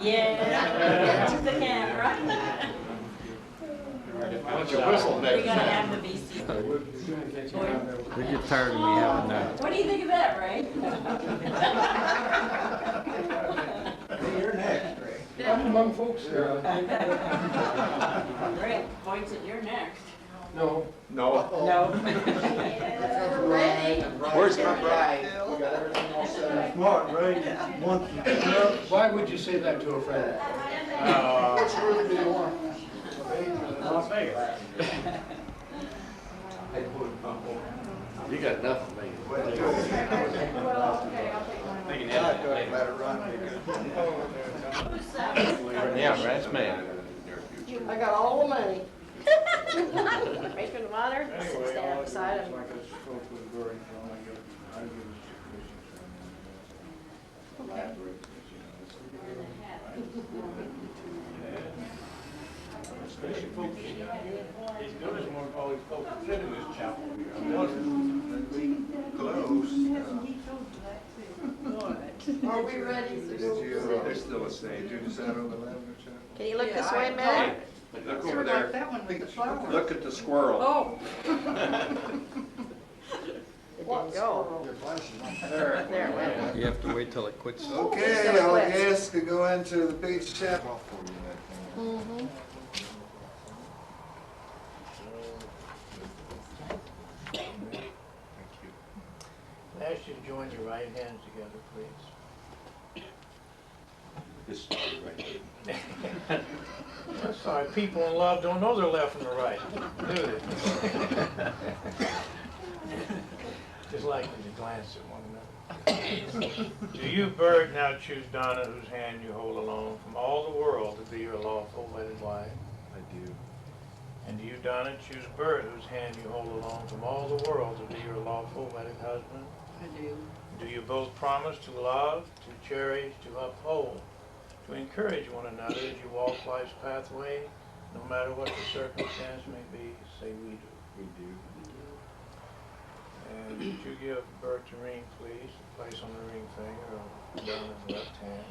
Yeah, the camera. What's your whistle next? We gotta have the VC. They get tired of me having that. What do you think of that, Ray? Hey, you're next, Ray. I'm among folks here. Ray, Boyd said you're next. No. No. No. Ready? Where's my bride? We got everything all set up. Smart, right? Why would you say that to a friend? Which room do you want? Las Vegas. You got enough of me. Let it run. Yeah, that's me. I got all the money. Making the water, stand beside him. Especially folks, he's noticed more all these folks that sit in this chapel here. Close. Are we ready? There's still a stage. You decide on the lavender chapel? Can you look this way, Mel? Look over there. Look at the squirrel. Oh. It didn't go. There. There it went. You have to wait till it quits. Okay, all guests could go into the beach chapel. Mm-hmm. I ask you to join your right hands together, please. This is right here. I'm sorry, people in love don't know their left from the right, do they? Just like you to glance at one another. Do you, Bert, now choose Donna, whose hand you hold alone from all the world to be your lawful wedded wife? I do. And do you, Donna, choose Bert, whose hand you hold alone from all the world to be your lawful wedded husband? I do. Do you both promise to love, to cherish, to uphold, to encourage one another as you walk life's pathway, no matter what the circumstance may be? Say we do. We do. And would you give Bert the ring, please? Place on the ring finger of Donna's left hand.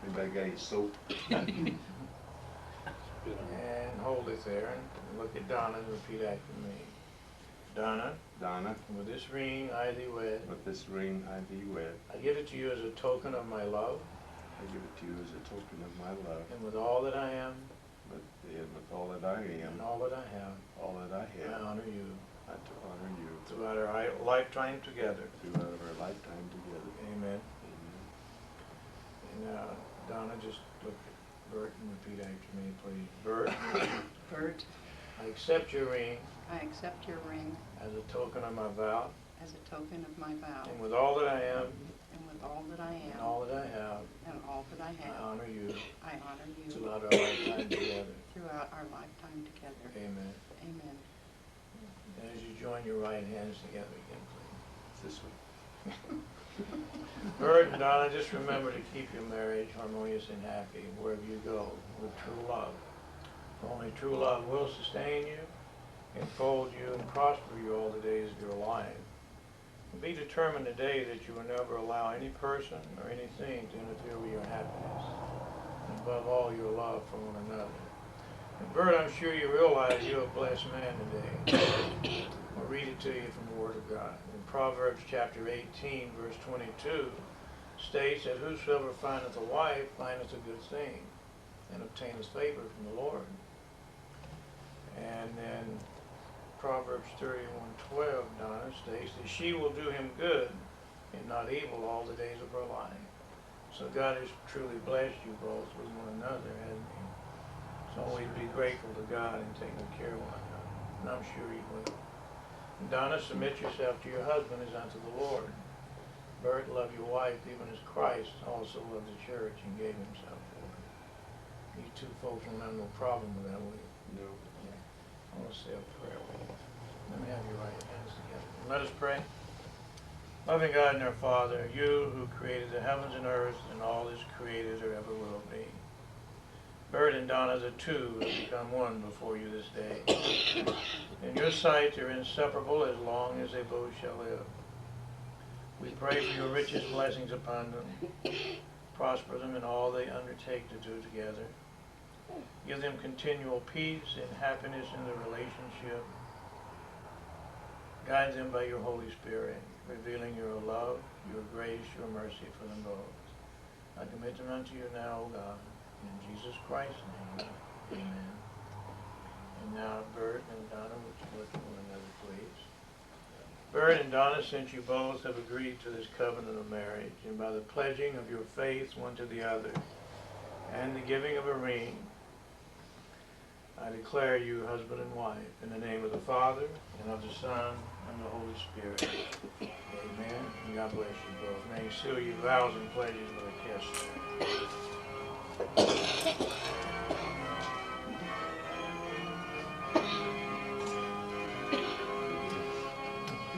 Anybody got any soap? And hold it there and look at Donna and repeat after me. Donna, Donna, with this ring I thee wed. with this ring I thee wed. I give it to you as a token of my love, I give it to you as a token of my love. and with all that I am, With all that I and am, all that I have, all that I I have, honor you I to honor you throughout our lifetime together. throughout our lifetime together. Amen. Amen. And Donna, just look at Bert and repeat after me, please. Bert, Bert, I accept your ring I accept your ring as a token of my vow, as a token of my vow, and with all that I am, and with all that I and am, all that I have, and all that I I have, honor you I honor you throughout our lifetime together. throughout our lifetime together. Amen. Amen. And as you join your right hands together again, please. It's this way. Bert and Donna, just remember to keep your marriage harmonious and happy wherever you go with true love. For only true love will sustain you, enfold you, and prosper you all the days of your life. And be determined today that you will never allow any person or anything to interfere with your happiness, and above all, your love for one another. And Bert, I'm sure you realize you're a blessed man today. I'll read it to you from the Word of God. In Proverbs chapter 18, verse 22, states that whosoever findeth a wife findeth a good thing, and obtaineth favor from the Lord. And then Proverbs 31:12, Donna, states that she will do him good and not evil all the days of her life. So God has truly blessed you both with one another, hasn't he? So always be grateful to God and take good care of one another, and I'm sure you will. Donna, submit yourself to your husband as unto the Lord. Bert, love your wife even as Christ also loved the church and gave himself for her. You two folks won't have no problem with that, will you? No. I want to say a prayer with you. Let me have your right hands together. Let us pray. Loving God and our Father, you who created the heavens and earth and all is created or ever will be. Bert and Donna, the two, have become one before you this day. In your sight, they're inseparable as long as they both shall live. We pray for your richest blessings upon them. Prosper them in all they undertake to do together. Give them continual peace and happiness in the relationship. Guide them by your Holy Spirit, revealing your love, your grace, your mercy for them both. I commit them unto you now, O God, in Jesus Christ's name. Amen. And now, Bert and Donna, would you look at one another, please? Bert and Donna, since you both have agreed to this covenant of marriage, and by the pledging of your faith one to the other, and the giving of a ring, I declare you husband and wife in the name of the Father, and of the Son, and the Holy Spirit. Amen. And God bless you both. May you seal your vows and pledges with a kiss.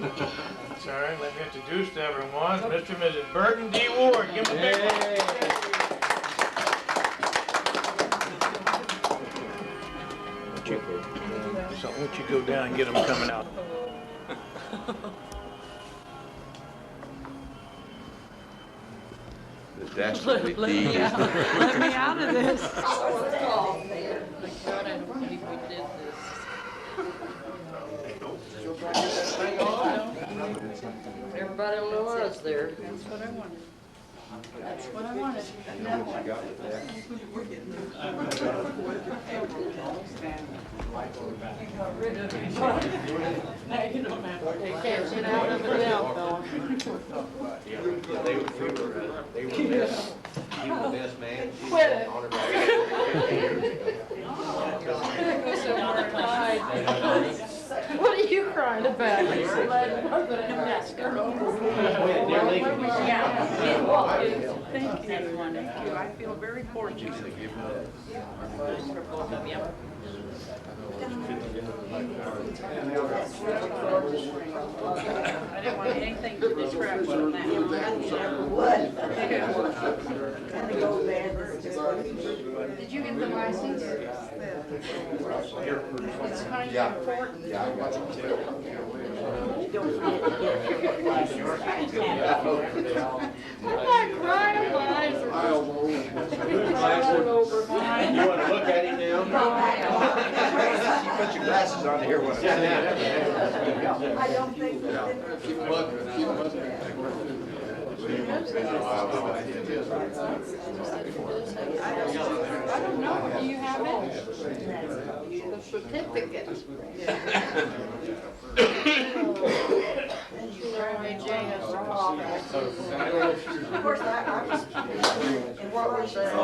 That's all right. Let me introduce to everyone Mr. and Mrs. Burton D. Ward. Give them a big one. So why don't you go down and get them coming out? The dastardly deed is Let me out of this. Thank God I don't believe we did this. Everybody will know I was there. That's what I wanted. That's what I wanted. That one. Now you don't have to They take can't get out of it now, fella. They were the best, he was the best man. Quit it. Honored by What are you crying about? Thank you. I feel very fortunate. for both of you. I didn't want anything to distract from that. Did you get the license? It's kind of important. Yeah, I got it too. Don't forget to get your license. I'm not crying, guys. You want to look at him now? Put your glasses on here when I'm I don't think Keep them up, keep them up. I don't know, do you have it? The certificate. Mary Jane has to call. Of course, I was, and what was that?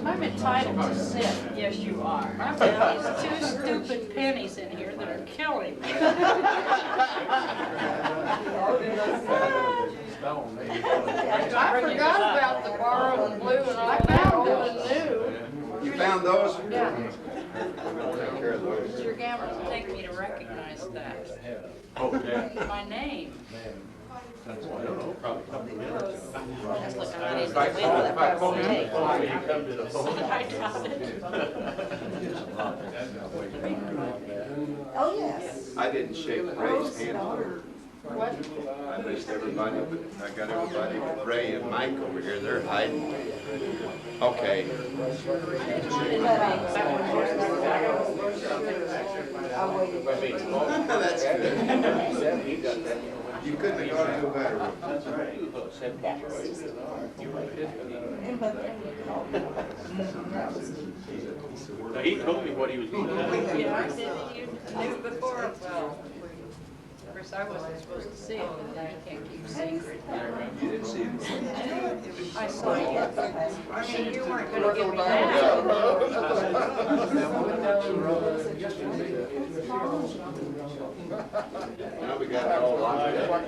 I'm entitled to sit. Yes, you are. I've got these two stupid pennies in here that are killing me. I forgot about the borrowed and blue, and I found it new. You found those? Yeah. Take care of those. Mr. Gamble will take me to recognize that. My name. That's like I need to win that I won't take. I got it. Oh, yes. I didn't shake Ray's hand. What? I missed everybody, but I got everybody, Ray and Mike over here, they're hiding. Okay. I waited. That's good. You couldn't have gone to a better one. That's right. Now, he told me what he was doing. Yeah, I did. You knew before. Well, of course, I wasn't supposed to see it, but I can't keep secret. You didn't see it. I saw you. And you weren't gonna give me Now we got it all locked up.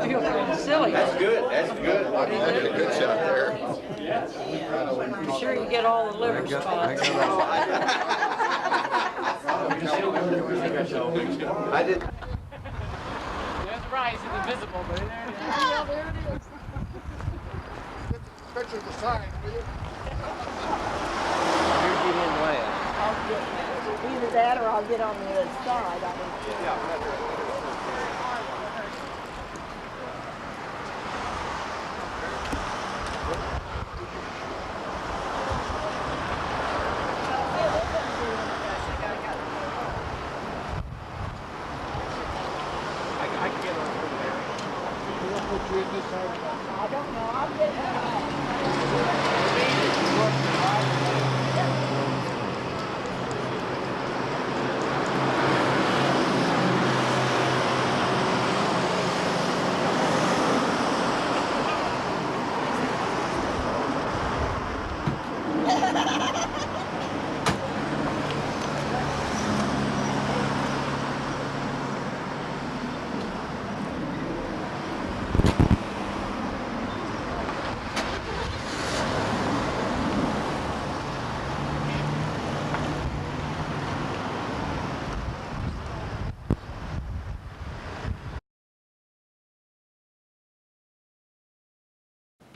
You're feeling silly. That's good, that's good. That's a good shot there. I'm sure you get all the liver spots. I did. That's right, it's invisible, but there it is. Yeah, there it is. Picture the sign, will you? You get in last. Either that or I'll get on the other side. I can get over there. I don't know. I'll get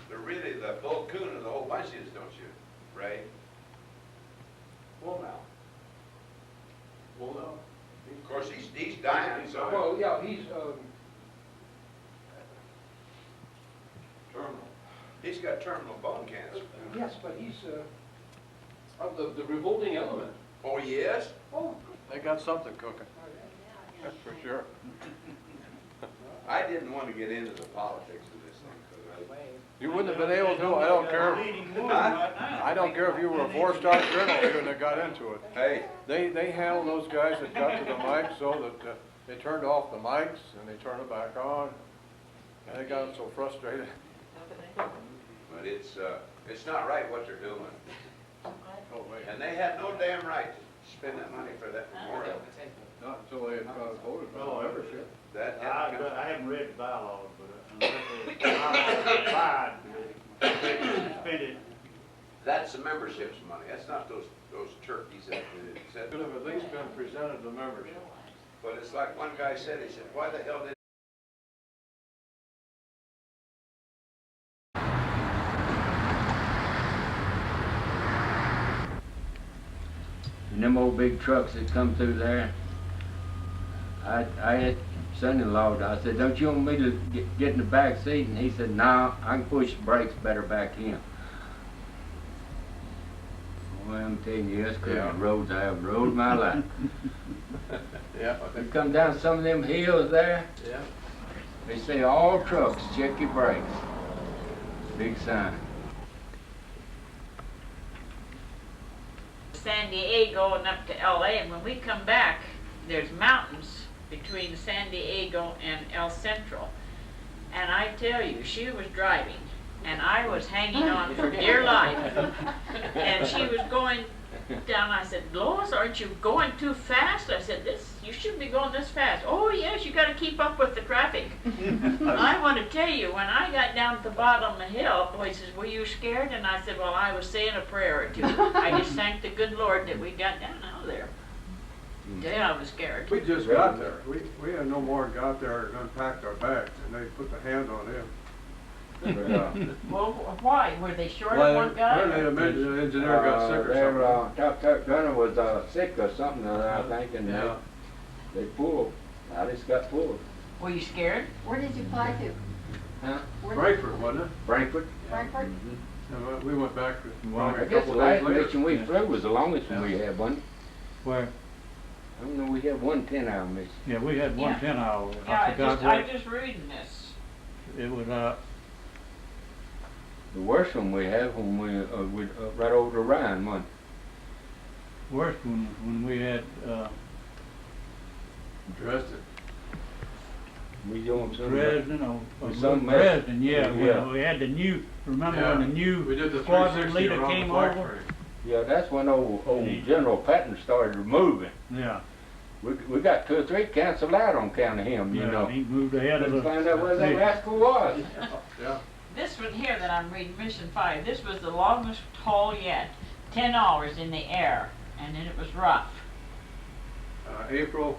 They're really the bull coon of the whole bunch is, don't you, Ray? Well, now. Well, no. Of course, he's dying, so. Well, yeah, he's, terminal. He's got terminal bone cancer. Yes, but he's, of the revolting element. Oh, yes? Oh. They got something cooking. That's for sure. I didn't want to get into the politics of this thing, because You wouldn't have been able to, I don't care. I don't care if you were a four-star colonel, you wouldn't have got into it. hey, They handled those guys that got to the mic so that they turned off the mics and they turned it back on. And they got so frustrated. but it's not right what they're doing. Oh, wait. And they had no damn right to spend that money for that memorial. Not until they had voted for the membership. That I had to come. haven't read the bylaws, but unless they spend it. That's the membership's money. That's not those turkeys that said. Could have at least been presented to membership. But it's like one guy said, he said, why the hell did And them old big trucks that come through there, I had son-in-law, I said, don't you want me to get in the back seat? And he said, no, I can push the brakes better back in. Well, I'm telling you, that's because the roads I have rode my life. Yeah. You come down some of them hills there, Yeah. they say all trucks, check your brakes. Big sign. San Diego and up to LA, and when we come back, there's mountains between San Diego and El Centro. And I tell you, she was driving, and I was hanging on for dear life. And she was going down. I said, Lois, aren't you going too fast? I said, you shouldn't be going this fast. Oh yes, you got to keep up with the traffic. I want to tell you, when I got down at the bottom of the hill, boy says, were you scared? And I said, well, I was saying a prayer or two. I just thanked the good Lord that we got down out of there. Yeah, I was scared. We just got there. We had no more got there and unpacked our bags, and they put the hand on him. Well, why? Were they short Well, of one guy? Apparently the engineer got sick or something. Top Tuck Gunner was sick or something, I think, and Yeah. they pulled. I just got pulled. Were you scared? Where did you fly to? Huh? Frankfurt, wasn't it? Frankfurt. Frankfurt? And we went back probably I a guess the couple last days later. mission we flew was the longest one we had, wasn't it? Where? I don't know, we had one 10-hour mission. Yeah, we had one Yeah. 10-hour. Yeah, I forgot I'm what, just reading this. it was, The worst one we had when we right over the Rhine, wasn't it? worse when we had, Dressed it. We on some. Dresden or Some Dresden, yeah, Yeah. we had the new, remember when the new We did the squadron 360 leader around came the flag over? parade. Yeah, that's when old General Patton started moving. Yeah, We got 2 or 3 canceled out on account of him, you yeah, know. he moved ahead of Couldn't the. find out where that rascal was. Yeah. This one here that I'm reading, Mission 5, this was the longest haul yet. 10 hours in the air, and then it was rough. April,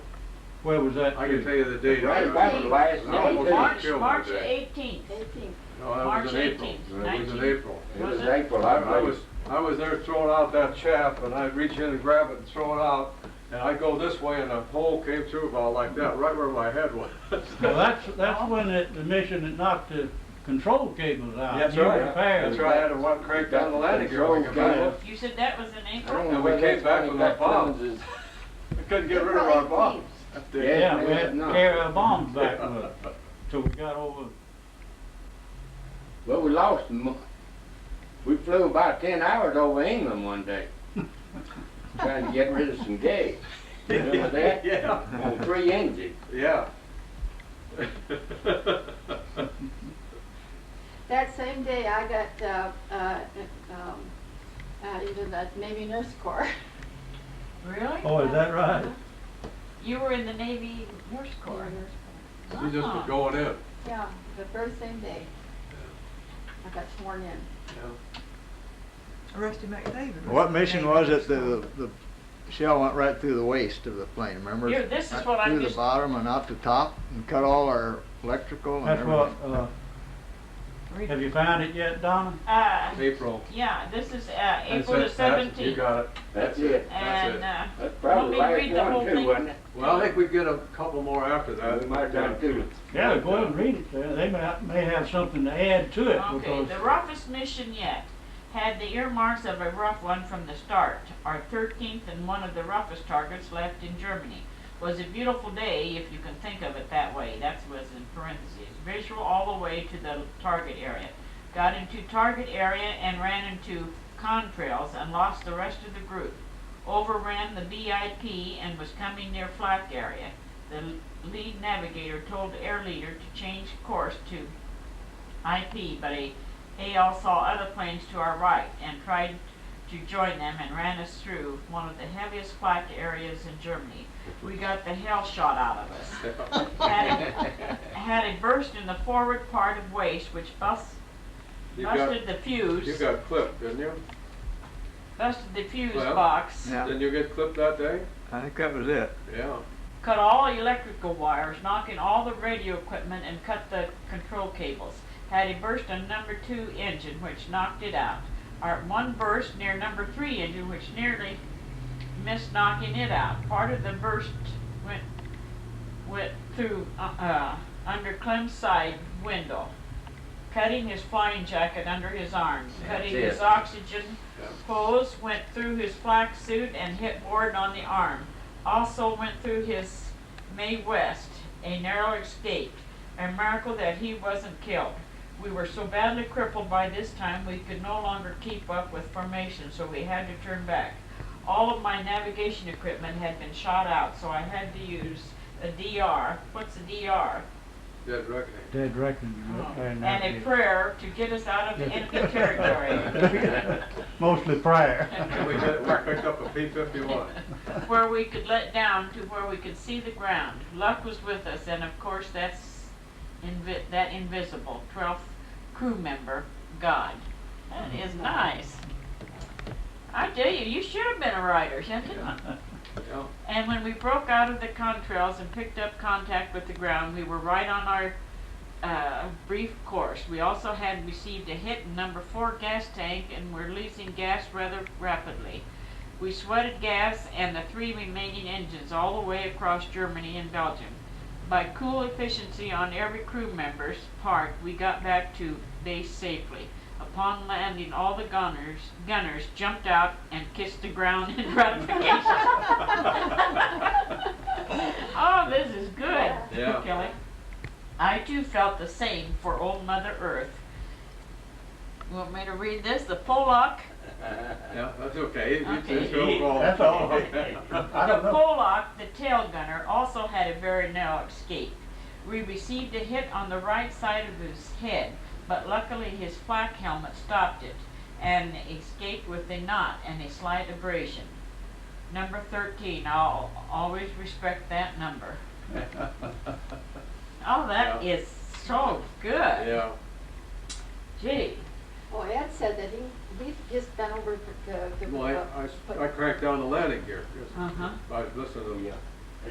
Where was that? I can tell you the date. Right about the last I almost got March, killed March that day. 18th. No, that March was in April. 18th, It was in 19th. April. It was Was it? April, I was there throwing out that chaff, and I'd reach in and grab it and throw it out, and I'd go this way, and a hole came through about like that, right where my head was. Well, that's when the mission that knocked the control cables out. That's You right. repaired That's it. right. I had to walk crank down the landing gear like a man. You said that was in I April? don't know And we where came this back money with got our bombs. cleansed. We couldn't get rid of our bombs. Yeah, we had to No. carry our bombs back with us till we got over. Well, we lost them. We flew about 10 hours over England one day, trying to get rid of some gas. Remember that? Yeah. On 3 engines. Yeah. That same day, I got, into the Navy Nurse Corps. Really? Oh, is that right? You were in the Navy Nurse Corps? We just Ah. were going in. Yeah, the very same day. I got sworn in. Rusty McDavid. What mission was it the shell went right through the waist of the plane, remember? Here, this is Right what I'm through the just- bottom and out the top and cut all our electrical and That's what, everything. have you found it yet, Donna? April. Yeah, this is That's April the it. That's- You 17th. got it. That's it. And, That's That's want probably me the to read the last whole one too, thing? wasn't it? Well, I think we get a couple more after that. We might have done 2. Yeah, go ahead and read it there. They may have something to add to it Okay, because. the roughest mission yet had the earmarks of a rough one from the start. Our 13th and one of the roughest targets left in Germany. Was a beautiful day, if you can think of it that way. That was in parentheses. Visual all the way to the target area. Got into target area and ran into contrails and lost the rest of the group. Overran the BIP and was coming near flak area. The lead navigator told the air leader to change course to IP, but AL saw other planes to our right and tried to join them and ran us through one of the heaviest flak areas in Germany. We got the hell shot out of us. Had a burst in the forward part of waist which busted the fuse. You got clipped, didn't you? Busted the fuse Well, box. Yeah. Didn't you get clipped that day? I think that was it. Yeah. Cut all the electrical wires, knocking all the radio equipment and cut the control cables. Had a burst on number 2 engine which knocked it out. Our one burst near number 3 engine which nearly missed knocking it out. Part of the burst went through under Clem's side window, cutting his flying jacket under his arm. Cutting it. his oxygen Yeah. hose went through his flak suit and hit Ward on the arm. Also went through his Mae West, a narrow escape. A miracle that he wasn't killed. We were so badly crippled by this time we could no longer keep up with formation, so we had to turn back. All of my navigation equipment had been shot out, so I had to use a DR. What's a DR? Dead reckoning. Dead reckoning. And a prayer to get us out of the enemy territory. Mostly prayer. We picked up a P-51. Where we could let down to where we could see the ground. Luck was with us, and of course that's that invisible 12th crew member, God. That is nice. I tell you, you should have been a writer, shouldn't you? Yeah. And when we broke out of the contrails and picked up contact with the ground, we were right on our brief course. We also had received a hit in number 4 gas tank and were losing gas rather rapidly. We sweated gas and the 3 remaining engines all the way across Germany and Belgium. By cool efficiency on every crew member's part, we got back to base safely. Upon landing, all the gunners jumped out and kissed the ground in gratification. Oh, this is good, Yeah. Kelly. I too felt the same for old Mother Earth. You want me to read this? The Polak. Yeah, that's okay. Okay. It's overall. That's all. I The don't know. Polak, the tail gunner, also had a very narrow escape. We received a hit on the right side of his head, but luckily his flak helmet stopped it and escaped with a knot and a slight abrasion. Number 13, I'll always respect that number. Oh, that is so good. Yeah. Gee. Well, Ed said that he'd just been over to. Well, I cranked down the landing gear. Uh-huh. I was listening to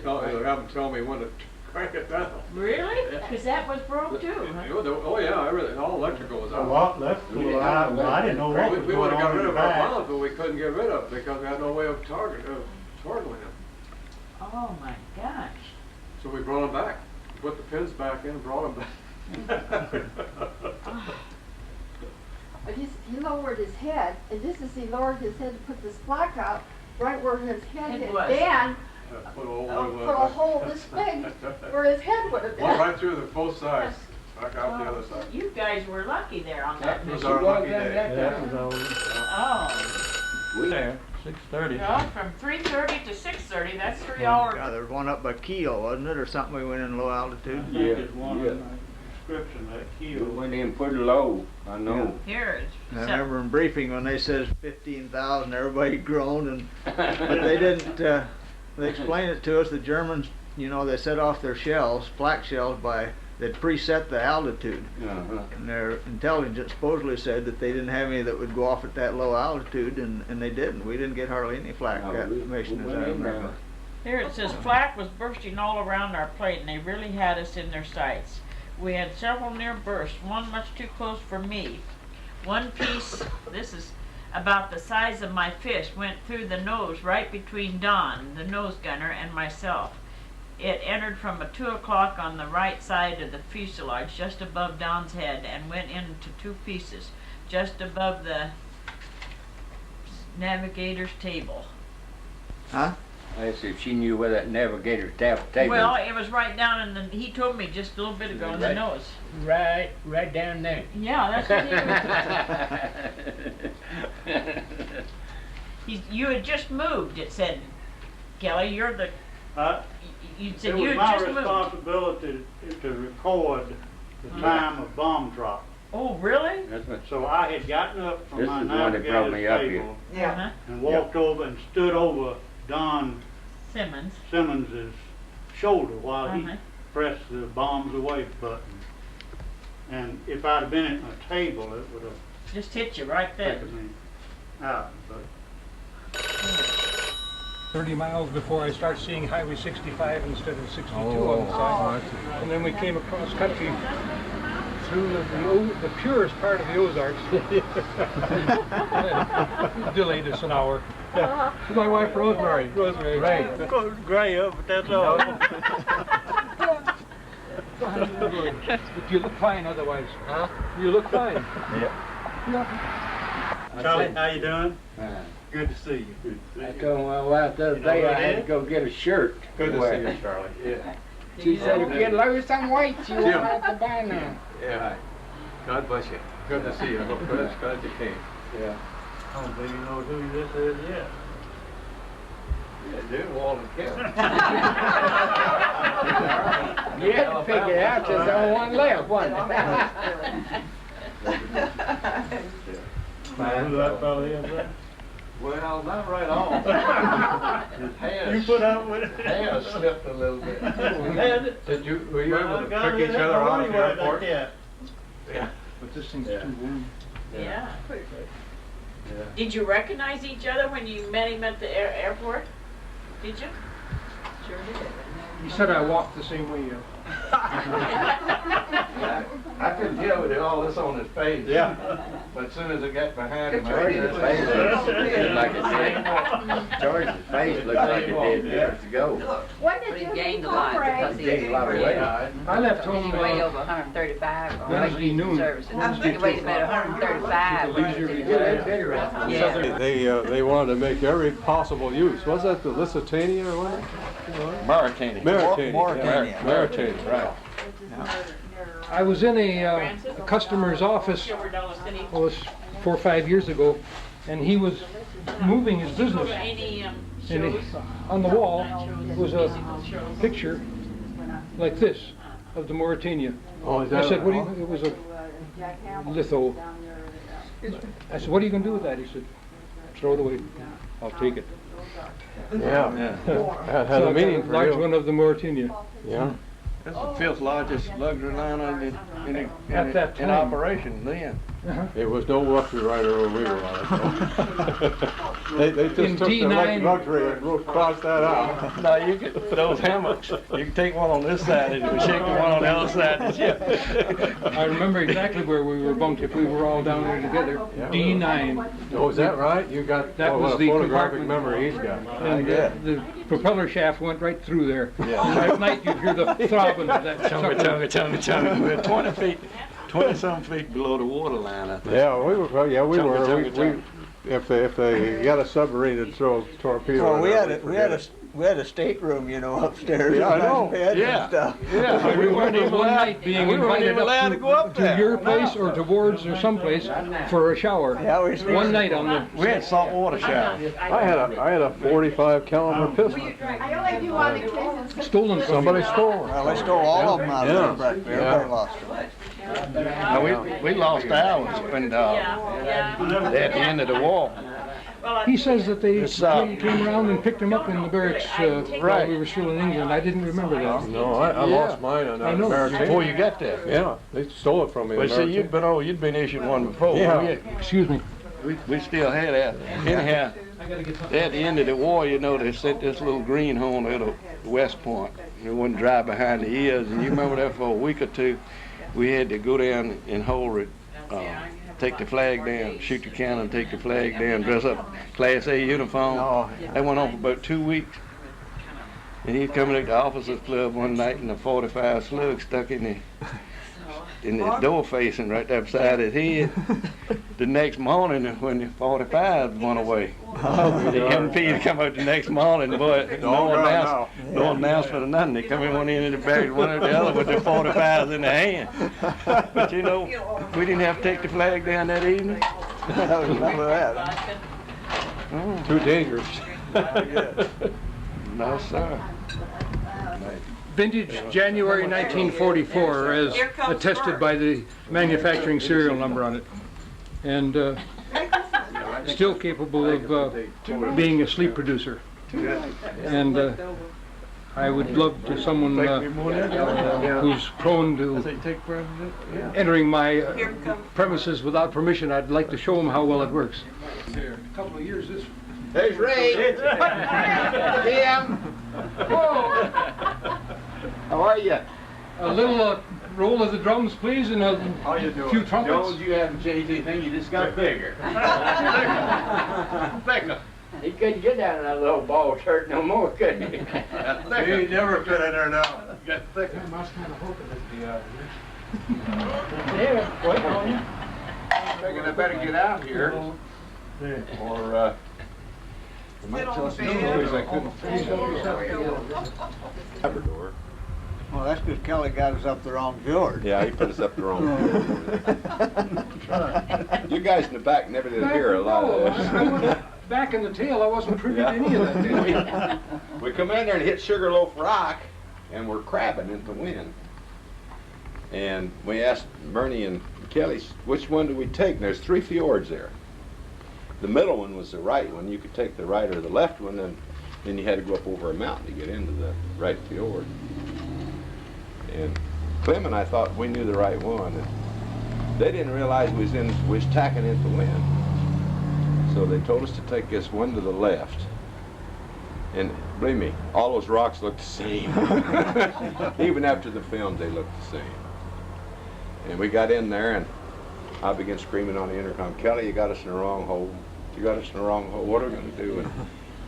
them. Have them tell me when to crank it down. Really? Because that was broke too, huh? Oh, yeah, everything, all electrical was out. Well, that's cool. I didn't know what was We would going have got on rid in the of our back. bonds, but we couldn't get rid of it because we had no way of toggling them. Oh my gosh. So we brought them back, put the pins back in, and brought them back. But he lowered his head, and just as he lowered his head to put this black out, right where his head It hit was. Dan, Put put a hole this big where his head would have been. Went right through both sides, back out the other side. You guys were lucky there on that That was mission. our lucky day. That was all. Oh, There, 6:30. well, from 3:30 to 6:30, that's 3 Yeah, hours. there was one up by Keel, wasn't it, or something, we went in low I altitude? think Yeah, there's one yeah. in the description, that We keel. went in pretty low, I know. Here I it's, remember in briefing when they said 15,000, everybody groaned, and but they didn't. They explained it to us. The Germans, you know, they set off their shells, flak shells, they'd preset the altitude, Uh-huh. and their intelligence supposedly said that they didn't have any that would go off at that low altitude, and they didn't. We didn't get hardly any flak No, mission, we as I went in remember. here it says flak was bursting all around our plate and they really had us in their sights. We had several near bursts, one much too close for me. One piece, this is about the size of my fist, went through the nose right between Don, the nose gunner, and myself. It entered from a 2 o'clock on the right side of the fuselage, just above Don's head, and went into 2 pieces, just above the navigator's table. Huh? I asked if she knew where that navigator table. Well, it was right down in the, he told me just a little bit ago in the Right. nose. Right down there. Yeah, that's what he was. You had just moved, it said. Kelly, you're the, you It said you was had my just moved. responsibility to record the time of bomb drop. Oh, really? That's what, So I had gotten up from This my is the one that brought me up navigator's here. table Yeah. Uh-huh. and walked over and stood over Don Simmons. Simmons's shoulder while he Uh-huh. pressed the bombs away button. And if I'd have been at my table, it would have Just hit you right there. taken me out. But 30 miles before I start seeing Highway 65 instead of 62 on the side. And then we came across country through the purest part of the Ozarks. Delayed us an hour. Yeah. This is my wife Rosemary. Rosemary. Right. goes gray up, but that's all. But you look fine otherwise. Huh? You look fine. Charlie, how you doing? Good to see you. I told my wife the other day I had to go get a shirt. Good to Wear. see you, Charlie. Yeah. She said, if you lose some weight, you won't have to buy none. Yeah. God bless you. Good to see you. I'm glad you came. Yeah. I don't think you know who this is yet. Yeah, dude, Walden Kemp. You had to pick it out, there's only one left, wasn't Who that fella is there? Well, not right on. His hand, You put up with it? hand slipped a little bit. Had it? Were you able to God, pick each you other never out at the worried about airport? that. Yeah. But this thing's too warm. Yeah. Yeah. Did you recognize each other when you met him at the airport? Did you? Sure did. He said I walked the same way you. I couldn't tell with all this on his face. Yeah. But as soon as I got behind him, George's face looked like it did. George's face looked like it did years ago. When But did he you gained leave a lot home, Ray? because he Gained a lot of weight. I left home He weighed over 135 on Wednesday Wednesday noon. services. Wednesday He weighed about 135. With the leisure Wednesday weekend. services. Yeah. They wanted to make every possible use. Was that the Lusitania or what? Mauritania. Mauritania. Mauritania, right. I was in a customer's office, Silver Dollar City. well, it was 4 or 5 years ago, and he was moving his business. Any And shows? on the wall was a picture like this. of the Mauritania. Oh, is I that said, what do right? you, it was a litho. I said, what are you gonna do with that? He said, throw it away. I'll take it. Yeah. That had So a I meaning got a for large you. one of the Mauritania. Yeah. That's the fifth largest luxury liner At that in time. operation then. It was no luxury rider when we were on it, though. They just In took the D9 luxury and crossed that out. No, you could, for those hammocks, you can take one on this side and you shake the one on the other side of the ship. I remember exactly where we were bunked if we were all down there together. Yeah. D9. Oh, is that right? You got, That oh, was what a the photographic compartment. memory he's got. And the propeller shaft went right through there. Yeah. And at night you'd hear the throbbing of that Chunga, sucker. chunga, chunga, chunga. We're 20 feet, 20-some feet below the water line, I think. Yeah, we were, Chunga, chunga, chunga. If they got a submarine that throws torpedoes. Well, we had a stateroom, you know, upstairs. Yeah, I nice know. bed Yeah. and stuff. Yeah, I remember one night being we weren't invited even allowed to go up up to there. your place or to Boyds or someplace for a shower. Yeah, we stayed- One night on the We had saltwater shower. I had a 45 caliber pistol. I only do on occasion. stolen from Somebody you. stole it. Well, they stole all of them out Yeah. of there back there. Yeah. Everybody lost them. No, we lost ours when, Yeah. at the end of the war. Well, He says that they It's, came around and picked him up in the barracks while Right. we were still in England. I didn't remember that. No, I lost mine on I that know. American. Before you got there. Yeah, they stole it from me. Well, see, you'd been issued one before. Yeah. Excuse me. We still had that. Anyhow, at the end of the war, you know, they sent this little greenhorn to West Point. It wasn't dry behind the ears, and you remember that for a week or two, we had to go down and hold it, take the flag down, shoot the cannon, take the flag down, dress up Class A uniform. Oh, That went on for about 2 weeks. And he's coming to the officers club one night, and a 45 slug stuck in the door facing right there beside his head. The next morning, when the 45 went away, the MP come out the next morning, boy, no announcement or nothing. They come in one end of the barracks, one at the other with the 45s in their hand. But you know, we didn't have to take the flag down that evening. that was none of that. Too dangerous. No, sir. Vintage January 1944 as attested by the manufacturing serial number on it. And still capable of being a sleep producer. And I would love to someone who's prone to entering my premises without permission. I'd like to show them how well it works. A couple of years this. There's Ray. Jim. How are you? A little roll of the drums, please, and a few trumpets. Jones, you haven't changed anything. You just got bigger. Thicker. He couldn't get out of that little ball shirt no more, could he? He never fit in there now. Got thicker. I was kind of hoping it'd be out Yeah, wait on you. Thinking I better get out here. Or, you might tell us stories I couldn't Labrador. Well, that's because Kelly got us up the wrong fjord. Yeah, he put us up the wrong fjord. You guys in the back never did hear a lot of this. Back in the tail, I wasn't privy to any of that. We come in there and hit Sugarloaf Rock, and we're crabbing into the wind. And we asked Bernie and Kelly, which one do we take? And there's 3 fjords there. The middle one was the right one. You could take the right or the left one, and then you had to go up over a mountain to get into the right fjord. And Clem and I thought we knew the right one. And they didn't realize we was tacking into wind. So they told us to take this one to the left. And believe me, all those rocks look the same. Even after the film, they look the same. And we got in there, and I began screaming on the intercom, Kelly, you got us in the wrong hole. You got us in the wrong hole. What are we going to do? And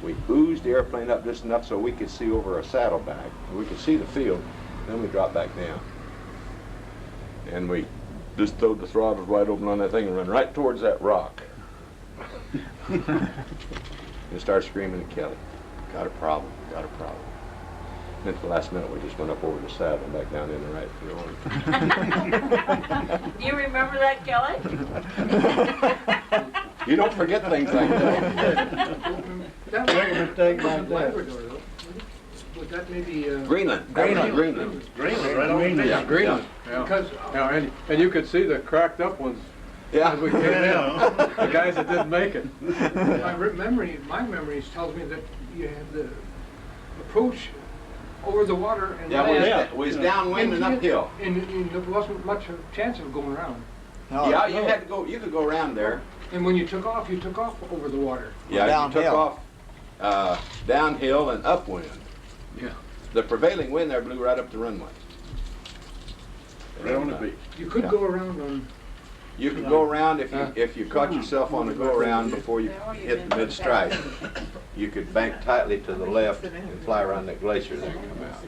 we oozed the airplane up just enough so we could see over a saddlebag. We could see the field. Then we dropped back down. And we just throwed the throttles wide open on that thing and run right towards that rock. And started screaming at Kelly, got a problem, got a problem. And at the last minute we just went up over the saddle and back down in the right field. Do you remember that, Kelly? You don't forget things like that. That was a mistake like that. Would that maybe, Greenland. Greenland. Greenland, right on the beach. Yeah, Greenland. yeah. because, Yeah, and you could see the cracked up ones Yeah. as we came in, the guys that didn't make it. my memories tells me that you had the approach over the water and Yeah, land. we was downwind and uphill. And there wasn't much of a chance of going around. No, Yeah, you had to go. You could go around there. And when you took off over the water. Yeah, you took Downhill. off downhill and upwind. Yeah. The prevailing wind there blew right up the runway. Right on the beach. You could Yeah. go around on, You could go around if you caught yourself on a go around before you hit the mid strike. You could bank tightly to the left and fly around that glacier there and come out.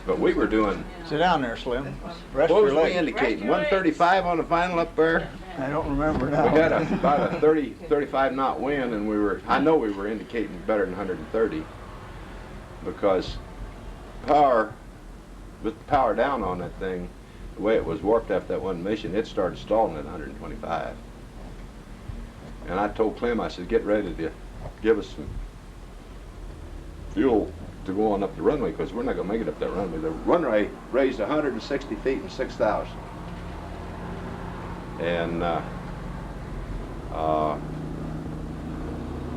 But we were doing. sit down there, Slim. Rest What was your we legs. indicating? 135 on the final up there. I don't remember We now. got about a 35 knot wind, and I know we were indicating better than 130 because with the power down on that thing, the way it was warped after that one mission, it started stalling at 125. And I told Clem, I said, get ready to give us some fuel to go on up the runway because we're not going to make it up that runway. The runway raised 160 feet in 6,000. And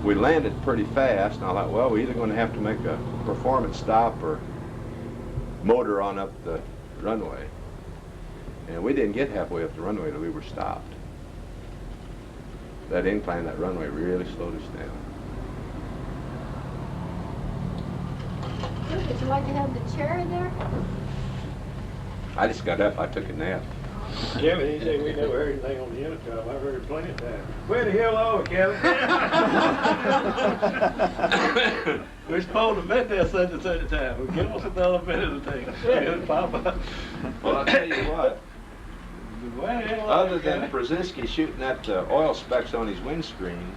we landed pretty fast, and I thought, well, we're either going to have to make a performance stop or motor on up the runway. And we didn't get halfway up the runway till we were stopped. That incline, that runway really slowed us down. Would you like to have the chair in there? I just got up, I took a nap. Kevin, he said we never heard anything on the intercom. I've heard it plenty of times. Where the hell are we, Kevin? We're supposed to meet there such and such a time. Give us another minute or two. Pop up. Well, I'll tell you what, Where the hell are other we, than Kevin? Brzezinski shooting that oil specks on his windscreen,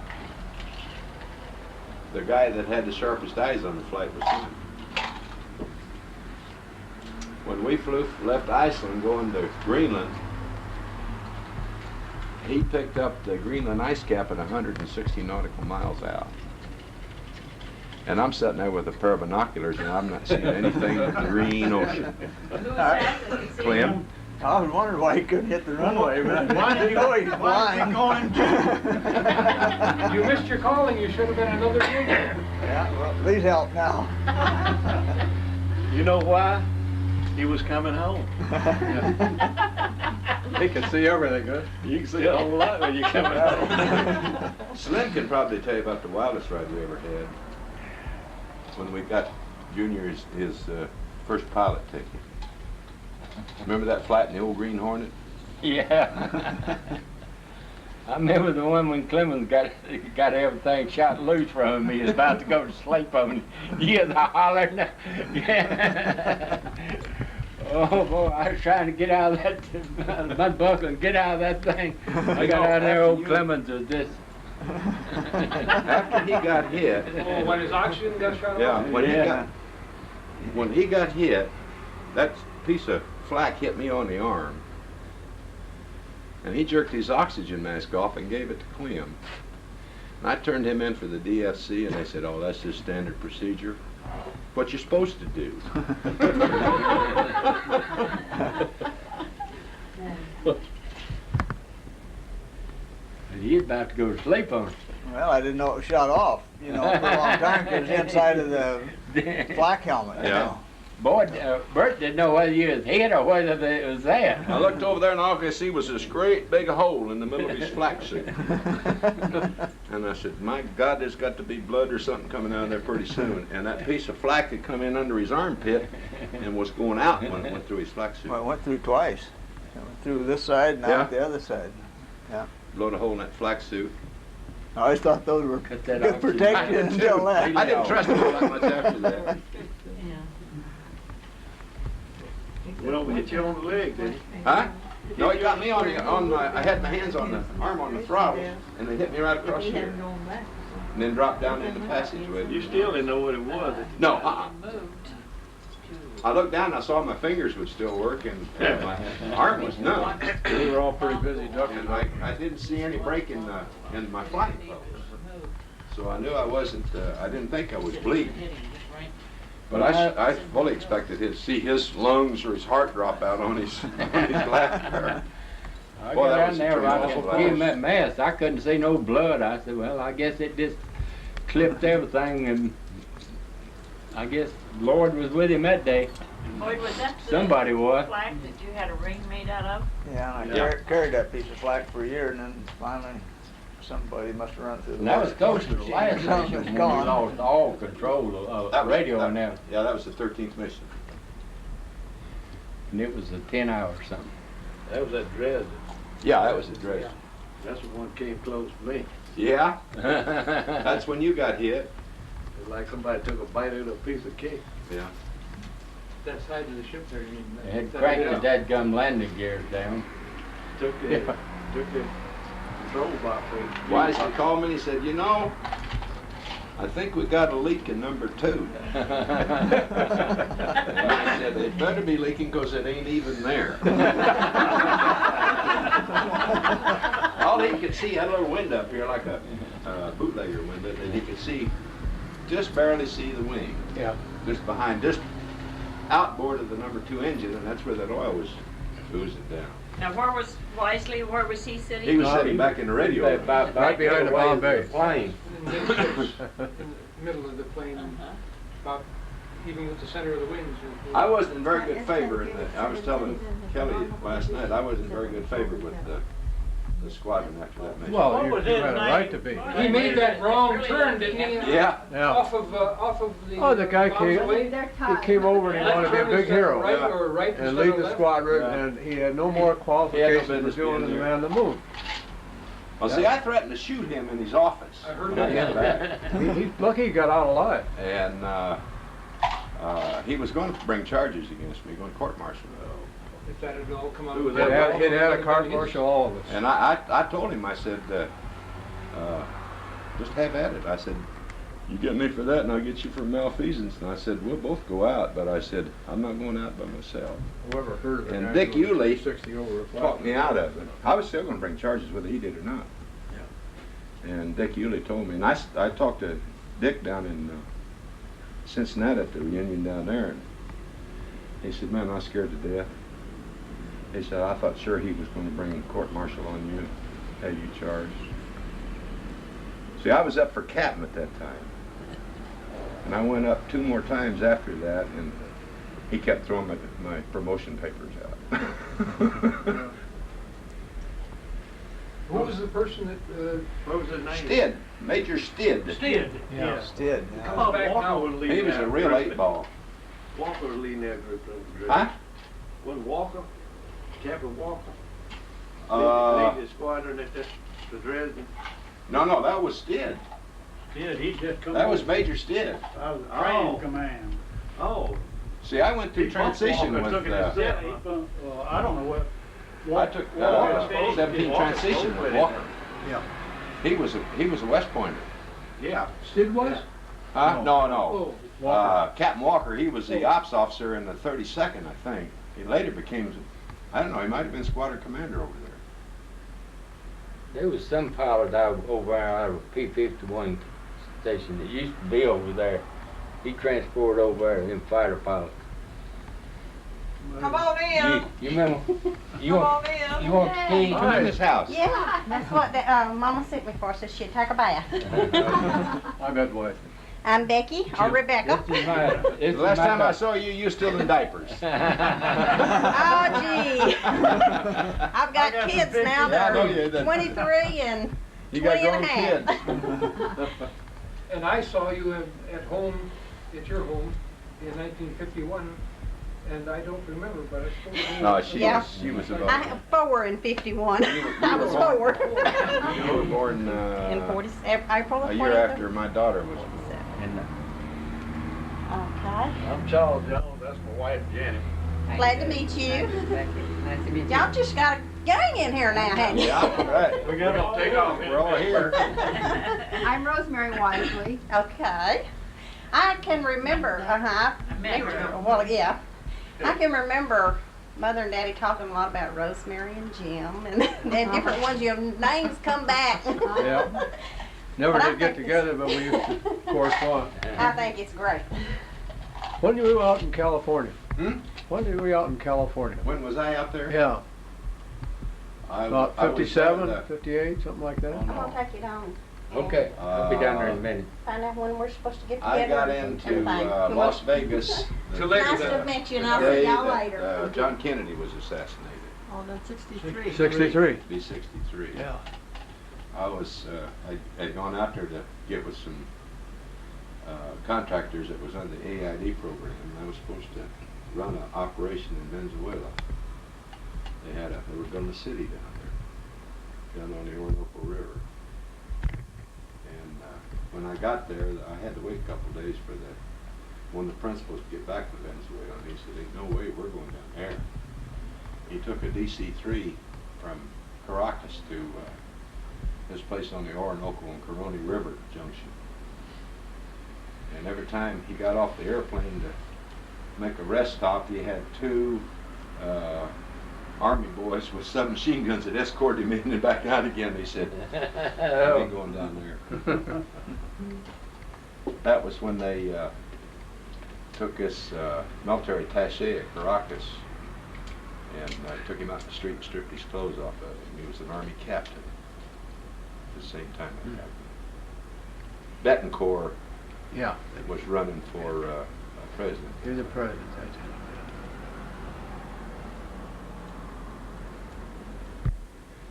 the guy that had the sharpest eyes on the flight was him. When we left Iceland going to Greenland, he picked up the Greenland ice cap at 160 nautical miles out. And I'm sitting there with a pair of binoculars and I'm not seeing anything but the green ocean. Clem? I was wondering why he couldn't hit the runway, but I know he's flying. you missed your calling, you should have been another year. Yeah, well, please help now. You know why? He was coming home. He can see everything, huh? You can see a whole lot when you come home. Slim can probably tell you about the wildest ride we ever had. When we got Junior his first pilot ticket. Remember that flight in the old Green Hornet? Yeah. I remember the one when Clemens got everything shot loose from him. He was about to go to sleep on me. You hear the hollering? Yeah. Oh boy, I was trying to get out of that mud buckle and get out of that thing. I got out there, old Clemens was just. After he got hit. Oh, when his oxygen got shut Yeah, off? when he got hit, that piece of flak hit me on the arm. And he jerked his oxygen mask off and gave it to Clem. And I turned him in for the DFC and they said, oh, that's just standard procedure. What you're supposed to do. And he was about to go to sleep on Well, I didn't know it was shut off, for a long time, because it was inside of the it. flak helmet. Boy, Bert didn't know whether you was hit or whether it was there. I looked over there and all I could see was this great big hole in the middle of his flak suit. And I said, my God, there's got to be blood or something coming out of there pretty soon. And that piece of flak had come in under his armpit and was going out when it went through his flak suit. Well, it went through twice. It went through this side and out the other side. Blowed a hole in that flak suit. I always thought those were Cut that good off. protection until that. I didn't trust him all that much after that. Went over and hit you on the leg, didn't he? Huh? No, he got me on my, I had my hands on the arm on the throttle, and they hit me right across here. And then dropped down in the passageway. You still didn't know what it was. No, I looked down and I saw my fingers would still work and my arm was numb. We were all pretty busy ducking. And I didn't see any break in my flying clothes. So I knew I wasn't, I didn't think I was bleeding. But I fully expected to see his lungs or his heart drop out on his, on his lap there. I Boy, got that down was a there, I tremendous gave him blast. that mess. I couldn't see no blood. I said, well, I guess it just clipped everything, and I guess Lord was with him that day. Boyd, was that the Somebody was. flag that you had a ring made out of? Yeah, and I Yeah. carried that piece of flax for a year, and then finally somebody must have run through the And that was wire. close to the last It's station when we gone. lost all control of That was- radio that- and that. Yeah, that was the 13th mission. And it was a 10-hour something. That was at Dresden. Yeah, that was the Dresden. That's the one came close to me. Yeah? That's when you got hit. It's like somebody took a bite out of a piece of cake. Yeah. That side of the ship there, you mean? They had cracked the dadgum landing gears down. Took the control box. Wise he called me and he said, you know, I think we got a leak in number 2. And I said, it better be leaking because it ain't even there. All he could see, had a little window up here like a bootlegger window, and he could see, just barely see the wing. Yeah. Just behind, just outboard of the number 2 engine, and that's where that oil was oozing down. Now, where was Wisely, where was he sitting? He was sitting back in the radio. Right behind the bomb bay. In the middle of the plane, about even with the center of the wings. I wasn't in very good favor in that. I was telling Kelly last night, I wasn't in very good favor with the squadron after that mission. Well, you had a right to be. He made that wrong turn, didn't he? Yeah. Off of the. Oh, the guy came, bombs away? he came over and he wanted to be a big hero. Right or right And instead lead of the left? squadron, Yeah. and he had no more qualifications for business doing being than the there. man on the moon. Well, see, I threatened to shoot him in his office. I heard when I got that. back. He's lucky he got out alive. And he was going to bring charges against me, going to court-martial me. If that had all come out. Who was He'd that? had a cart martial all of us. And I told him, I said, just have at it. I said, you get me for that and I'll get you for malfeasance. And I said, we'll both go out, but I said, I'm not going out by myself. Whoever heard of it. And Dick Yulee 60 over a talked me out of it. I was still going to bring charges whether he did or not. And Dick Yulee told me, and I talked to Dick down in Cincinnati at the reunion down there, and he said, man, I was scared to death. He said, I thought sure he was going to bring court-martial on you and have you charged. See, I was up for captain at that time. And I went up 2 more times after that, and he kept throwing my promotion papers out. Who was the person that, What was his name? Stid, Major Stid. Stid? Yeah. Did. Comes back now. He was a real 8-ball. Walker was leading that group over there. Huh? Wasn't Walker? Captain Walker? Lead the squadron at the Dresden? No, that was Stid. Yeah, he just come. That was Major Stid. I was training command. Oh. See, I went through transition with, Yeah, well, I don't know what. I took 17 transition with Walker. Yeah. He was a West Pointer. Yeah. Sid was? No. Oh, Captain Walker, he was the ops officer in the 32nd, I think. He later became, I don't know, he might have been squadron commander over there. There was some pilot over out of P-51 station that used to be over there. He transported over there, them fighter pilots. Come on in. You remember? You Come want, on in. you want tea? Come in this house. Yeah, that's what Mama sent me for, so she'd take a bath. I bet boy. I'm Becky, or Rebecca. This is my, this The last is my time I dog. saw you, you were still in diapers. Oh, gee. I've got kids now that Yeah, I know you are did. 23 and You got 20 and a grown half. kids. and I saw you at home, at your home, in 1951, and I don't remember, but I suppose. No, she Yeah. was I about, have 4 in 51. You were I was born- 4. you were born In 40, April of a 40. year after my daughter was born. Okay. I'm Charles Jones, that's my wife Janet. Glad to meet you. Nice to meet you. Y'all just got a gang in here now, haven't you? Yeah, right. We gotta take off. We're all here. I'm Rosemary Wisely. Okay. I can remember, I met her. well, yeah. I can remember Mother and Daddy talking a lot about Rosemary and Jim and different ones, your names come back. Yeah. Never But I did get think together, but we used to correspond. I think it's great. When were you out in California? Hmm? When were you out in California? When was I out there? Yeah, about I was 57, there 58, something like that? Oh, I'm no. gonna take you down. Okay, I'll be down there in a minute. Find out when we're supposed to get together. I got and into everything. Come Las on. Vegas Too late Nice for to that. meet you, and the I'll day see y'all that later. John Kennedy was assassinated. Oh, that's 63. 63. Be 63. Yeah. I was, I had gone out there to get with some contractors that was under the AID program, and I was supposed to run an operation in Venezuela. They were building a city down on the Orinoco River. And when I got there, I had to wait a couple of days for one of the principals to get back from Venezuela, and he said, "Ain't no way we're going down there." He took a DC-3 from Caracas to this place on the Orinoco and Caroni River junction. And every time he got off the airplane to make a rest stop, he had two Army boys with submachine guns that escorted him in and back out again. They said, "I ain't going down there." That was when they took this military attaché at Caracas and took him out in the street and stripped his clothes off of him. He was an Army captain at the same time that happened. Betancourt Yeah, was running for president. he was the president. That's it.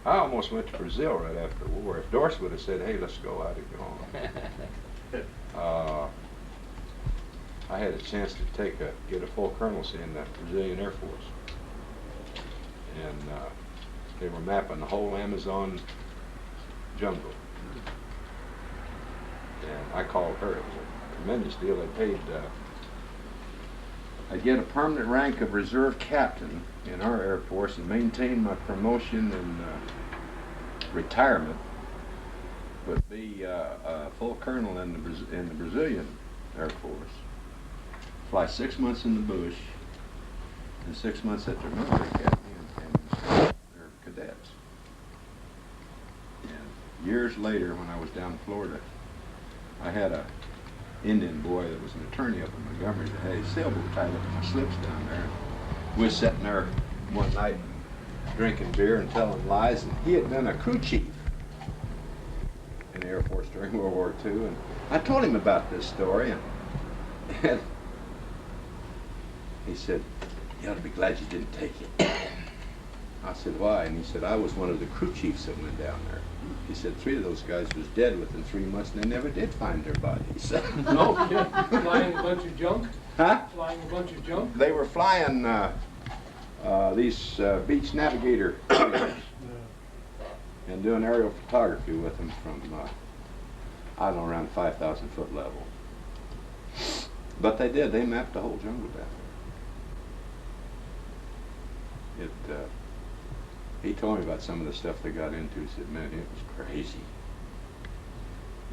I almost went to Brazil right after the war. If Doris would have said, "Hey, let's go," I'd have gone. I had a chance to get a full colonelcy in the Brazilian Air Force. And they were mapping the whole Amazon jungle. And I called her. It was a tremendous deal. They paid, I'd get a permanent rank of reserve captain in our Air Force and maintain my promotion and retirement, but be a full colonel in the Brazilian Air Force. Fly 6 months in the bush and 6 months at their military academy and their cadets. And years later, when I was down in Florida, I had a Indian boy that was an attorney up in Montgomery that had a sailboat tied up in my slips down there. We was sitting there one night drinking beer and telling lies, and he had been a crew chief in the Air Force during World War II, and I told him about this story, and he said, "You ought to be glad you didn't take it." I said, "Why?" And he said, "I was one of the crew chiefs that went down there." He said 3 of those guys was dead within 3 months, and they never did find their bodies. No kidding. Flying a bunch of junk? Huh? Flying a bunch of junk? They were flying these beach navigator planes and doing aerial photography with them from, I don't know, around 5,000 foot level. But they did. They mapped the whole jungle down there. He told me about some of the stuff they got into. He said, "Man, it was crazy."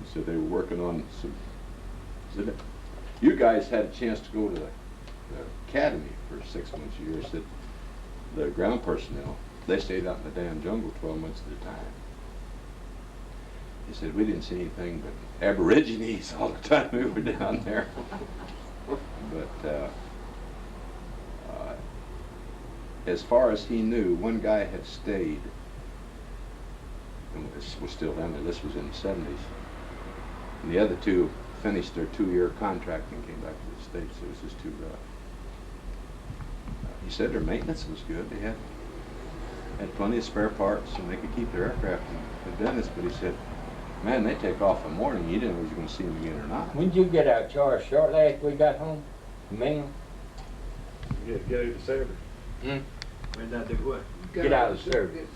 He said they were working on some. He said, "You guys had a chance to go to the academy for 6 months a year." He said, "The ground personnel, they stayed out in the damn jungle 12 months at a time." He said, "We didn't see anything but aborigines all the time we were down there." But as far as he knew, one guy had stayed and was still down there. This was in the 70s. And the other 2 finished their 2-year contract and came back to the States. It was just too rough. He said their maintenance was good. They had plenty of spare parts and they could keep their aircraft in Venice, but he said, "Man, they take off in the morning. You didn't know if you were going to see them again or not." When did you get out, Charles? Shortly after we got home? Man? Yeah, get out of the service. When did I do what? Get out of the service.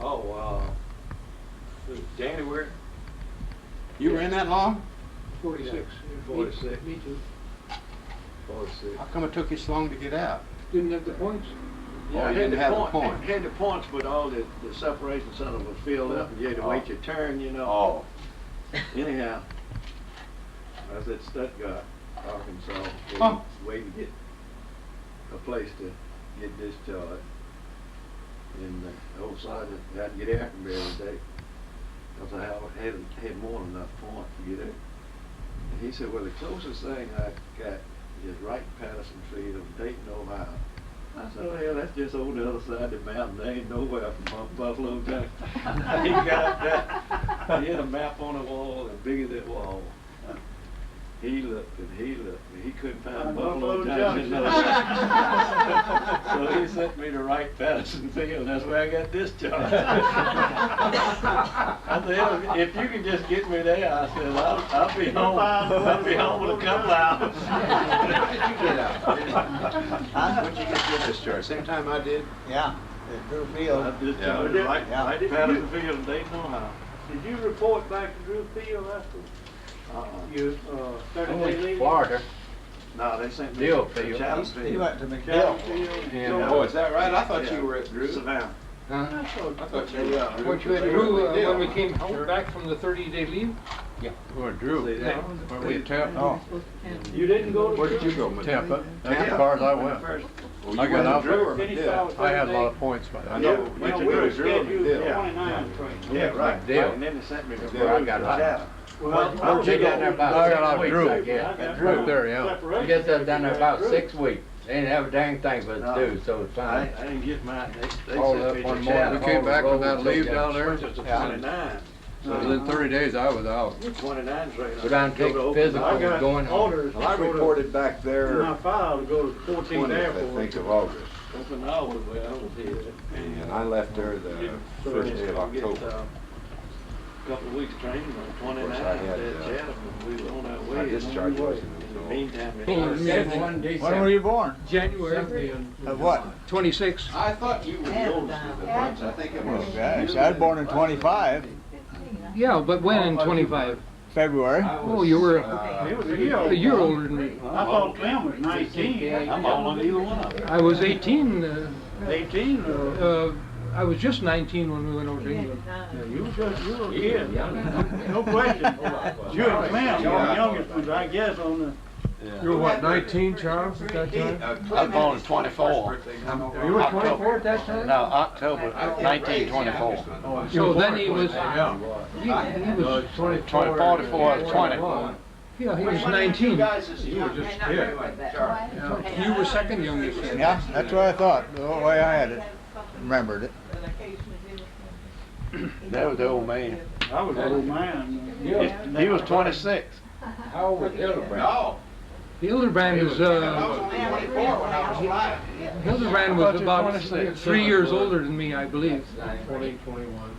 Oh, January You were in that long? 46. 46. Me too. 46. How come it took you so long to get out? Didn't have the points. Oh, I you had didn't have the point. point. Had the points, but all the separation center was filled up, and you had to wait your turn, you know. Oh. Anyhow, I was at Stuttgart, Arkansas, waiting to get a place to get discharged. And the old sergeant had to get air from every day. because I had more than enough points to get it. And he said, well, the closest thing I got is right in Patterson Field, Dayton, Ohio. I said, oh, hell, that's just over the other side of the mountain. They ain't nowhere from Buffalo Junction. He got that. He had a map on the wall as big as that wall. He looked and he looked and he couldn't find Buffalo Junction. So he sent me to Wright Patterson Field. That's where I got discharged. I said, "Hell, if you can just get me there," I said, I'll be home. I'll be home in a couple hours. When did you get out? When'd you get your discharge? Same time I did? Yeah, at Drew Field. I discharged right in Patterson Field in Dayton, Ohio. Did you report back to Drew Field after you, 30-day leave? Florida. No, they sent me Dill to Field. Chatham Field. He went to McDill. Oh, is that right? I thought you were at Drew. Savannah. Huh? I thought you were at Drew. Weren't you at Drew when we came home back from the 30-day leave? Or Drew. See, that- Where we at Tampa? Oh, You didn't go to Where Drew? did you go, Mc- Tampa. That's Tampa. as far as I went. Well, I you got went to out Drew or Finished McDill? out with I had a 30 lot days. of points by I then. know. Well, you we were went to Drew or scheduled McDill? for 29 train. Yeah, right. Dill. And then they sent me to Where I got out. Chatham. Well, Where'd you get there about I got out 6 weeks, Drew. I guess. Right there, yeah. I guess I was down there about 6 weeks. They didn't have a dang thing but No. to do, so it's I fine. didn't get mine. They All sent up me one to morning. Chatham. We came back from that leave down there. Which was the Yeah. 29. So within 30 days, I was out. 29 train. Go down and take physical, I got going home. orders Well, I sort of reported back in there my file to go to 14th 20th, I Airport. think, of August. That's when I was there. I was here. And I left there the first day of October. Couple of weeks training on 29 Of course, I had, at Chatham, and we were on our way. my discharge wasn't In the until- meantime, when were you born? January Of what? 26. I thought you were the oldest of the bunch. I think it Oh, was. gosh, I was born in 25, Yeah, but when in 25? February. Oh, you were He was a year older than me. I thought Clem was 19. I'm older than either one of them. I was 18. 18? I was just 19 when we went over to England. You were a kid. No question. You and Clem, you're the youngest ones, I guess, on the. You were what, 19, Charles, at that time? I was born in 24. You were 24 at that time? No, October 1924. So then he was, Yeah. he was 24 to 20. Yeah, he was 19. You were just a kid. You were second youngest then. Yeah, that's what I thought, the way I had it, remembered it. That was the old man. I was an old man. He was 26. How old was Hildebrand? No, Hildebrand is, I was only 24 when I was alive. Hildebrand was about 3 years older than me, I believe. 20, 21.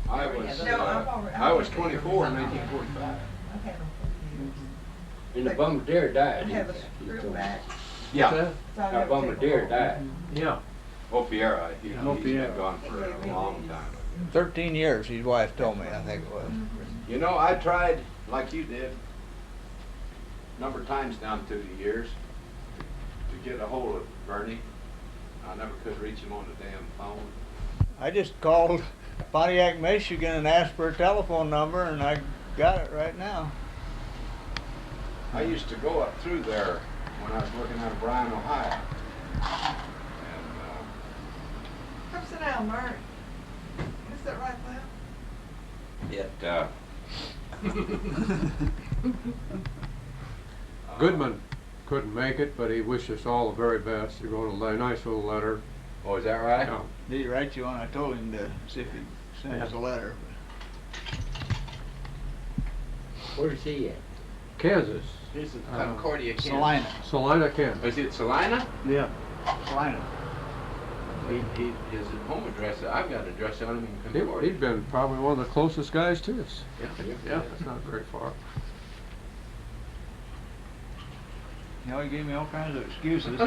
I was 24 in 1945. And the bombardier died. Yeah. Our bombardier died. Yeah. Opiera, he's been gone for a long time. 13 years, his wife told me, I think it was. You know, I tried, like you did, a number of times down through the years, to get a hold of Bernie. I never could reach him on the damn phone. I just called Pontiac, Michigan and asked for a telephone number and I got it right now. I used to go up through there when I was working out of Bryan, Ohio. Come sit down, Murray. Is that right there? Goodman couldn't make it, but he wished us all the very best. He wrote a nice little letter. Oh, is that right? Yeah. Did he write you one? I told him to see if he'd send us a letter. Where's he at? Kansas. He's in Concordia, Kansas. Salina. Salina, Kansas. Is it Salina? Yeah. Salina. His home address, I've got an address on him in Concordia. He'd been probably one of the closest guys to us. Yeah. It's not very far. You know, he gave me all kinds of excuses.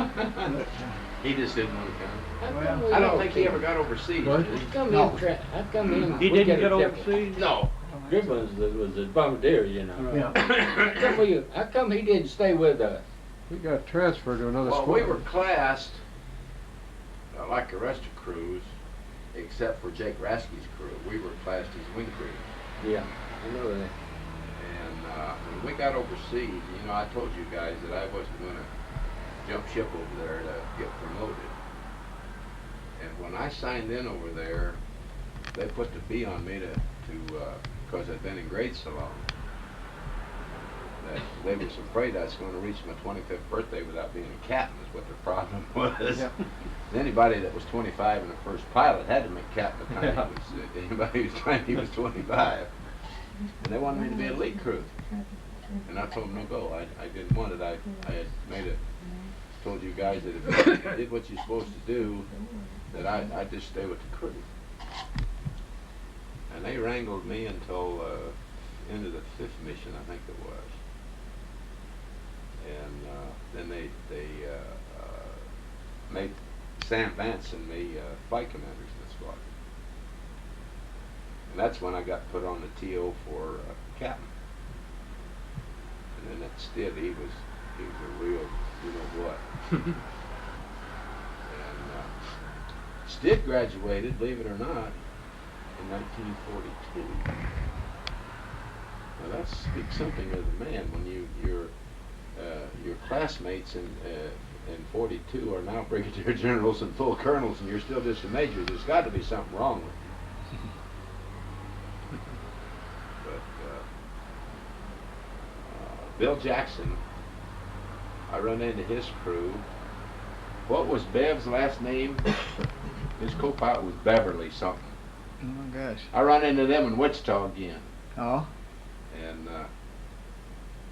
He just didn't want to come. Well, I don't think he ever got overseas. What? Did he? How come No. how come him? He we didn't got get a different- overseas? No. Goodman was a bombardier, you know. Yeah. How come he didn't stay with us? He got transferred to another Well, school. we were classed like the rest of crews, except for Jake Rasky's crew. We were classed as wing crews. Yeah, I know that. And when we got overseas, you know, I told you guys that I wasn't going to jump ship over there to get promoted. And when I signed in over there, they put the B on me because I'd been in grade so long. That they was afraid I was going to reach my 25th birthday without being a captain is what the problem was. Yeah. Anybody that was 25 and the first pilot had to make captain by the time anybody who was trying he was 25. And they wanted me to be a lead crew. And I told them no go. I didn't want it. I had told you guys that if you did what you're supposed to do, that I'd just stay with the crew. And they wrangled me until into the 5th mission, I think it was. And then they made Sam Vance and me flight commanders in the squadron. And that's when I got put on the TO for captain. And then that Stid, he was a real, you know what. And Stid graduated, believe it or not, in 1942. Now that speaks something of the man when your classmates in 42 are now brigadier generals and full colonels, and you're still just a major. There's got to be something wrong with you. But Bill Jackson, I run into his crew. What was Bev's last name? His co-pilot was Beverly something. Oh my gosh. I run into them in Wichita again. Oh. And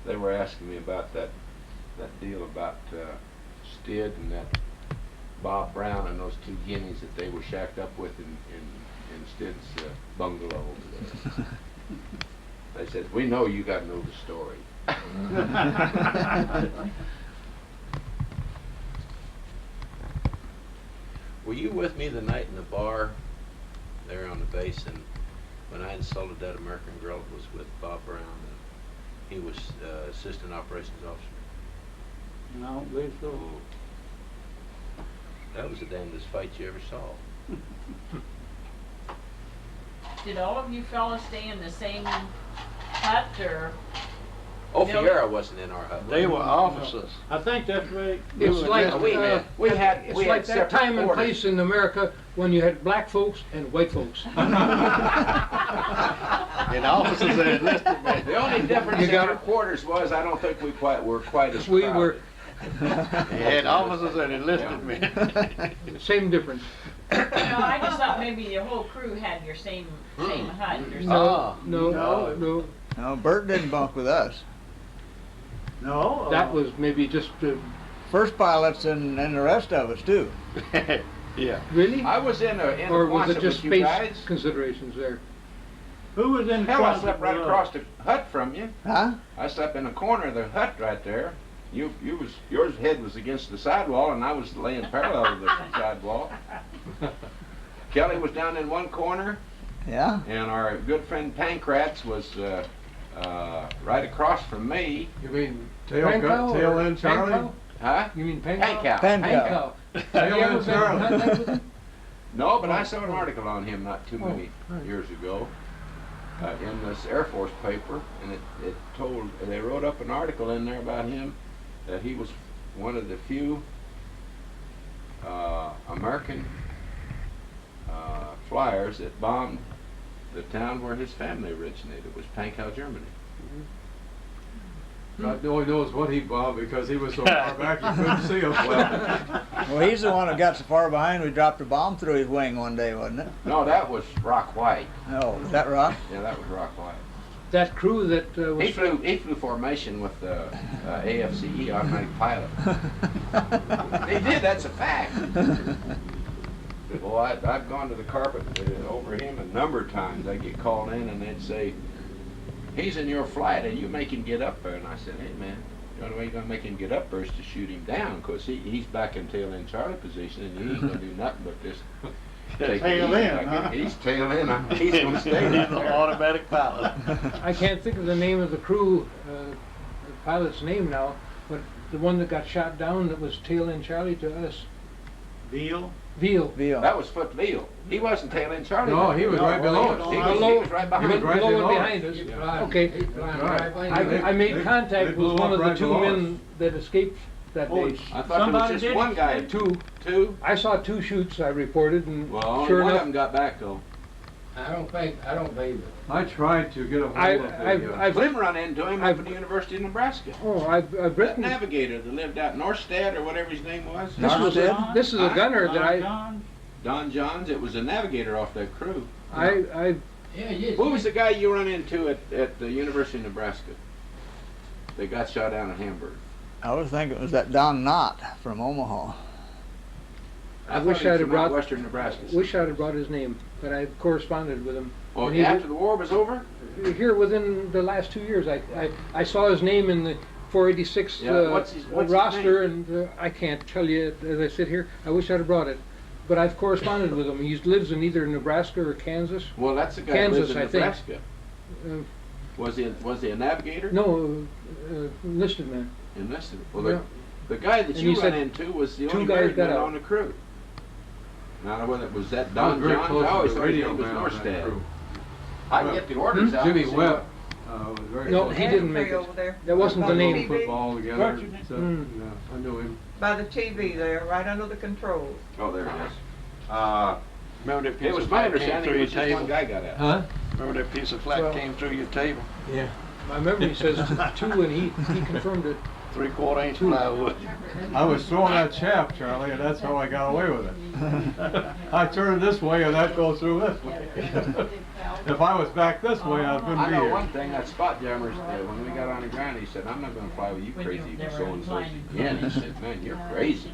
they were asking me about that deal about Stid and that Bob Brown and those 2 guineas that they were shacked up with in Stid's bungalow over there. They said, we know you got to know the story. Were you with me the night in the bar there on the base, and when I insulted that American girl that was with Bob Brown, and he was assistant operations officer? No, I don't believe so. Oh. That was the damnedest fight you ever saw. Did all of you fellas stay in the same hut, or? Fiera wasn't in our hut. They were officers. I think that's right. It's like, we had it's like that separate time and quarters. place in America when you had black folks and white folks. And officers that enlisted me. The only difference in our quarters was I don't think we were quite as We crowded. were, And officers that enlisted me. same difference. No, I just thought maybe the whole crew had your same hut or something. No. No, Bert didn't bunk with us. No. That was maybe just, First pilots and the rest of us too. Yeah. really? I was in the Or was Quonset it just with you space guys. considerations there? Who was in Hell, I Quonset slept right with us? across the hut from you. Huh? I slept in the corner of the hut right there. Yours head was against the sidewall, and I was laying parallel to the sidewall. Kelly was down in one corner, Yeah. and our good friend Pancratz was right across from me. You mean Pankow tail or end Charlie? Pankow? Huh? You mean Pankow? Pankow. Pankow. Have you ever Tail been end in contact with him? No, but I saw an article on him not too many right. years ago in this Air Force paper, and it told, they wrote up an article in there about him that he was one of the few American flyers that bombed the town where his family originated, was Pankow, Germany. God only knows what he bombed because he was so far back you couldn't see him. Well, he's the one that got so far behind we dropped a bomb through his wing one day, wasn't it? No, that was Rock White. Oh, was that Rock? Yeah, that was Rock White. That crew that was... He flew formation with the AFCE automatic pilot. He did, that's a fact. Well, I've gone to the carpet over him a number of times. I get called in and they'd say, he's in your flight and you make him get up there. And I said, hey man, the only way you're going to make him get up there is to shoot him down, because he's back in tail end Charlie position and you ain't going to do nothing but just take Tail it easy. in, huh? He's tail in. He's going to stay He's there. an automatic pilot. I can't think of the name of the crew, the pilot's name now, but the one that got shot down that was tail end Charlie to us. Veal? Veal. Veal. That was Foot Veal. He wasn't tail end Charlie. No, he was right below us. He was right behind us. right Below and below behind us. us. Okay. Right. I made contact they with blew one up of the right two below men that escaped that Oh, day. I thought there was just one guy. Two? I saw 2 shoots, I reported, and Well, only sure one of enough, them got back though. I don't believe it. I tried to get a hold I've, of I've, the, I've, Slim run into him up I've- at the University of Nebraska. I've That written, navigator that lived out in Norstead or whatever his name was. this is a gunner that I, John, Don Johns. It was a navigator off that crew. I, Yeah, yes. Who was the guy you run into at the University of Nebraska? They got shot down in Hamburg. I was thinking it was that Don Knott from Omaha. I thought wish he I'd was have from out brought, Western Nebraska. wish I'd have brought his name, but I corresponded with him. Oh, And he after the war was over? Here within the last 2 years, I saw his name in the 486 Yeah, what's his roster, and I can't tell you as I sit here. I wish I'd have brought it, but I've corresponded with him. He lives in either Nebraska or Kansas. Well, that's the guy Kansas, who lives I in think. Nebraska. Was he a navigator? No, enlisted man. Enlisted. Well, Yeah. the guy that And you he run said into was the 2 only guys married got man out. on the crew. Now, whether it was that I was Don very Johns, close I to always the thought his radio name was man on that Norstead. crew. I can get the orders out. Jimmy and see Webb was very No, close. he didn't make it. Over there. That wasn't By the the name. TV. Football together. What's your name? So, Mm. yeah, I knew him. By the TV there, right under the controls. Oh, there it is. Remember that piece It was of my flat came understanding through it your was just one table? guy got out. Huh? Remember that piece of flat Well- came through your table? Yeah. My memory says 2, and he confirmed it. 3/4 inch plywood. I was throwing that shaft, Charlie, and that's how I got away with it. I turned this way and that goes through this way. If I was back this way, I wouldn't I be know here. one thing, that spot jammer, when we got on the ground, he said, I'm not gonna fly with you crazy so-and-so again. He said, man, you're crazy.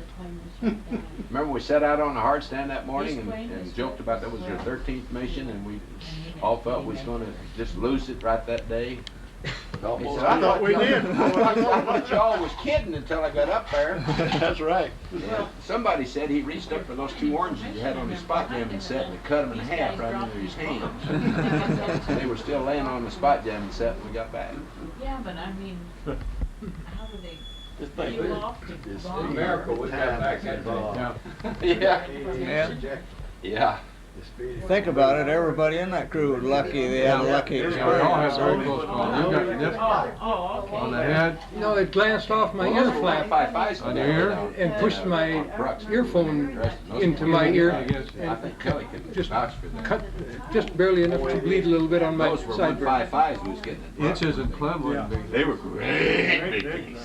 Remember we set out on the hard stand that morning and joked about that was your 13th mission and we all felt we was gonna just lose it right that day. He said, I thought we did. I thought y'all was kidding until I got up there. That's right. Yeah. Somebody said he reached up for those 2 oranges he had on his spot jamming set and cut them in half right under his hands. They were still laying on the spot jamming set when we got back. yeah, but I mean, how do they Just think peel of off the this bottom? miracle we got back that Yeah. Yeah. Yeah. Yeah. Think about it, everybody in that crew was lucky, they had a lucky Yeah, we all had experience. very close calls. You got nipped Oh, okay. on the head, No, it glanced off my ear flap on your ear. and pushed my earphone into my ear I guess. I think Kelly can Just vouch for that. cut just barely enough to bleed a little bit on my Those were sideburn. 155s we was getting at. Inches and Cleveland. big. They were great big things.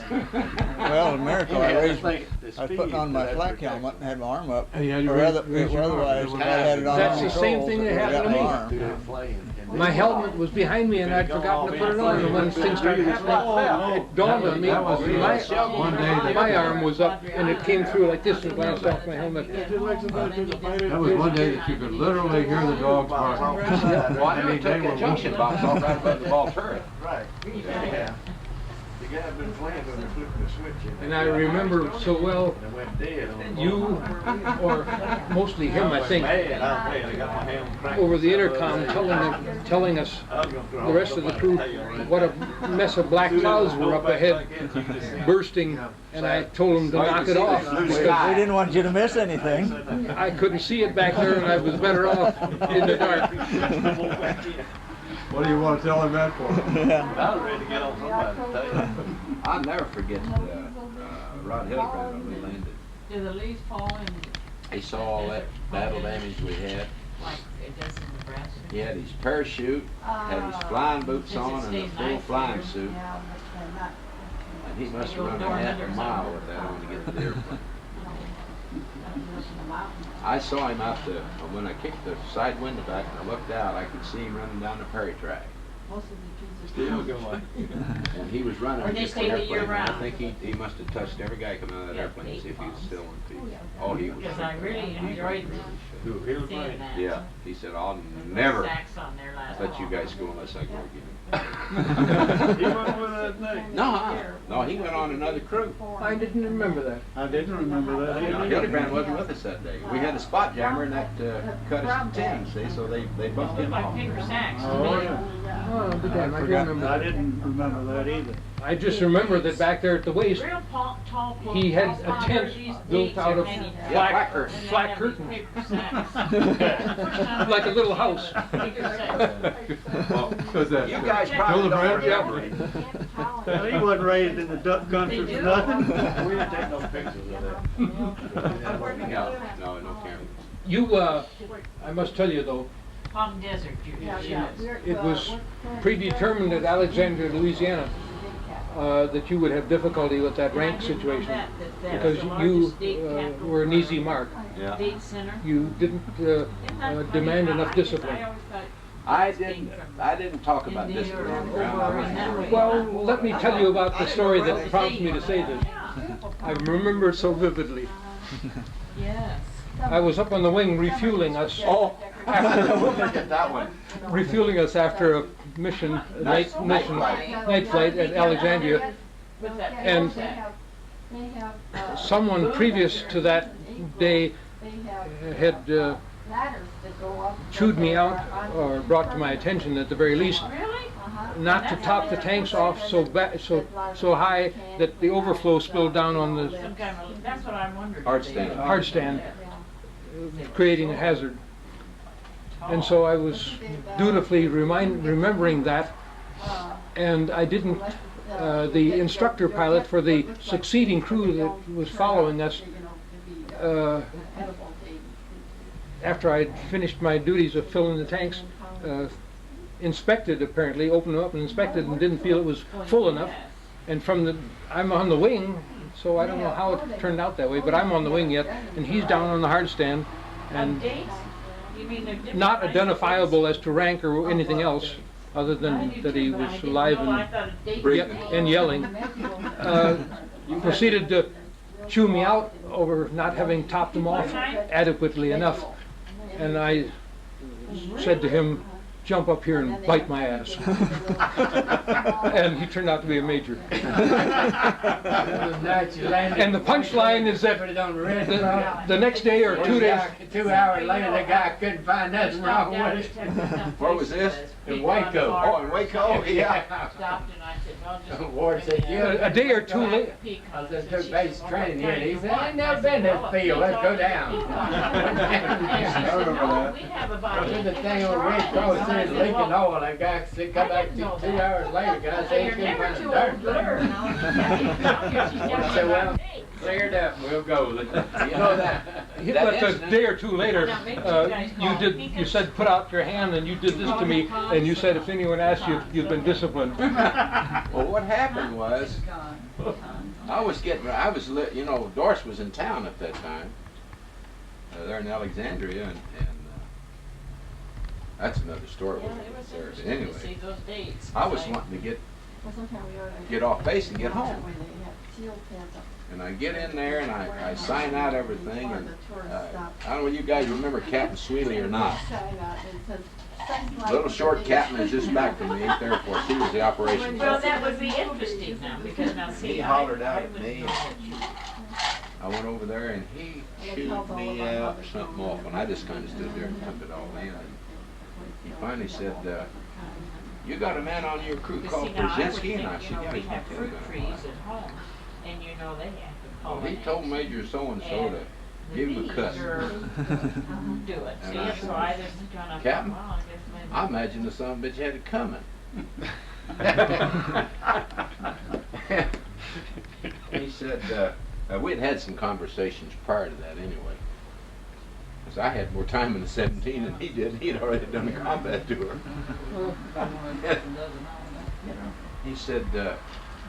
Well, in America, I raised, the I was putting on my flak helmet and had my arm up. And you had to Or raise- otherwise, raise your arm. if I had it on That's the control, same thing that it happened got to me. my arm. My helmet was behind me and I'd forgotten to put it on, and when things started happening, it dawned on me, That was one day that- my arm was up and it came through like this and glanced off my helmet. That was one day that you could literally hear the dogs bark. Well, I never took a junction box off right above the ball turret. Right. Yeah. The guy had been playing when they flipped the switch in. And I remember so well, And it went dead on the you, ball. or mostly him, I think, Man, I'm mad. I got my hand cranked. over the intercom telling us, I was gonna throw the rest of the crew, what a mess of black clouds were up ahead, bursting, and I told them to knock it off. We because didn't want you to miss anything. I couldn't see it back there and I was better off in the dark. What do you want to tell him that for? I was ready to get on somebody, tell you. I'll never forget Rod Hildebrandt when we landed. Do the leaves fall in He saw all that battle damage we had. like it does in Nebraska? He had his parachute, had his flying boots on and a full flying suit. And he must have run a half a mile with that on to get to the airplane. I saw him out when I kicked the side window back and I looked out, I could see him running down the prairie track. Still going. And he was running Or they against the stay the airplane. year and I see think he must have touched every guy coming out of that Yeah, airplane to see if he was they- still in peace. Oh, he was. Because I really enjoyed seeing that. Yeah, he said, I'll never Sacks on there last let you fall. guys go unless I go again. He went with that thing. No, he went on another crew. I didn't remember that. I didn't remember that You know, either. Hildebrandt wasn't with us that day. We had a spot jammer and that cut us to 10, see, so they bumped him Like off. paper sacks. Oh, yeah. Oh, but damn, I I remember. didn't remember that either. I just remember that back there at the waist, Real tall tall pool. He had a tent built out of black curtain, like a little house. You guys probably don't remember it. Well, he wasn't raised in the duck country for nothing. We didn't take no pictures of that. No camera. You, I must tell you though, Palm Desert, it was predetermined at Alexandria, Louisiana, that you would have difficulty with that rank situation because you were an easy mark. Yeah. You didn't demand enough discipline. I didn't talk about this on the ground. Well, let me tell you about the story that prompts me to say this. I remember it so vividly. Yes. I was up on the wing refueling us. Oh, we'll forget that one. Refueling us after a mission, night flight at Alexandria, and someone previous to that day had chewed me out, or brought to my attention at the very least, not to top the tanks off so high that the overflow spilled down on the That's what I'm wondering. hard stand, creating a hazard. And so I was dutifully remembering that, and I didn't, the instructor pilot for the succeeding crew that was following us, after I'd finished my duties of filling the tanks, inspected apparently, opened them up and inspected and didn't feel it was full enough. And I'm on the wing, so I don't know how it turned out that way, but I'm on the wing yet, and he's down on the hard stand, and not identifiable as to rank or anything else, other than that he was alive and yelling. Proceeded to chew me out over not having topped him off adequately enough. And I said to him, "Jump up here and bite my ass." And he turned out to be a major. And the punchline is that the next day or 2 days... 2 hours later, the guy couldn't find nothing wrong with it. Where was this? In Waco. Oh, in Waco? Yeah. Ward said, a day or two later. I just took basic training here, and he said, "I ain't never been in this field, let's go down." I remember that. Then the thing on Red Cross said leaking oil, and guy said, come back 2 hours later, guy said he couldn't find the dirt. I said, well, cleared up, we'll go. You know that. But a day or two later, you said, "Put out your hand," and you did this to me, and you said, "If anyone asks you, you've been disciplined." Well, what happened was, you know, Doris was in town at that time, there in Alexandria, and that's another story. But anyway, I was wanting to get off base and get home. And I get in there and I sign out everything, and I don't know if you guys remember Captain Sweeley or not. Little short captain is just back from the 8th Air Force. He was the operations Well, officer. that would be interesting now, because now see, He hollered out at me. I went over there and he chewed me out something off, and I just kind of stood there and took it all in. And he finally said, "You got a man on your crew called Brzezinski?" And I said, "Yeah, we he's have my fruit captain." trees at home, and you know they have to call Well, he it. told Major so-and-so to give him a cut. Do it. And See, I so said, I just kind of, "Captain, well, I guess maybe. I imagine the son of a bitch had it coming." He said, we'd had some conversations prior to that anyway. Because I had more time in the 17 than he did. He'd already done a combat tour. He said,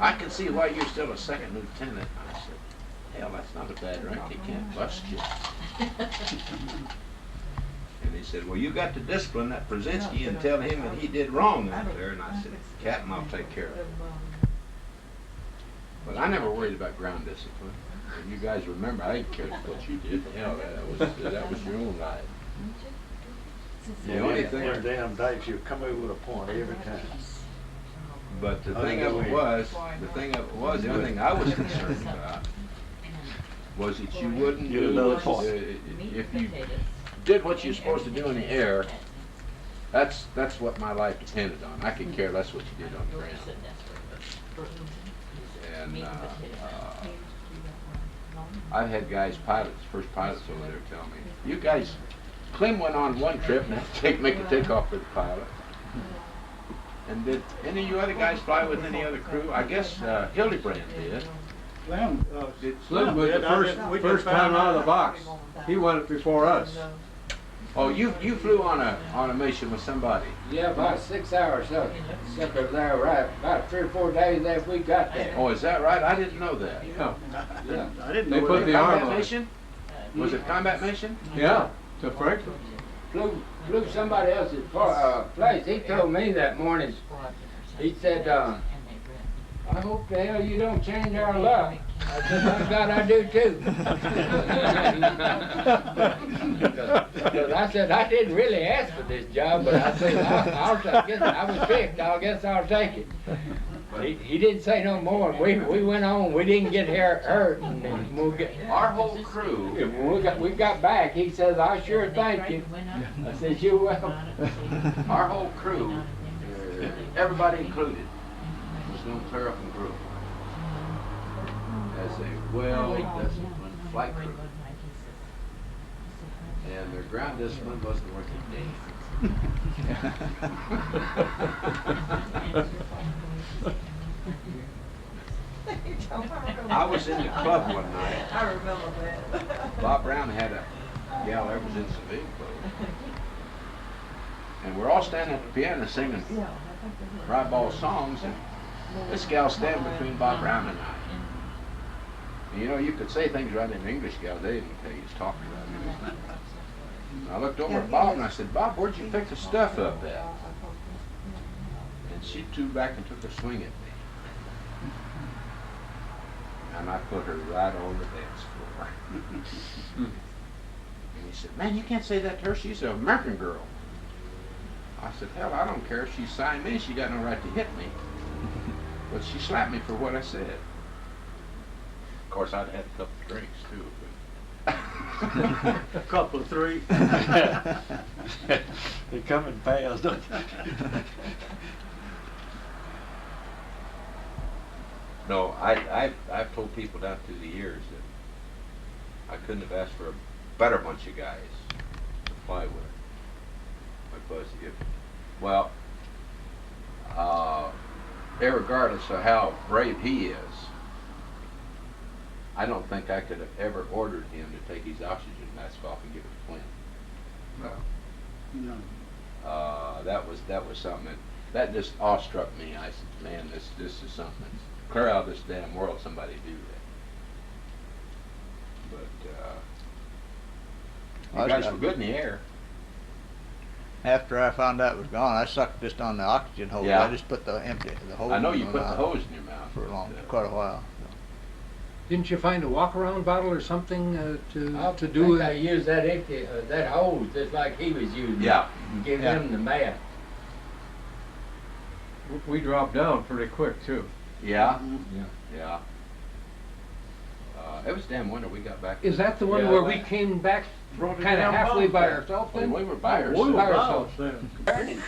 "I can see why you're still a second lieutenant." I said, "Hell, that's not a bad rank. He can't bust you." And he said, "Well, you got to discipline that Brzezinski and tell him that he did wrong out there." And I said, "Captain, I'll take care of it." But I never worried about ground discipline. And you guys remember, I didn't care what you did. Hell, that was your own life. The only thing, Them damn dykes, you come over with a point every time. but the thing of it was, the only thing I was concerned about was that you wouldn't Get do, another point. if you did what you're supposed to do in the air, that's what my life depended on. I could care less what you did on the ground. And I've had guys, pilots, first pilots over there tell me, you guys, Clem went on one trip and had to make a takeoff with the pilot. And did any of you other guys fly with any other crew? I guess Hildebrand did. Slim, Slim was the first time out of the box. He went it before us. Oh, you flew on a mission with somebody? Yeah, about 6 hours, so except over there, right, about 3 or 4 days after we got there. Oh, is that right? I didn't know that. Yeah. Yeah. I didn't They know put that. the arm Combat on. mission? Was it combat mission? Yeah, to Franklin. Flew somebody else's place. He told me that morning, he said, I hope the hell you don't change our luck. I said, thank God I do too. Because I said, I didn't really ask for this job, but I said, I guess I was picked. I guess I'll take it. He didn't say no more. We went on. We didn't get hurt. And we'll get, Our whole crew. when we got back, he says, I sure thank you. I said, you're welcome. Our whole crew, everybody included, was known clear up and crew as a well-disciplined flight crew. And their ground discipline wasn't worth a damn. I was in the club one night. I remember that. Bob Brown had a gal that was in civilian clothes. And we're all standing at the piano singing ribald songs, and this gal standing between Bob Brown and I. And you know, you could say things right in English, gal, they didn't tell you just talking about it. And I looked over at Bob and I said, Bob, where'd you pick the stuff up at? And she threw back and took a swing at me. And I put her right on the dance floor. And he said, man, you can't say that to her. She's an American girl. I said, hell, I don't care. She signed me. She got no right to hit me. But she slapped me for what I said. Of course, I'd had a couple of drinks, too. A couple of 3. They come in fast, don't they? No, I've told people down through the years that I couldn't have asked for a better bunch of guys to fly with. Because irregardless of how brave he is, I don't think I could have ever ordered him to take his oxygen mask off and give it to Clint. No. That was something that just awestruck me. I said, man, this is something. Clear out of this damn world, somebody do that. But you guys were good in the air. After I found out it was gone, I sucked just on the oxygen hose. Yeah. I just put the hose. I know you in put my the mouth hose in your mouth. for quite a while. Didn't you find a walk-around bottle or something to do think with I used that empty, that hose just like he was using. Yeah. And give him the bath. We dropped down pretty quick too. Yeah. Yeah. Yeah. It was damn wonder we got back. Is that the one Yeah, where right. we came back Brought it kind of down halfway bombs by back. ourselves When then? we were by We were ourselves. by bombs ourselves. then.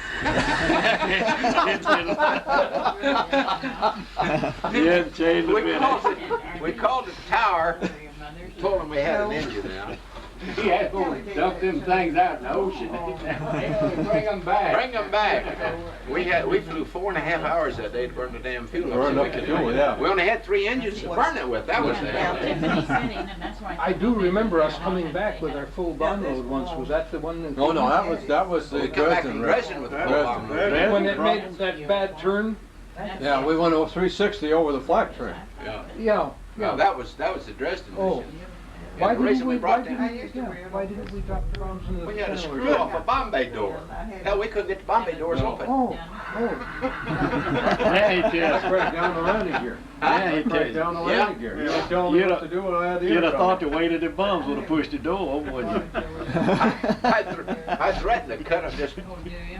You hadn't changed a We called the tower, told them we had an engine now. He had to dump them things out in the ocean. Bring them back. Bring them back. We flew 4.5 hours that day to burn the damn fuel. Burned up the fuel, yeah. We only had 3 engines to burn it with. That was the hell. Tiffany's sitting, and that's why. I do remember us coming back with our full bomb load once. Was that the one that? No, that was the We come back Dresden from race. Dresden with the Dresden. full bomb. Dresden. When it made that bad turn? Yeah, we went 360 over the flak train. Yeah. Yeah, No, yeah. that was the Dresden Oh. mission. Why And the reason didn't we we, brought why them, didn't, yeah, why didn't we drop the bombs in the we had a channel or screw off something? a Bombay door. Hell, we couldn't get the Bombay doors open. Oh, Yeah, he That's did. right down the landing gear. Yeah, he Right did. down the Yeah. landing gear. You were telling me You'd what have- to do when I had the You'd have intercom. thought the weight of the bums would have pushed the door open, wouldn't you? I threatened to cut them, just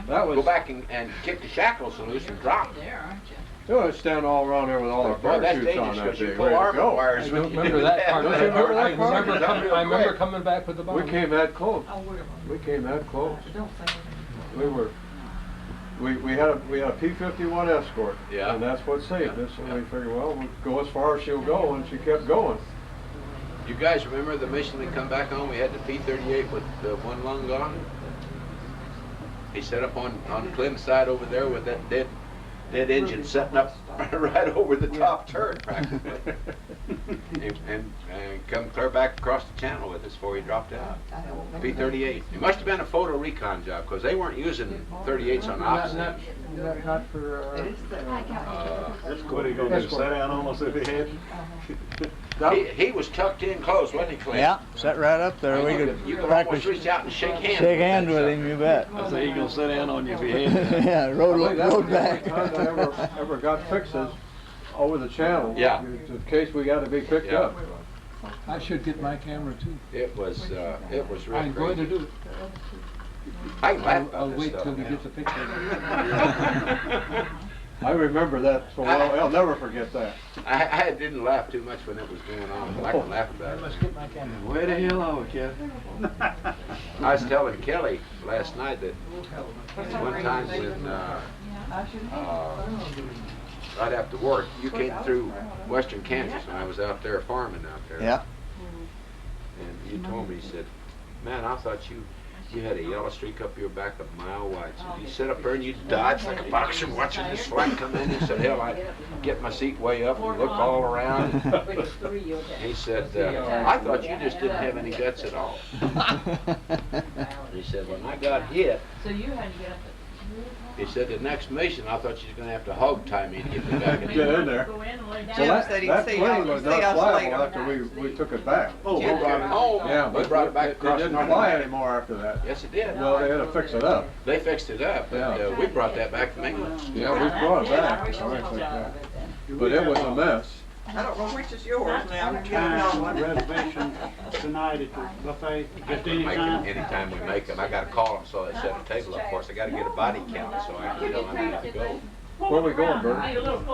That was, go back and kick the shackles loose and drop them. There, aren't you? you know, standing all around there with all our Boy, that's parachutes on dangerous that because you day, pull ready to armor go. wires. I when don't you remember do that part. Don't you remember that part? I remember coming back with the bomb. We came that close. Oh, We came that close. don't say We had a P-51 escort. Yeah. And that's what saved us. And we figured, well, we'll go as far as she'll go, and she kept going. You guys remember the mission we come back on? We had the P-38 with one lung gone. He set up on Clinton's side over there with that dead engine setting up right over the top turret practically. and come clear back across the channel with us before he dropped out. P-38. It must have been a photo recon job because they weren't using 38s on opposite. Not for, That's what he gonna do, sit down on us if he had? He was tucked in close, wasn't he, Clint? Yeah, sat right up there. We could You could practice almost reach out and shake hands. shake hands with him, you bet. I say he gonna sit down on you if he had. Yeah, road back. The only time I ever got fixes over the channel. Yeah. In case we got to be picked up. I should get my camera too. It was real I'm going to crazy. do it. I can laugh about I'll this wait stuff till he now. gets a picture. I remember that so well. I'll never forget that. I didn't laugh too much when it was going on, but I can laugh about it. Must get my camera. Where the hell are we, Kevin? I was telling Kelly last night that one time when right after work, you came through western Kansas when I was out there farming out there. Yeah. And you told me, you said, man, I thought you had a yellow streak up your back a mile wide. So you sit up there and you dodge like a boxer watching this flight come in. He said, hell, I get my seat way up and look all around. He said, I thought you just didn't have any guts at all. He said, when I got hit, he said, the next mission, I thought you was going to have to hog tie me to get me back in. Get in there. Go in and lay down. So Jim said he'd that see plane y'all- was see not us flyable later. after we took it back. Oh, we brought it home. Yeah, We but brought it back it across didn't North fly America. anymore after that. Yes, it did. Well, they had to fix it up. They fixed it up, but Yeah. we brought that back from England. Yeah, we brought it back. But it was a mess. I don't know which is yours now. You Time know one. reservation tonight at the buffet, just Make 'em anytime. anytime we make them. I got to call them so they set a table up for us. I got to get a body count so I can tell them I need to go. Where are we going, Bert?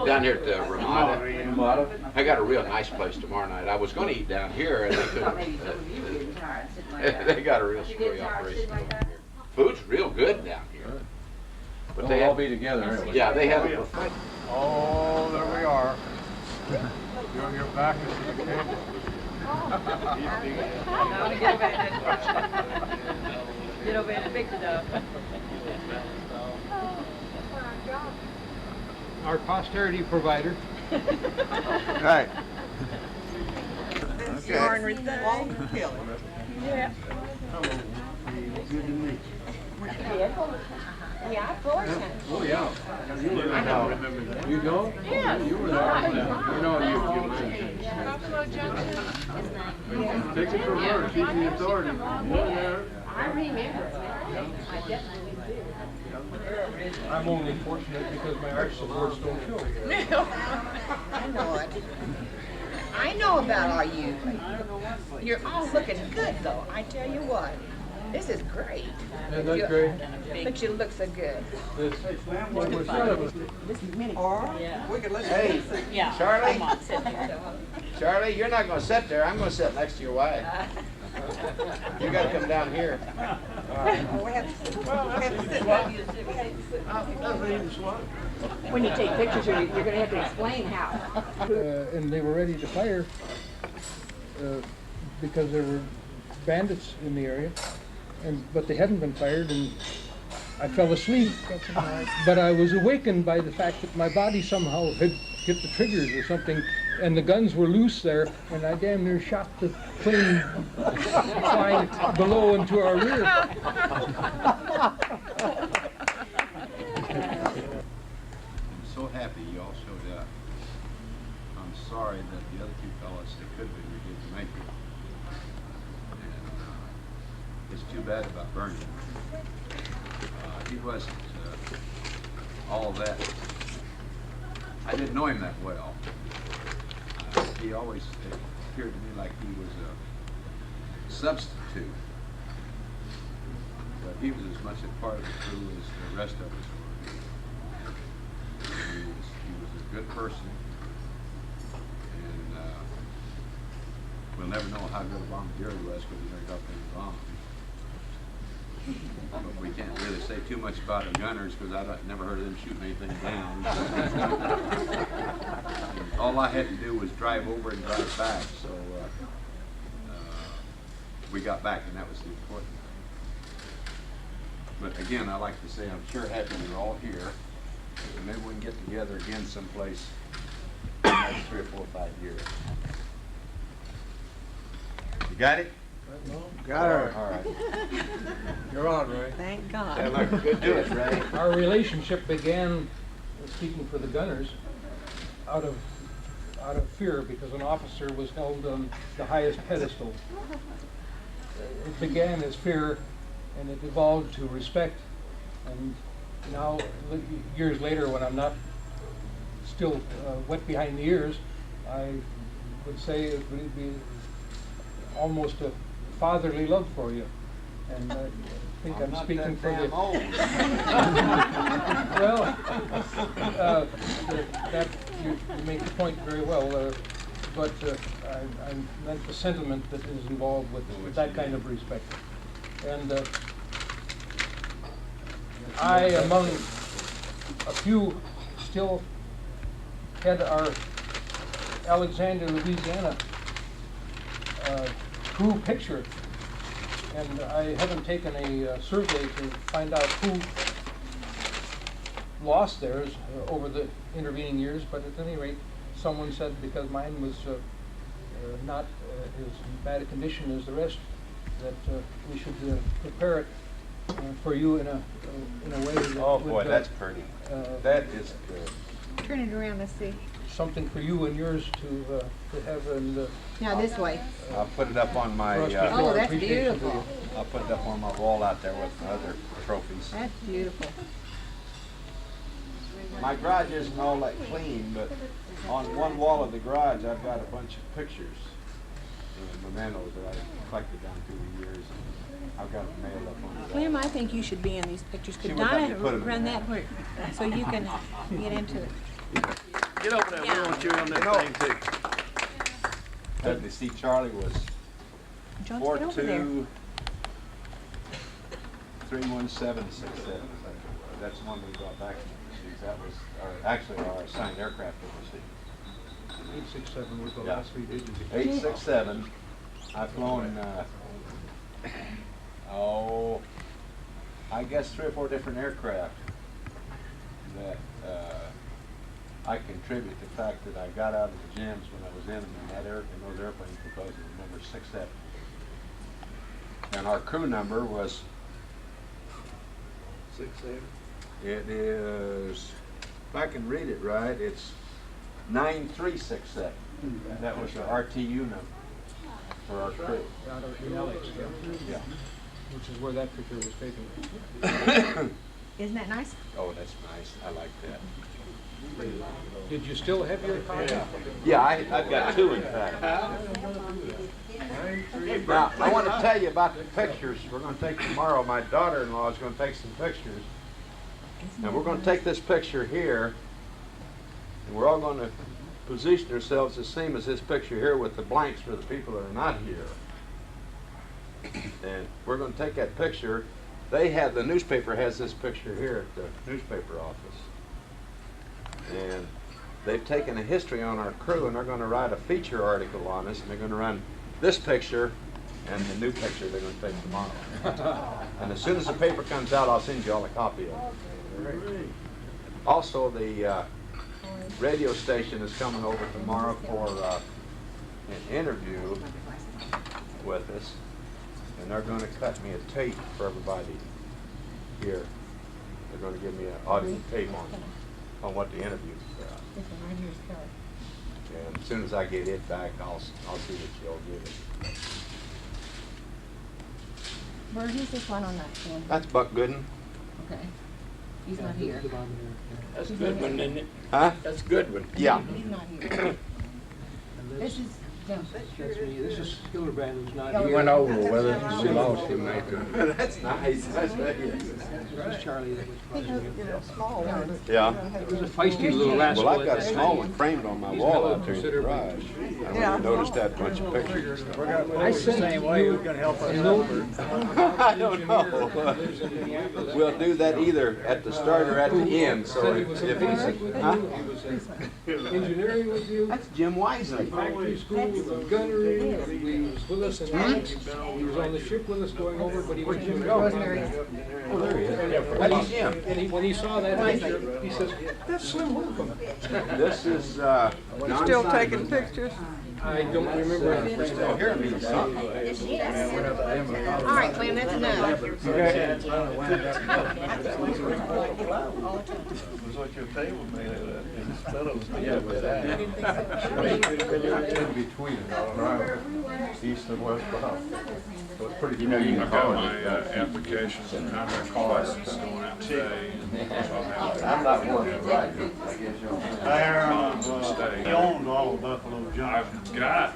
Down here at the Ramada. Ramada? I got a real nice place tomorrow night. I was going to eat down here and they couldn't. They got a real screwy operation. Food's real good down here. But We'll they all have, be together anyway. yeah, they have a buffet. Oh, there we are. Your back is to the camera. Get over and fix it up. Our posterity provider. Right. This ornery thing. Walter Kelly. Yeah. Good to meet Yeah, of course. Oh, yeah. you. I don't remember that. You don't? Yes. You were there. You know, take it from her. She's the authority. I remember. I definitely do. I'm only fortunate because my arch supports don't show. I know it. I know about all you. You're all looking good though, I tell you what. This is great. Isn't that great? Makes you look so good. This one was son of a- Or we could listen Hey, to this. Yeah. Charlie? Come on, sit there. Charlie, you're not going to sit there. I'm going to sit next to your wife. You got to come down here. We have to sit. We have to sit. When you take pictures, you're gonna have to explain how. and they were ready to fire because there were bandits in the area, but they hadn't been fired, and I fell asleep. But I was awakened by the fact that my body somehow had hit the triggers or something, and the guns were loose there, and I damn near shot the plane flying below into our rear. I'm so happy you all showed up. I'm sorry that the other two fellows that could be we didn't make it. And it's too bad about Bernie. He wasn't all that. I didn't know him that well. He always appeared to me like he was a substitute. But he was as much a part of the crew as the rest of us were. He was a good person, and we'll never know how good a bombardier he was because he never got any bombs. But we can't really say too much about the gunners because I've never heard of them shooting anything down. All I had to do was drive over and drive back, so we got back, and that was the important. But again, I like to say, I'm sure happy you're all here, and maybe we can get together again someplace in the next 3 or 4 or 5 years. You got it? Got her. All right. You're on, Ray. Thank God. Yeah, look, good to it, Ray. Our relationship began, speaking for the gunners, out of fear, because an officer was held on the highest pedestal. It began as fear, and it evolved to respect, and now, years later, when I'm not still wet behind the ears, I would say it would be almost a fatherly love for you. And I think I'm speaking for the... Well, that you make the point very well, but I meant the sentiment that is involved with that kind of respect. And I, among a few, still had our Alexandria, Louisiana crew picture, and I haven't taken a survey to find out who lost theirs over the intervening years, but at any rate, someone said because mine was not as bad a condition as the rest, that we should prepare it for you in a way that Oh would, boy, that's pretty. That is good. Turn it around, let's see. something for you and yours to have, and Now this way. I'll put it up on my, Oh, that's beautiful. I'll put it up on my wall out there with my other trophies. That's beautiful. My garage isn't all that clean, but on one wall of the garage, I've got a bunch of pictures and mementos that I collected down through the years. I've got them nailed up on the wall. William, I think you should be in these pictures. She Could would let me Donna put 'em in run there. that where, so you can get into it? Get over there, we want you on that thing too. Had to see Charlie was Jones, get over there. 42-31767. That's the one we brought back from overseas. That was actually our assigned aircraft overseas. 867 was the Yeah. last 3 digits. 867. I've flown, I guess 3 or 4 different aircraft that I contribute to the fact that I got out of the gyms when I was in them in those airplanes because of the number 67. And our crew number was 67. It is, if I can read it right, it's 9367. That was the RTU number for our crew. Out of the Alex, Yeah. which is where that picture was taken. Isn't that nice? Oh, that's nice. I like that. Did you still have your copy? Yeah, I've got 2 in fact. Now, I want to tell you about the pictures we're going to take tomorrow. My daughter-in-law is going to take some pictures. And we're going to take this picture here, and we're all going to position ourselves the same as this picture here with the blanks for the people that are not here. And we're going to take that picture. The newspaper has this picture here at the newspaper office. And they've taken a history on our crew, and they're going to write a feature article on us, and they're going to run this picture and the new picture they're going to take tomorrow. And as soon as the paper comes out, I'll send you all a copy of it. Also, the radio station is coming over tomorrow for an interview with us, and they're going to cut me a tape for everybody here. They're going to give me an audio tape on what the interview is about. And as soon as I get it back, I'll see what you'll give it. Where is this one on that one? That's Buck Gooden. Okay. He's not here. That's a good one, isn't it? Huh? That's a good one. Yeah. He's not here. This is, no. That's me. This is Hildebrand, who's not He here. went over with it, we lost him later. That's nice. That's very This is Charlie that was You're small one. Yeah. He was a feisty little rascal. Well, I've got at a that small time. one framed on my He's wall held out there in the considerably. garage. I don't know if you noticed that bunch of pictures. We're going to I move the sent same way. you Who's going to help us a out? note. I don't know. We'll do that either at the start or at the end. So Said he if was he's a basic with huh? you, he was engineering with you, That's Jim Wisely. factory school with gunnery, he was with us, and he was on the ship with us going over, but he was Jim Bell. Oh, there he is. That's Jim. And when he saw that picture, he says, "That's Slim Holcomb." This is, Still taking pictures? I don't remember. We're still here. All right, Clem, that's enough. Was what your table made of that. In between, right, east and west behind. So it's pretty. You know, you can call my applications and how their costs is going out today. I'm not one, right? He owns all of Buffalo Junk. I've got,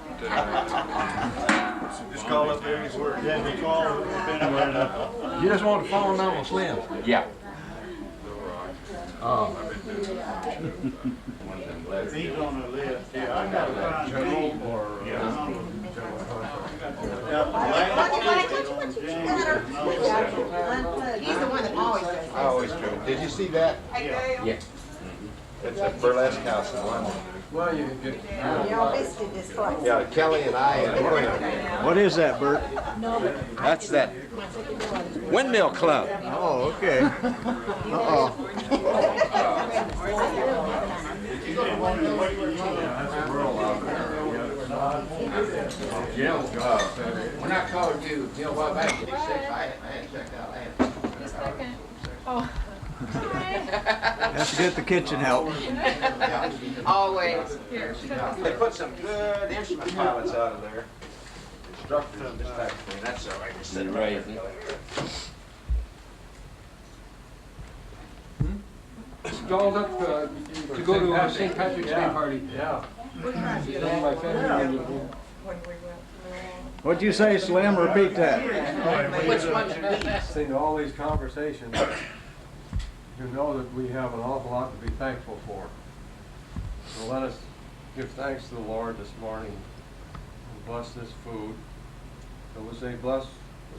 Just call up there and work. Yeah, he called. You just want to follow down with Slim? Yeah. Oh. He's on the list. Yeah, I got a General or? He's the one that always does this. I always do. Did you see that? Yeah. It's a burlesque house in London. Well, you can get. Y'all visited this place. Yeah, Kelly and I and Glenn. What is that, Bert? That's that windmill club. Oh, okay. Uh-oh. When I called you, a while back, you said I had checked out. Oh. Have to get the kitchen help. Always. They put some good instrument pilots out of there. Instructors and this type of thing. That's all right. Just sit right there. Stalled up to go to a St. Patrick's Day party. Yeah. My family. What'd you say, Slim? Repeat that. Which one? Listening to all these conversations, you know that we have an awful lot to be thankful for. So let us give thanks to the Lord this morning and bless this food. So we say, bless us,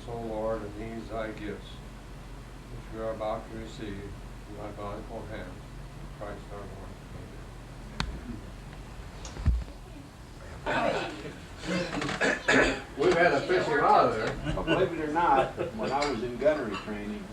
O Lord, and these thy gifts, which we are about to receive in thy bountiful hand. In Christ our Lord. We've had to fish him out of there. Well, believe it or not, when I was in gunnery training,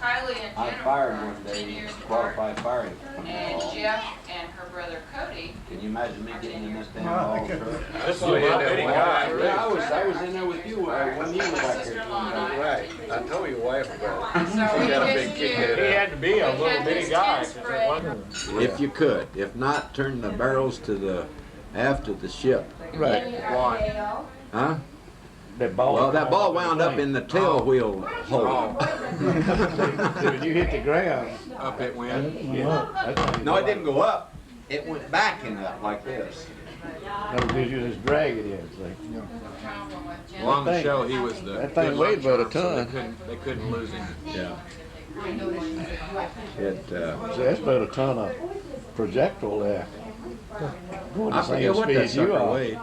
Kylie and I Jennifer fired are one 10 day, years apart, qualified firing. and Jeff and her brother Cody. Can you imagine me getting in this damn ball truck? That's the way that guy. Yeah, I was in there with you when you were back there. Sister-in-law and I. Right. I told your wife about it. So we got a just big kick knew- in it. He had to be a We little had bitty this guy, tent 'cause it spread. wasn't. If you could. If not, turn the barrels to the aft of the ship. Right. Why? Huh? That ball. Well, that ball wound up in the tail wheel hole. When you hit the ground. Up it went. No, it didn't go up. It went back and up like this. That was you just drag it in. See? Along the show, he was the. That thing good weighed lunch about a arm, so ton. They couldn't lose him. Yeah. It, So that's about a ton of projectile there. Going I the same forget what speed that as you sucker are. weighed.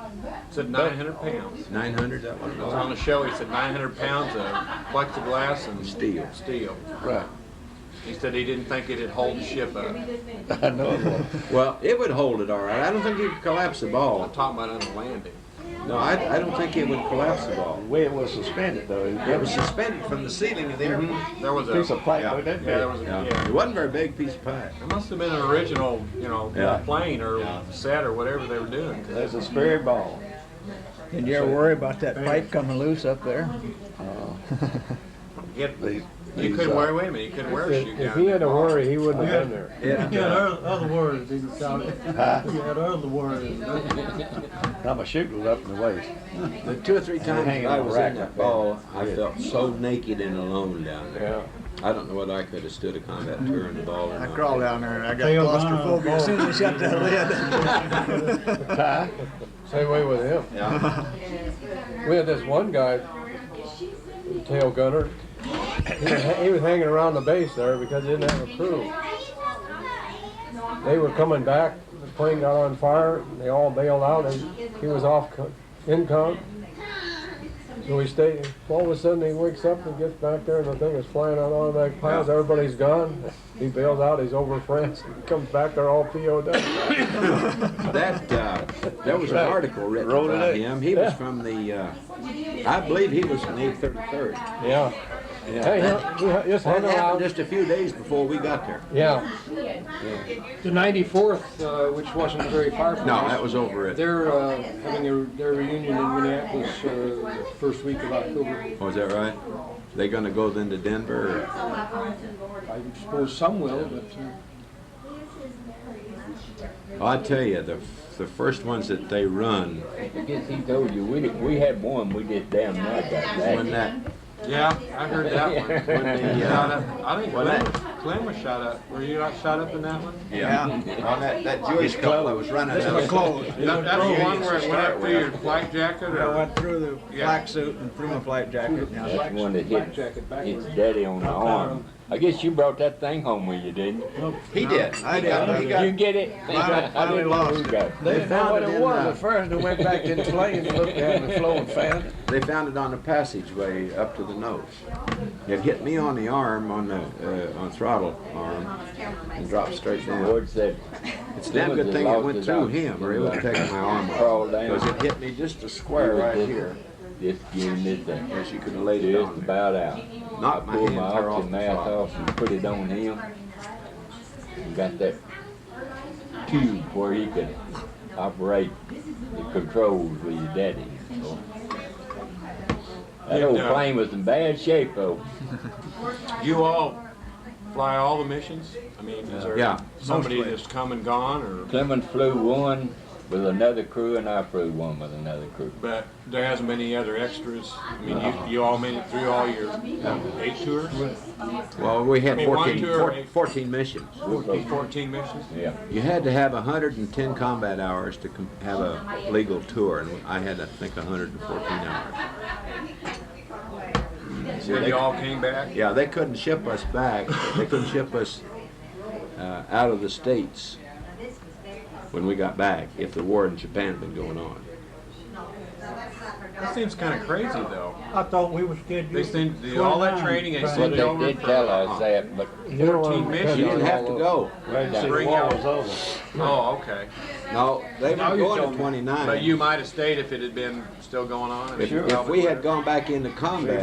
Said 900 pounds. 900, that It was was on the show, he said 900 pounds of plexiglass and Steel. Steel. Right. He said he didn't think it'd hold the ship up. I know it was. Well, it would hold it all right. I don't think it could collapse the I'm ball. talking about on the landing. No, I don't think it would collapse the ball. The way it was suspended though. It was suspended from the ceiling of the airplane. There was a Piece of pipe Yeah. like that yeah, there big. was a, Yeah. yeah. It wasn't a very big piece of pipe. It must have been an original, Yeah. plane or Yeah. set or whatever they were doing. 'cause That's a spare ball. Did you ever worry about that pipe coming loose up there? he had- These- you couldn't wear. Wait a minute. You couldn't wear a shoe If down. he had to worry, he wouldn't have been there. It, You had other words, he shouted. You had other words. Now my chute was up in the waist. the 2 or 3 times Hanging that I on a was rack in up that there. ball, I felt so naked and alone down there. Yeah. I don't know whether I could have stood a combat tour in the ball or I not. crawled down there and I got Tail gun claustrophobia as soon as he shut that lid. Ty, same way with him. Yeah. We had this one guy, tail gunner. He was hanging around the base there because he didn't have a crew. They were coming back, the plane got on fire, and they all bailed out, and he was off income. So we stay, all of a sudden he wakes up and gets back there and the thing is flying on automatic pilots, everybody's gone. He bails out, he's over France, he comes back, they're all POW. There was an article written about him. He was from the, I believe he was from the 833rd. Yeah. Yeah, Hey, that, he just that hung around. happened just a few days before we got there. Yeah. The 94th, which wasn't very far from No, us, that was over it. they're having their reunion in Minneapolis the first week of October. Oh, is that right? They gonna go then to Denver? Or? I suppose some will, but I tell you, the first ones that they run. I guess he told you, we had one, we just damn night got back. When that, Yeah, I heard that one. when the, Shot up. I think when that, Clem was shot up. Were you not shot up in that one? yeah, on that Jewish couple that was running. This was closed. That's the one where it went up through your flak jacket? I Or? went through the black suit and through my flight jacket. That's the one that hits Daddy on the arm. I guess you brought that thing home with you, didn't you? He did. I did. He got, You get it? I didn't know who got it. They They found what it was at first and went back in the plane and looked at the floor and found it. They found it on the passageway up to the nose. It hit me on the arm, on the on throttle arm, and dropped straight down. Boyd said, It's a damn good thing it went through him, or it would have taken my arm off. Because it hit me just a square right here. just giving this thing. Yes, you could have laid it Just on there. about out. Knocked my I pulled hand my clear off oxygen the mask throttle. off and put it on him. And got that tube where he could operate the controls with your daddy. So, that old plane was in bad shape though. You all fly all the missions? I mean, is there Yeah, somebody mostly. that's come and gone, or? Clemens flew one with another crew and I flew one with another crew. But there hasn't been any other extras? I mean, you all made it through all your 8 tours? Well, we had I mean, one 14, tour, 14 missions. 14 missions? Yeah. You had to have 110 combat hours to have a legal tour, and I had, I think, 114 hours. When you all came back? Yeah, they couldn't ship us back. They couldn't ship us out of the States when we got back if the war in Japan had been going on. That seems kind of crazy, though. I thought we was scheduled. They sent all that training, they But sent it they over did tell us that, but 14 missions. You didn't have to go. Bring out. Oh, okay. No, they were going to 29. But you might have stayed if it had been still going on. I mean, If you we probably had would gone back into combat,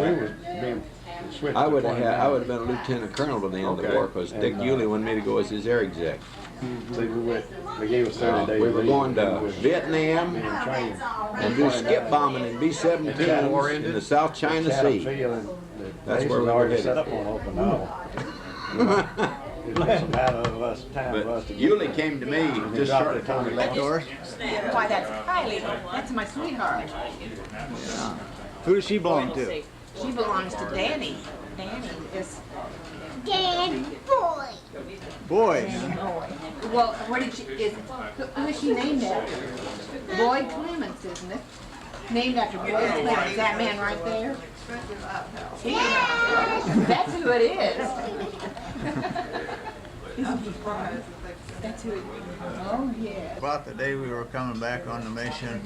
I would have been a lieutenant colonel by the end of the Okay. war, because Dick Yulee wanted me to go as his air exec. They gave us 30 days. We were going to Vietnam and do skip bombing in B-17s in the South China Sea. That's where we were set up headed. on open now. It's just a matter of us, time But for us to get. Yulee came to me just shortly before we left. Doris? Why, that's Kylie. That's my sweetheart. Who does she belong to? She belongs to Danny. Danny is Dad, boy. Boyd. well. What did she who is she named after? Boyd Clements, isn't it? Named after Boyd Clements. That man right there. That's who it is. That's who it is. Oh yeah. About the day we were coming back on the mission,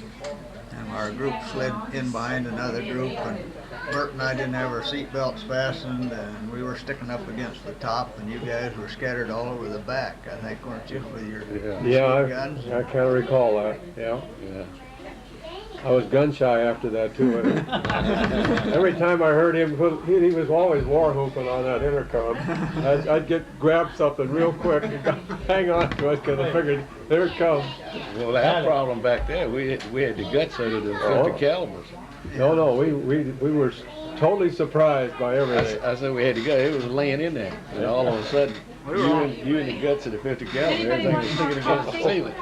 and our group slid in behind another group, and Bert and I didn't have our seat belts fastened, and we were sticking up against the top, and you guys were scattered all over the back, I think, weren't you, with your Yeah, guns? I kind of recall that, yeah. I was gun shy after that too. Every time I heard him, he was always war whooping on that intercom. I'd grab something real quick and hang on to it because I figured, there it comes. Well, our problem back there, we had the guts out of the 50 calibers. No, we were totally surprised by everything. I said we had to go. It was laying in there, and all of a sudden, you and the guts of the 50 caliber, everything was sticking against the ceiling.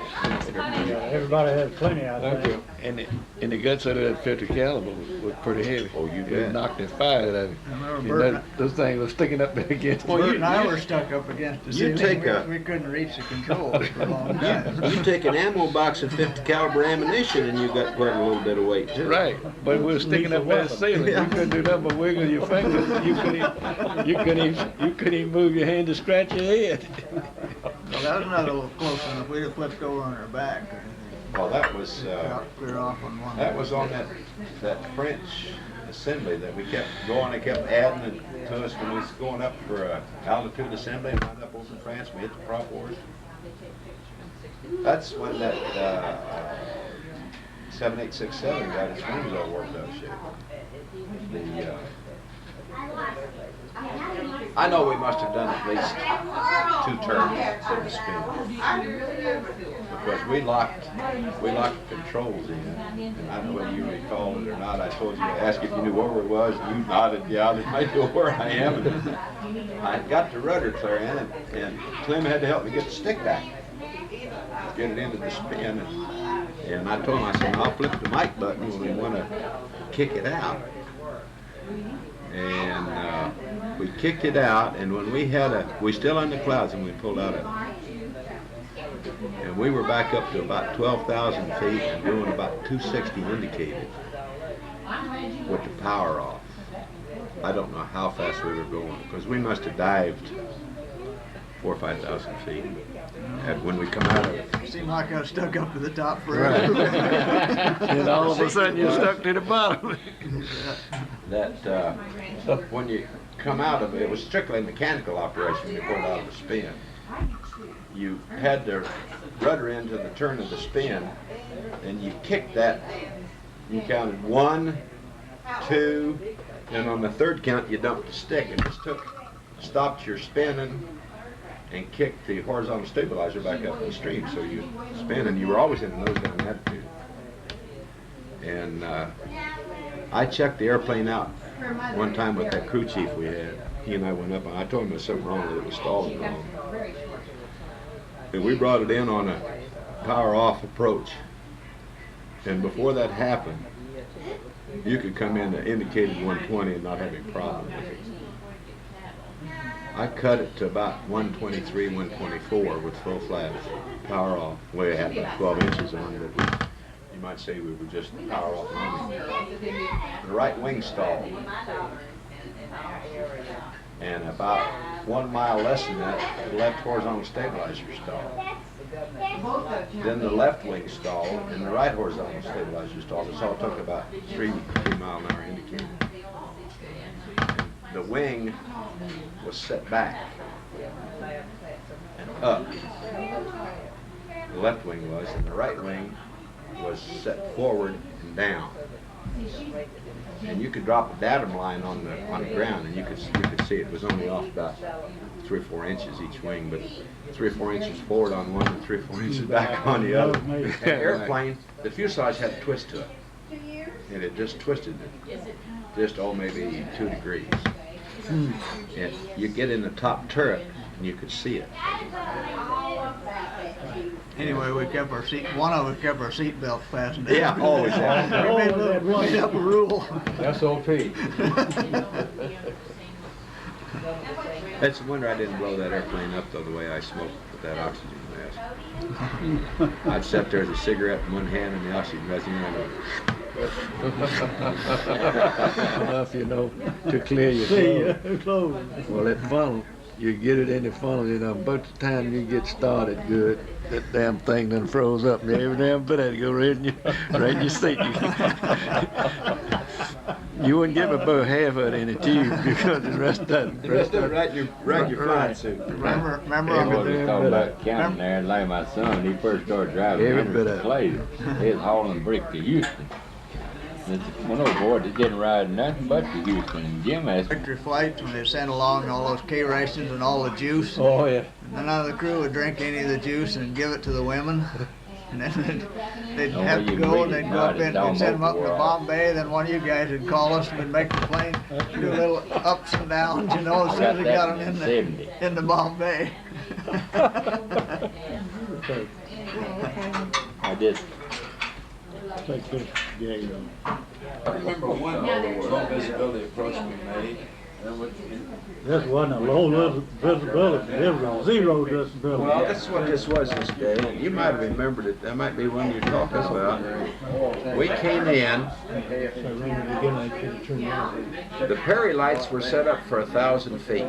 Everybody had plenty, I think. Thank you. And the guts of that 50 caliber was pretty heavy. Oh, you bet. Knocked the fire out of it. And those things were sticking up against. Bert and I were stuck up against the You ceiling. take We couldn't reach the controls for a long time. You take an ammo box of 50 caliber ammunition and you got quite a little bit of weight too. Right, but we were sticking up against the ceiling. You couldn't do nothing but wiggle your fingers. You couldn't even move your hand to scratch your head. Well, that was another little close one. If we'd have flipped over on our back or anything. Well, that was, clear off on one. that was on that French assembly that we kept going. They kept adding it to us when we was going up for a altitude assembly and wound up over in France. We hit the prop wars. That's when that 7867 got its wings all worked out shape. I know we must have done at least 2 turns for the spin because we locked the controls in, and I don't know whether you recall it or not. I told you to ask if you knew where it was, and you nodded, yeah, I know where I am. I got the rudder clear in, and Clem had to help me get the stick back, get it into the spin, and I told him, I said, I'll flip the mic button when we want to kick it out. And we kicked it out, and when we still in the clouds, and we pulled out of it. And we were back up to about 12,000 feet and doing about 260 indicated with the power off. I don't know how fast we were going, because we must have dived 4,000 or 5,000 feet. And when we come out of it, Seemed like I was stuck up to the top forever. Right. And all of a sudden you're stuck to the bottom. that when you come out of it, it was strictly a mechanical operation. You pulled out of the spin. You had the rudder into the turn of the spin, and you kicked that. You counted 1, 2, and on the third count you dumped the stick, and just stopped your spinning and kicked the horizontal stabilizer back up the stream. So you spin, and you were always in a nose down attitude. And I checked the airplane out one time with that crew chief we had. He and I went up, and I told him there was something wrong with it. It was stalling wrong. And we brought it in on a power off approach. And before that happened, you could come in to indicated 120 and not have any problem with it. I cut it to about 123, 124 with full flaps, power off. We had about 12 inches on it. You might say we were just power off landing. The right wing stalled. And about 1 mile less than that, the left horizontal stabilizer stalled. Then the left wing stalled, and the right horizontal stabilizer stalled. This all took about 3 mile an hour indicator. The wing was set back and up. The left wing was, and the right wing was set forward and down. And you could drop a datum line on the ground, and you could see it was only off about 3 or 4 inches each wing, but 3 or 4 inches forward on one and 3 or 4 inches back on the other. And the airplane, the fuselage had a twist to it, and it just twisted it, just maybe 2 degrees. And you get in the top turret, and you could see it. Anyway, we kept our seat. One of us kept our seat belts fastened. Yeah, always. We made up a rule. SOP. That's the wonder I didn't blow that airplane up though, the way I smoked with that oxygen mask. I'd sat there with a cigarette in one hand and the oxygen mask in the other. Enough, you know, to clear your funnel. Well, that funnel, you get it in the funnel, you know, but the time you get started good, that damn thing done froze up, and every damn bit had to go right in your seat. You wouldn't get about half of it in a tube because the rest doesn't. The rest of it right in your flying suit. Remember I was talking about counting there, and like my son, he first started driving Henderson later. He was hauling brick to Houston. One of those boys that didn't ride nothing but to Houston. And Jim asked Victory flights when they sent along all those K rations and all the juice. Oh yeah. And none of the crew would drink any of the juice and give it to the women. And then they'd have to go and they'd go up in and send them up to Bombay. Then one of you guys would call us and we'd make the plane do little ups and downs, you know, as soon as we got them into Bombay. I did. I remember one low visibility approach we made. This wasn't a low visibility, it was zero visibility. Well, that's what this was this day. You might have remembered it. That might be one you're talking about. We came in. The Perry lights were set up for 1,000 feet.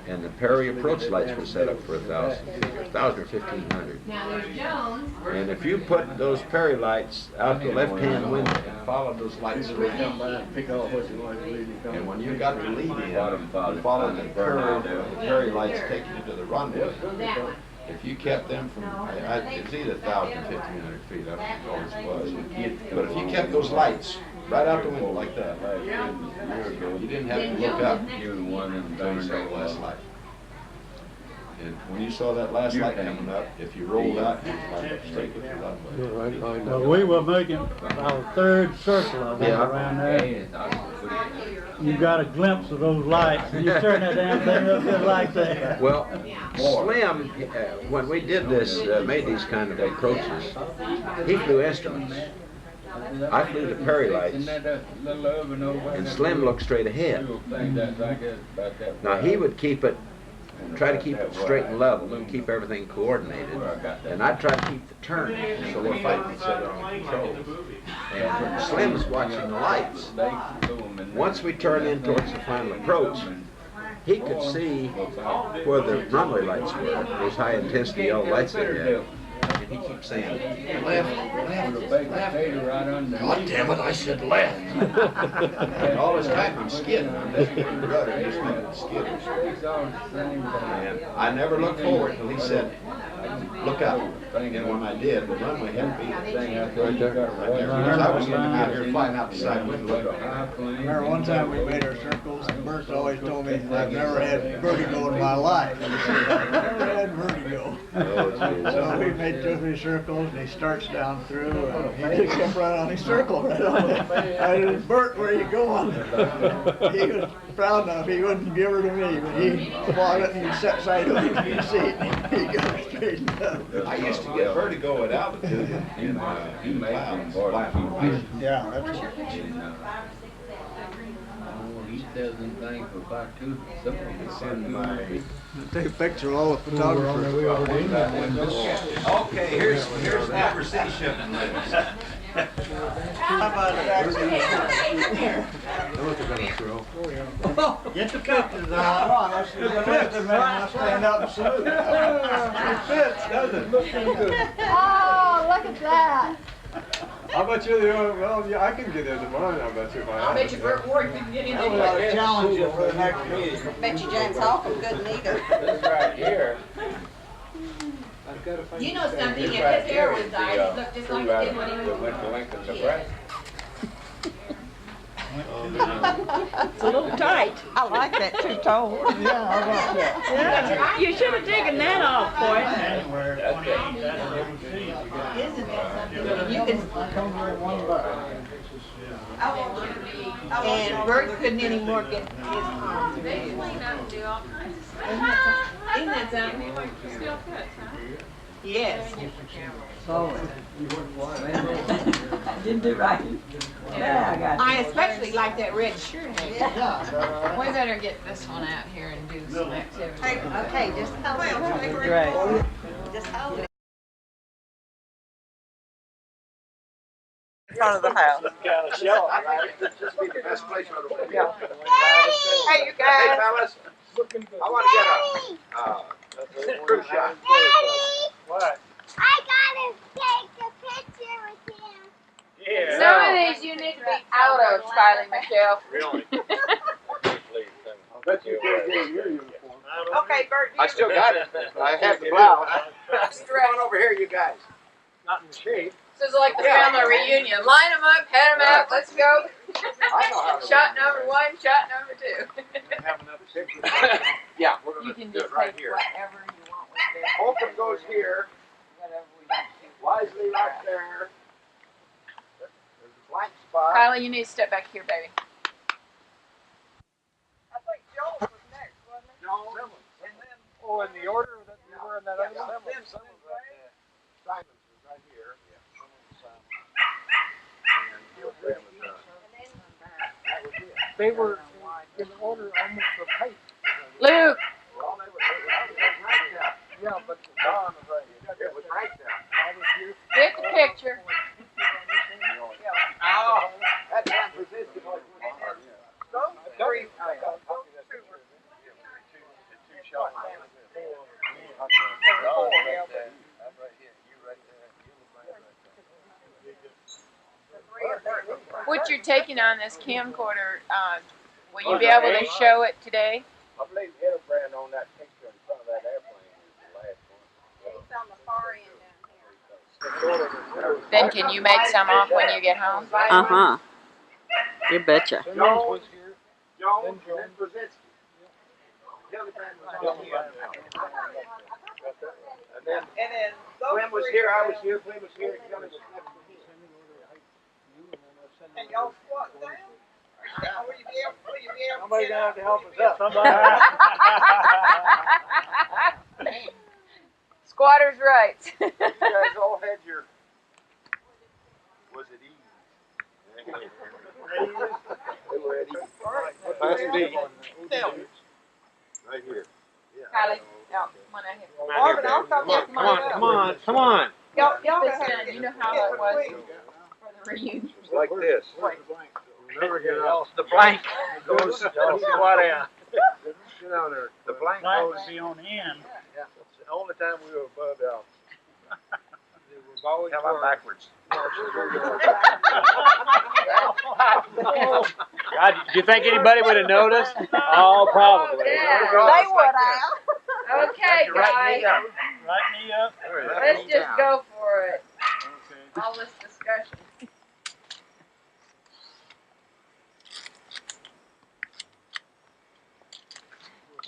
and the Perry approach lights were set up for 1,000 or 1,500. And if you put those Perry lights out the left-hand window and follow those lights around, and when you got the lead in, you follow the Perry lights take you to the runway. If you kept them from, it's either 1,000 or 1,500 feet, I don't know what it was. But if you kept those lights right out the window like that, you didn't have to look up until you saw the last light. And when you saw that last light coming up, if you rolled out, you lined up straight with your runway. Well, we were making our third circle of it around there. You got a glimpse of those lights, and you turn that damn thing up just like that. Well, Slim, when we did this, made these kind of approaches, he flew instruments. I flew the Perry lights, and Slim looked straight ahead. Now he would try to keep it straight and level and keep everything coordinated. And I'd try to keep the turn so we're fighting each other on controls. And Slim's watching the lights. Once we turned in towards the final approach, he could see where the runway lights were, those high intensity yellow lights they had. And he keeps saying, left, left, left. God damn it, I said left. And all this time I'm skidding. I'm just getting rudder, just making skidders. And I never looked forward until he said, look out. And when I did, the runway had to be right there. Because I was looking out here flying out the side window. I remember one time we made our circles, and Bert always told me I've never had vertigo in my life. I've never had vertigo. So we made 2 or 3 circles, and he starts down through, and he just kept right on his circle right on it. I said, Bert, where are you going? He was proud enough, he wouldn't give her to me, but he bought it and he sat side of the seat, and he got it straightened up. I used to get vertigo at altitude in clouds. Yeah, that's right. Take a picture of all the photographers. Okay, here's conversation. How about that? Get the pictures out. It fits, man. I'll stand up and salute. It fits, doesn't it? Oh, look at that. How about you? Well, yeah, I can get into mine. I bet you if I I bet you Bert Ward can get in I will there. challenge you for the next meeting. Bet you James Holcomb couldn't either. This right here. You know something, if his hair was dyed, he'd look just like he did when he was. Went to Lincoln, Nebraska. It's a little tight. I like that two-tone. Yeah, how about that? Yeah, you should have taken that off, boy. You can, and Bert couldn't anymore get his arms. They clean up and do all kinds of stuff. Isn't that something? Still cuts, huh? Yes. Didn't do right. Yeah, I got I especially like that red shirt. We better get this one out here and do some activity. Okay, just hold it. Right. Just hold it. In front of the house. Just be the best place on the way. Yeah. Hey, you guys. Hey, fellas. I want to get a crew shot. What? I gotta take a picture with him. Yeah. Some of these you need to be out of, Smiley Michelle. Really? I bet you can't get in your uniform. Okay, Bert. I still got it. I have the blouse. Come on over here, you guys. Not in shape. This is like the family reunion. Line them up, head them out, let's go. I know how to Shot number 1, shot number 2. Have enough pictures. Yeah, we're going You to can do just it right take here. whatever you want with this. Holcomb goes here. Whatever we want. Wisely right there. There's a blank spot. Kylie, you need to step back here, baby. I think Joel was next, wasn't it? No. And then, Oh, in the order that you were in that other one? Simon's right here. They were in order almost of height. Luke! Yeah, but Don was right here. It was right there. Get the picture. Oh, that time position. what you're taking on this camcorder, will you be able to show it today? I believe Hildebrand on that picture in front of that airplane is the last one. It's on the far end down here. Then can you make some off when you get home? Uh-huh. You betcha. Jones, Jones, and Brzezinski. Hildebrand was down here. And then Glenn was here, I was here, Glenn was here, Kelly was next to me. And y'all squat down? Will you be able to Somebody's get gonna have up? to help us up. Squatter's rights. You guys all had your, was it ease? They were at ease. Class B. Right here. Kylie, no, come on out here. Marvin, I'll come up. Come on. Y'all This gonna done. have to You know how it was for the reunion. Like this. Never get out. The blank Goes, squat down. Get out there. The blank Light goes. would be on the end. Yeah, it's the only time we were above out. We've always How about worked. backwards? God, do you think anybody would have noticed? Oh, probably. They would have. Okay, guys, Right knee up. let's just go for it. All this discussion.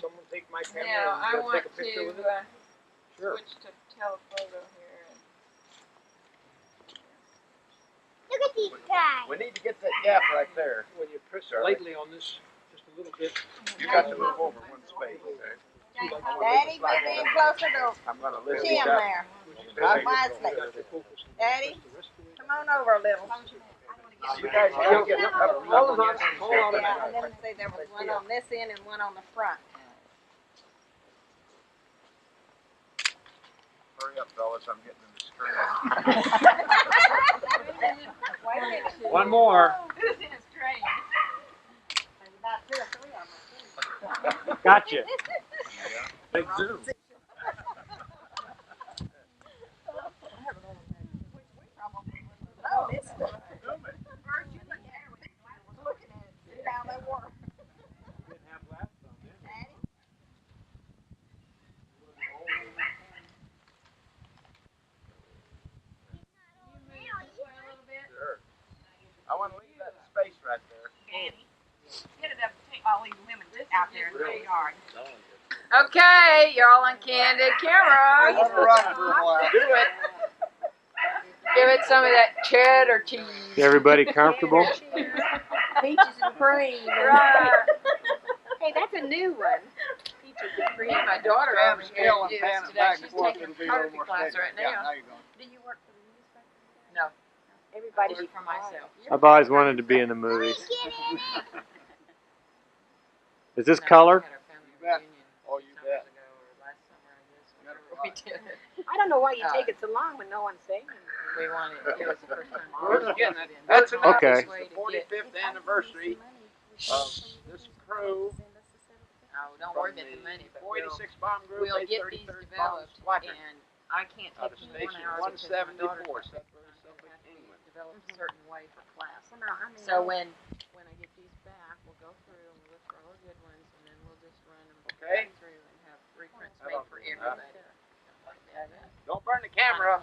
Someone take my camera Now, I and want take a picture to with it? Sure. switch to telephoto here. Look at these guys. We need to get that gap right there. When you press Charlie. lightly on this, just a little bit. You got to move over one space. Daddy, get in closer to I'm gonna lift Jim it up. there. Wisely. Daddy, come on over a little. You guys can't get up. Hold on, hold on. Yeah, and then see there was one on this end and one on the front. Hurry up, fellas, I'm getting in the screen. Wait a minute. One more. Who's in his train? There's about 2 or 3 of them. Gotcha. Big zoom. Oh, this one. Looking at it, see how they work. Daddy? Sure. I want to leave that space right there. Get it up, take all these women out there in the yard. Okay, you're all on candid camera. I'm gonna run for a while. Do it. Give it some of that cheddar cheese. Everybody comfortable? Peaches and cream. Right. Hey, that's a new one. Peaches and cream. My daughter Pan over the here scale and to do pan this it today. back and She's forth. taking It'll a be a little photography more class steady. right Yeah, now. now you're going. Do you work for the newspaper? No, Everybody I work for myself. I've always wanted to be in the movies. Get in it. Is this color? Oh, you bet. We did. I don't know why you take it so long when no one's saying anything. We wanted, it was the first time. We're getting it. That's enough. Okay. It's the 45th anniversary of this crew. Oh, don't worry about the money, but 486 bomb group, we'll get these 833rd bomb developed, squadron. and I can't Out take of you 1 station hour because my daughter's 174, got Sudbury, Suffolk, England. developed a certain way for class. Well, no, I mean, So when I get these back, we'll go through and we'll look for all the good ones, and then we'll just run them Okay. back through and have reprints made for everybody. Don't burn the camera.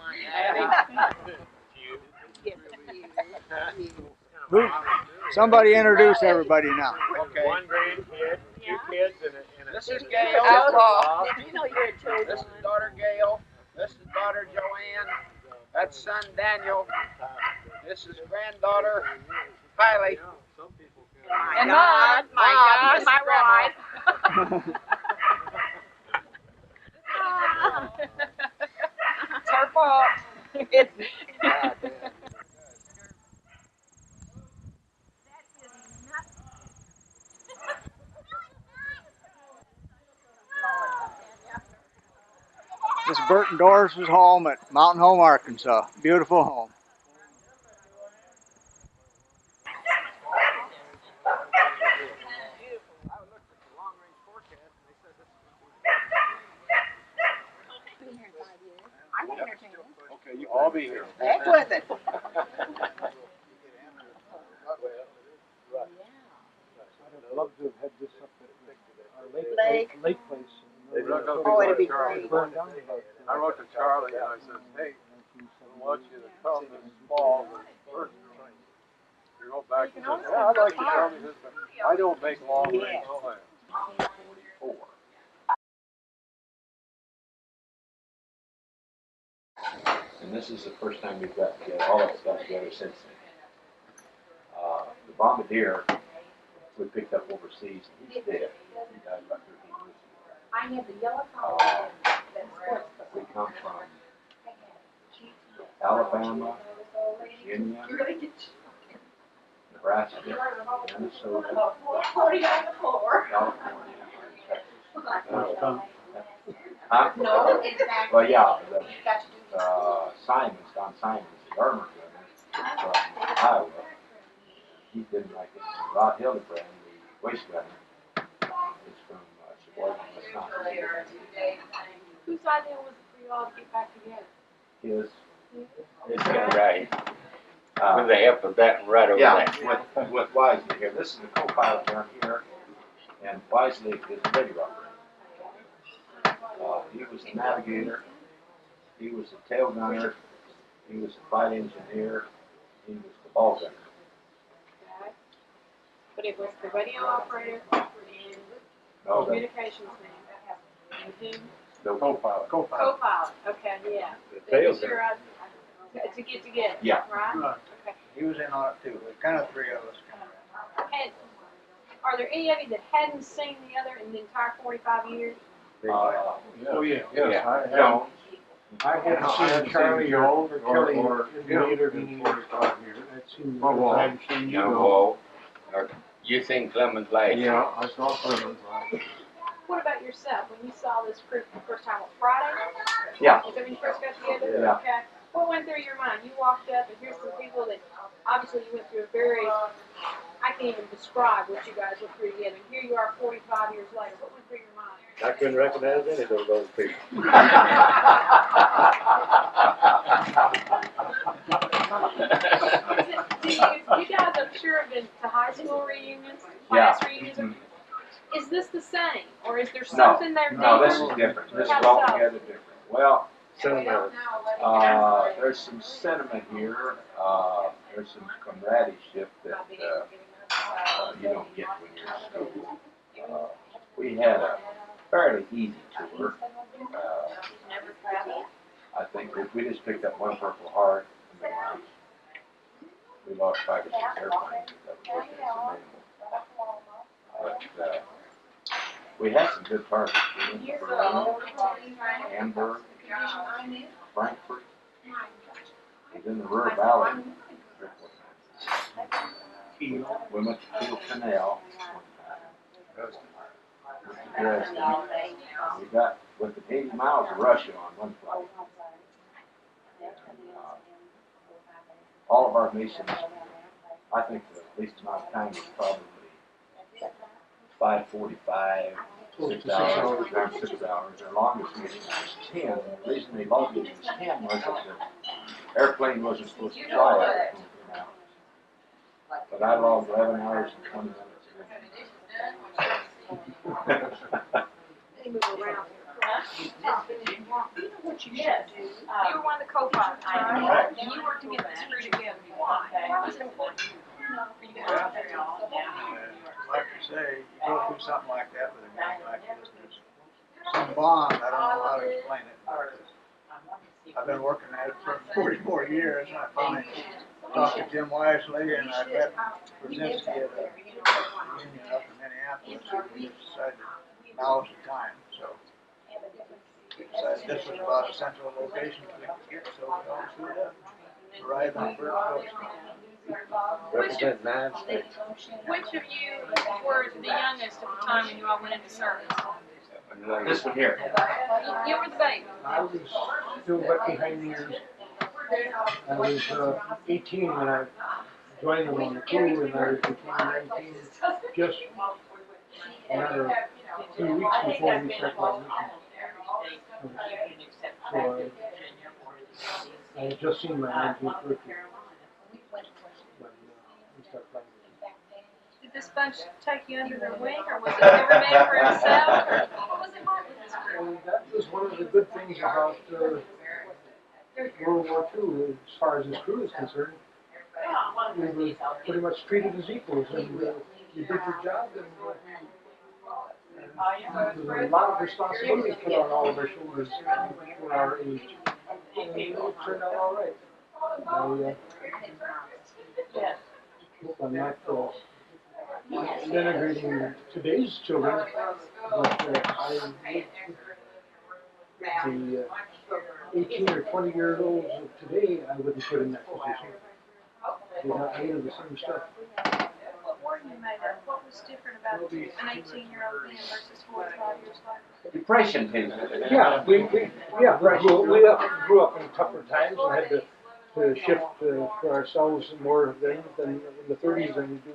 Somebody introduce everybody now. Okay. One grandkid, 2 kids, and a. This is Gail. Outlaw. did you know you're a chosen This is one? daughter Gail. This is daughter Joanne. That's son Daniel. This is granddaughter Kylie. And mine, my my God, wife. It's her fault. It's This is Bert and Doris' home at Mountain Home, Arkansas. Beautiful home. I'm entertaining. Okay, you all be here. Heck with it. love to have had this up at our lake place. They dug up Oh, it'd be Charlie. great. Burned down about. I wrote to Charlie and I said, hey, I want you to come this fall with first train. You go back and say, yeah, I'd like to come. He says, I don't make long range plans. 44. And this is the first time we've got together, all of us got together since then. The bombardier we picked up overseas, and he's dead. He died about 13 years ago. I have the yellow collar. We come from Alabama, Virginia, Nebraska, Minnesota, California, Texas. Huh? No, Well, yeah, Simons, Don Simons, the armor gunner from Iowa. He didn't like it. Rod Hildebrand, the waist gunner, is from Sheboygan, Wisconsin. Whose idea was it for you all to get back together? His. It's right. With the help of that and right over there. With Wisely here. This is the co-pilot down here, and Wisely is the radio operator. He was the navigator. He was the tail gunner. He was the flight engineer. He was the ball gunner. Okay. But it was the radio operator and No, communications man. And who? the co-pilot. Co-pilot. Okay, yeah. The That tail was your idea to get together. Yeah. Right? Okay. He was in on it too. There's kind of three of us. And are there any of you that hadn't seen the other in the entire 45 years? Oh, yeah. Yes, I hadn't seen Charlie or Kelly in the intervening 45 years. I'd seen them, I hadn't seen you. No, or you seen Clemens last year? Yeah, I saw Clemens last year. What about yourself? When you saw this group the first time on Friday? Yeah. Is that when you first got together? Yeah. Okay. What went through your mind? You walked up and here's some people that obviously you went through a very, I can't even describe what you guys went through together. And here you are 45 years later. What went through your mind? I couldn't recognize any of those people. You guys, I'm sure, have been to high school reunions, class reunions. Mm-hmm. Is this the same, or is there something there different? No, this is different. This is How so? altogether different. Well, Sentimental. there's some sentiment here. There's some comradeship that you don't get when you're in school. We had a fairly easy tour. I think we just picked up one Purple Heart in the launch. We lost 5 or 6 airplanes. That was but we had some good targets. We went to Berlin, Hamburg, Frankfurt. It was in the Ruhr Valley. We went to Kiel Canal. Dresden. We got within 80 miles of Russia on one flight. And, all of our missions, I think the least amount of time was probably 5:45, 6 hours, sometimes 6 hours. Their longest mission was 10. And the reason they logged it as 10 was that the airplane wasn't supposed to fly after 10 hours. But I logged 11 hours and 20 minutes. They move around. You know what you should do? You were one of the co-pilots, right? And you were to get this crew together. Why? Why was it important for you to go out there? Like you say, you go through something like that with a gang like this, there's some bond, I don't know how to explain it. I've been working at it for 44 years, and I finally talked to Jim Wisely, and I met Brzezinski at a union up in Minneapolis, and we just decided now is the time, so. We decided this was about a central location we could get, so we all screwed up. Arrived on first coast. Represent 9 states. Which of you were the youngest at the time when you all went into service? This one here. You were the baby. I was still wet behind the ears. I was 18 when I joined them on the crew, and I became 19 just another 2 weeks before we started our mission. So I had just seen my 19th birthday when we started flying. Did this bunch take you under their wing, or was it every man for himself? Or what was it like with this group? That was one of the good things about World War II, as far as this crew is concerned. We were pretty much treated as equals, and you did your job, and there was a lot of responsibility put on all of our shoulders for our age. And it turned out all right. I hope I'm not denigrating today's children, but the 18 or 20-year-olds of today, I wouldn't put in that position. They're not made of the same stuff. What were you made of? What was different about an 18-year-old then versus 45 years later? Depression. Yeah, we grew up in tougher times and had to shift for ourselves more then than in the 30s than we do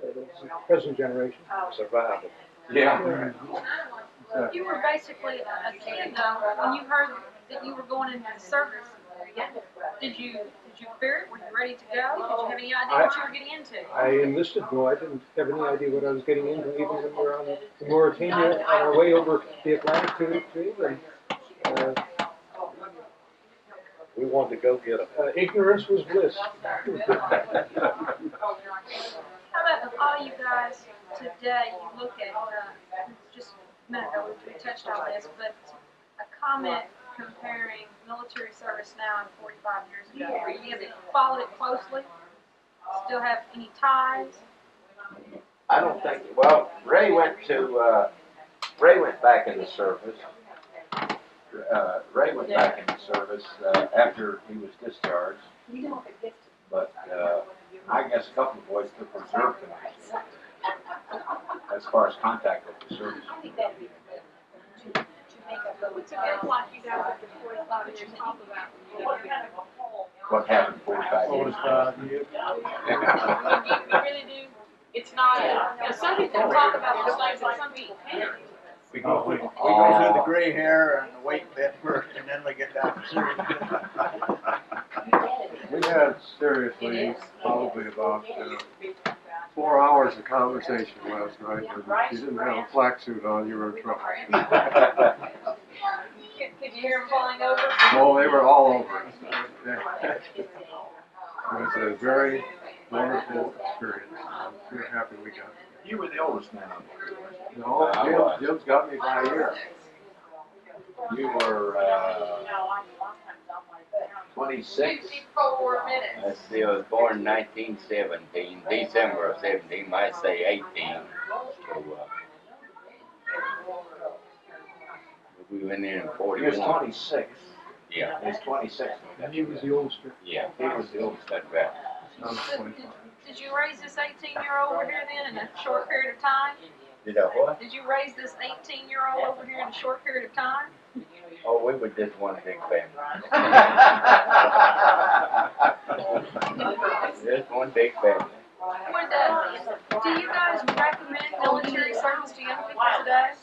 the present generation. Survival. Yeah. You were basically a kid though when you heard that you were going into the service. Did you fear it? Were you ready to go? Did you have any idea what you were getting into? I enlisted, no, I didn't have any idea what I was getting into, even when we were on the Mauritania on our way over the Atlantic to England. We wanted to go get them. Ignorance was bliss. How about with all you guys today, you look at, just a minute ago we touched on this, but a comment comparing military service now and 45 years ago. Have you followed it closely? Still have any ties? I don't think, well, Ray went back in the service. Ray went back in the service after he was discharged. But I guess a couple of boys took reserve tonight. As far as contact with the service. What's a good like you guys after 45 years talk about? What happened 45 years ago? You really do. It's not, some people talk about those things and some people can't. We go through the gray hair and the weight bit first, and then we get down to serious business. We had seriously probably about 4 hours of conversation last night. If you didn't have a flak suit on, you were in trouble. Could you hear them falling over? Oh, they were all over us. It was a very wonderful experience. I'm very happy we got it. You were the oldest man on the crew. No, Jim's got me by a year. You were 26? 54 minutes. Let's see, I was born in 1917, December of 17, might say 18. So, we went in 41. He was 26. Yeah. He was 26. And he was the oldest. Yeah. He was the oldest, that vet. Did you raise this 18-year-old over here then in a short period of time? Did I what? Did you raise this 18-year-old over here in a short period of time? Oh, we were just one big family. Just one big family. Do you guys recommend military service to young people today?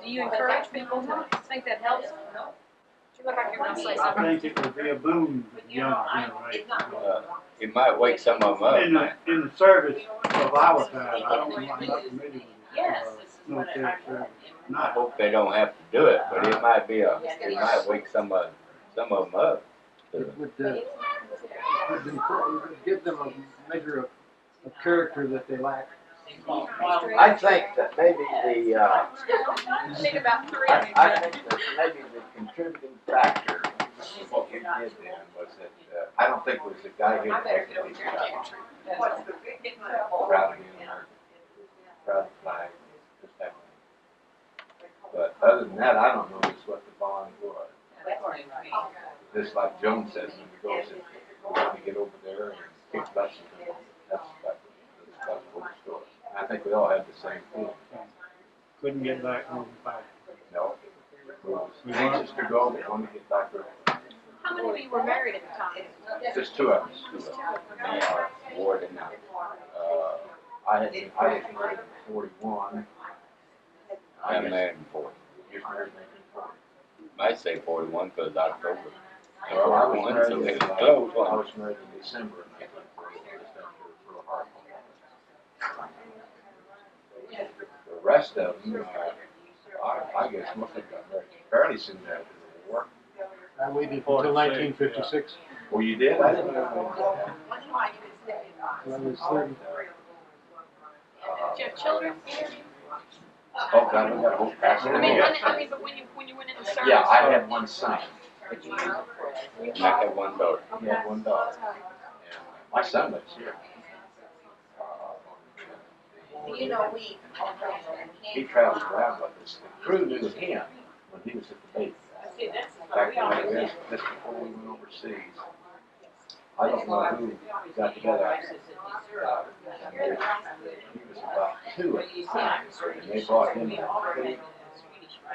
Do you encourage people to think that helps them? You look like you're going to say I something. think it would be a boon to the young generation. It might wake some of them up. In the service of our time, I don't know, I'm not familiar with Yes. military service. I hope they don't have to do it, but it might wake some of them up. It would give them a measure of character that they lack. I think that maybe the I think about 3 of you. I think that maybe the contributing factor of what we did then was that I don't think it was the guy who had taken these jobs. Proud of the American, proud of the flag, just that. But other than that, I don't know just what the bond was. Just like Joan says, when we go, we want to get over there and kick butt. That's about the whole story. I think we all had the same feeling. Couldn't get back home fast. No. We were anxious to go, but wanted to get back there. How many of you were married at the time? Just 2 of us. Me, Ward, and I. I was married in 41. I'm married in 40. You were married in 40. Might say 41 because October. Well, I was married so in, it was close, I wasn't was married in December of 1940, just after Pearl Harbor. rest of them, I guess most of them got married fairly soon after the war. I waited until 1956. Well, you did? I didn't know I was 30. Do you have children? Oh, God, we got a whole past. I mean, but when you went in the service. Yeah, I had one son. And I had one daughter. He had one daughter. And my son lives here. You know, we. He travels around with us. The crew knew him when he was at the base. Back when this before we went overseas. I don't know who got together. And he was about 2 at the time. And they brought him a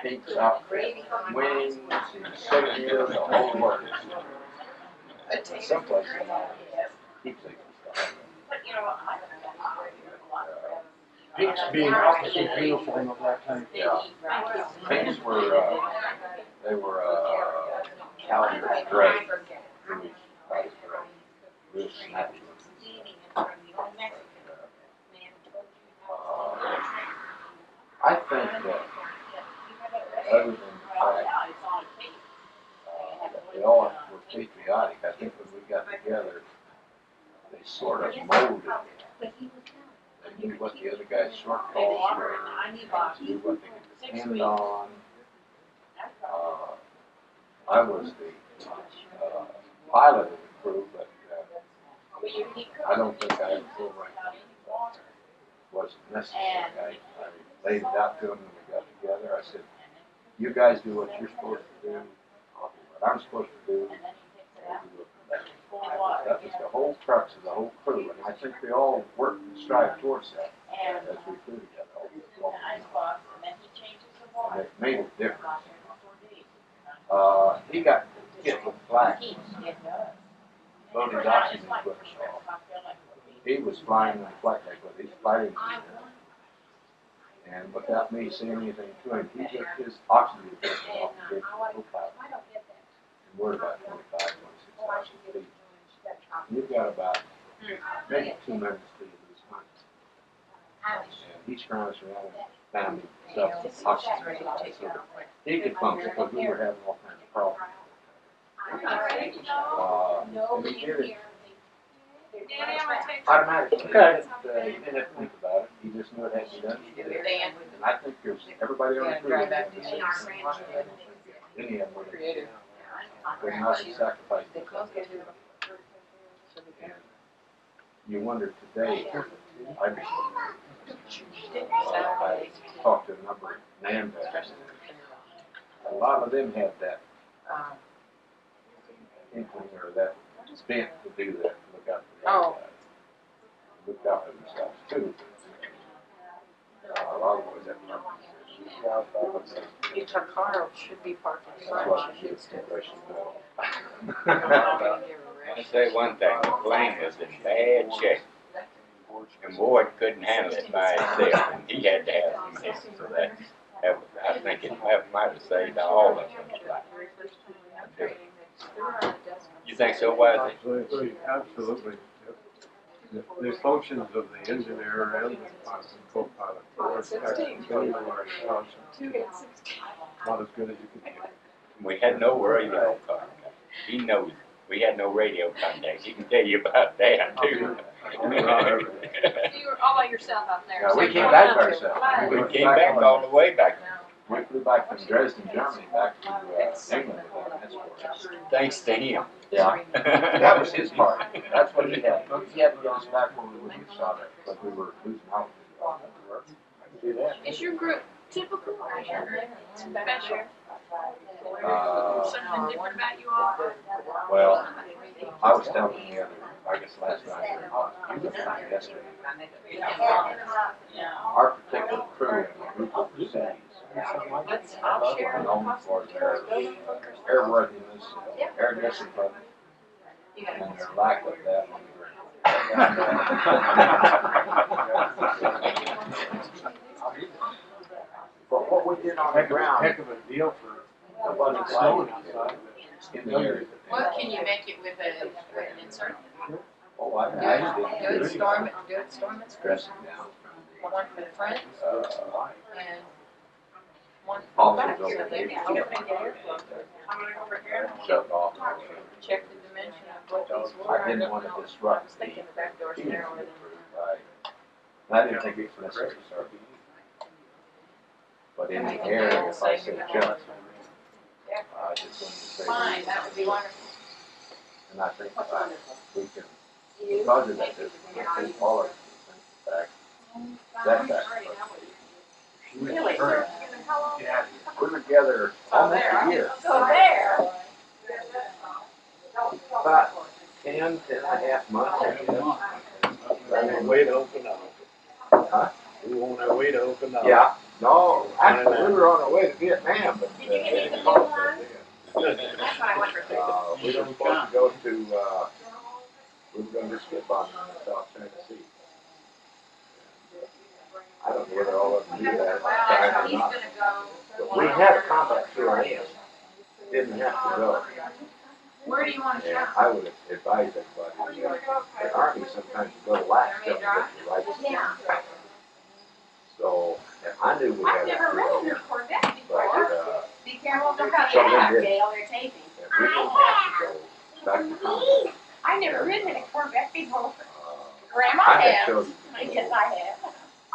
pink sock, wings, and souvenirs, the whole works. Someplace keeps it. Peaks being opposite uniform of that time. Yeah. Pinks were, they were, Caliber gray. Really nice gray. Real snappy. I think that other than the fact that they all were patriotic, I think when we got together, they sort of molded it. They knew what the other guy's shortfalls were, they knew what they could depend on. I was the pilot of the crew, but I don't think I ever full rank wasn't necessary. I laid it out to them when we got together. I said, you guys do what you're supposed to do, I'll do what I'm supposed to do. That was the whole crux of the whole crew, and I think they all worked and strived towards that as we flew together. And it made a difference. He got hit with flak. Loaded his oxygen equipment off. He was flying in the flight deck with his fighting engineer. And without me saying anything to him, he took his oxygen equipment off and gave it to the co-pilot. And we're about 25, 26,000 feet. You've got about maybe 2 minutes till you lose money. And he scrounged around and found himself oxygen supply so that he could function because we were having all kinds of problems. And he did it automatically. Okay. He didn't have to think about it. He just knew it had to be done. And I think there's everybody on the crew would have the same thing. I don't think any of them would not have sacrificed it. And you wonder today, I talked to a number of man veterans. A lot of them had that inkling or that bent to do that, to look out for the other guys. Look out for themselves too. A lot of boys have nothing. Your car should be parked in That's front. why she gets the question I'll say one thing, the plane was in bad shape. And Boyd couldn't handle it by himself, and he had to have some help. So I think it might have saved all of them. I do. You think so, Wisely? Absolutely. The functions of the engineer and the co-pilot are actually not as good as you could get. We had no radio contact. He knows. We had no radio contact. He can tell you about that too. You were all by yourself out there. Yeah, we came back by ourselves. We came back all the way back. We flew back from Dresden, Germany, back to England with our escort. Thanks to him. Yeah, that was his part. That's what he had. He had to get us back when we wouldn't get shot at, because we were losing altitude. I could do that. Is your group typical or special? Something different about you all? Well, I was telling the other, I guess last night, you looked at it yesterday. Our particular crew and the group of cities are known for their airworthiness, air discipline, and their lack of that on the ground. But what we did on the ground, Heck of a deal for it wasn't snowing like outside. in the area. Well, can you make it with an insert? Oh, I did. Do it storm it, Dressing down from One for the front and one for the Also, back. don't- So they need to get airflow. Shut off. Check the dimension of what these were. I didn't want to disrupt I was thinking the back door's narrower than. I didn't think it was necessary, sorry. But in the air, if I say jump, I just wanted to say. Fine, that would be wonderful. And I think we can, because of that, there's all of back, that back. Really? How long? Yeah, we're together almost a year. So there. About 10 and a half months, I guess. On our way to Okinawa. Huh? We were on our way to Okinawa. Yeah, no, actually, we were on our way to Vietnam, but. Did you get me the blue one? That's what I wonder. We were supposed to go to, we were going to skip on South China Sea. I don't know whether all of them knew that at the time or not. But we had a combat CRN, didn't have to go. Where do you want to And shop? I would advise everybody, the Army sometimes go lax till they get the right stuff. So, and I knew we had I've a never ridden CRN, a Corvette but, before. Be careful, don't cut some of them it out, did. Dale, they're taping. And we didn't have to go back to combat. I've never ridden in a Corvette before. Uh, Grandma I had has. chosen I to guess go. I have.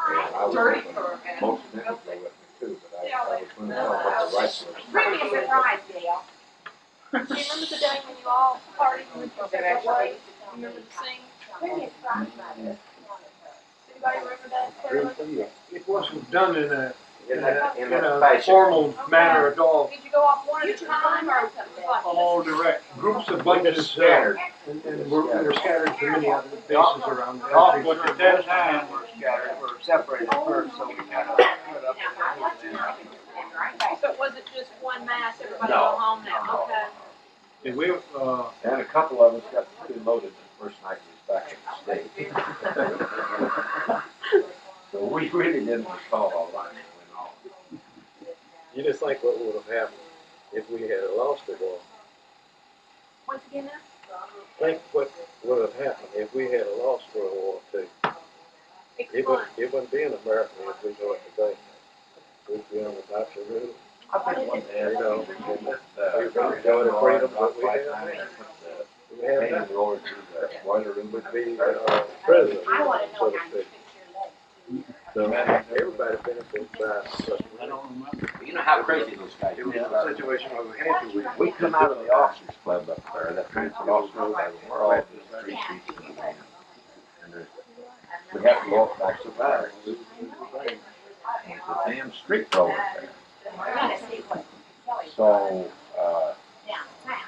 And I was Dirty hoping Corvette. most of them would go with me too, but I was going to tell them what the right was. Bring me a surprise, Dale. Do you remember the day when you all partied and went to separate ways? Remember the scene? Bring me a surprise, Mother. Anybody remember that clearly? It wasn't done in a In that fashion. formal manner at all. Did you go off one at a time or something like All direct. Groups of bunches Scattered. and we're scattered to many other bases around the All country. but at that time were scattered, were separated first, so we kind of put up So was it just one mass, everybody No. go home now? Okay. And we, And a couple of us got pretty loaded the first night we was back at the state. So we really didn't recall all that when we went on. you just think what would have happened if we had lost the war. Once again now? Think what would have happened if we had lost World War II. Explain. It wouldn't be an American if we know it today. We'd be on the Dutch route. I think one day, You know, we enjoy the freedom that we have. We have Painted that. over to the boiler room. Would be president, I want to so know to how you speak. fix So everybody benefits by. I don't remember. You know how crazy those guys It was are. a situation where we had to. We come out of the officers club up there, that transfer officers club, and we're all just 3 feet to the man. And we have to walk back to the barracks. There's a damn street roller there. So,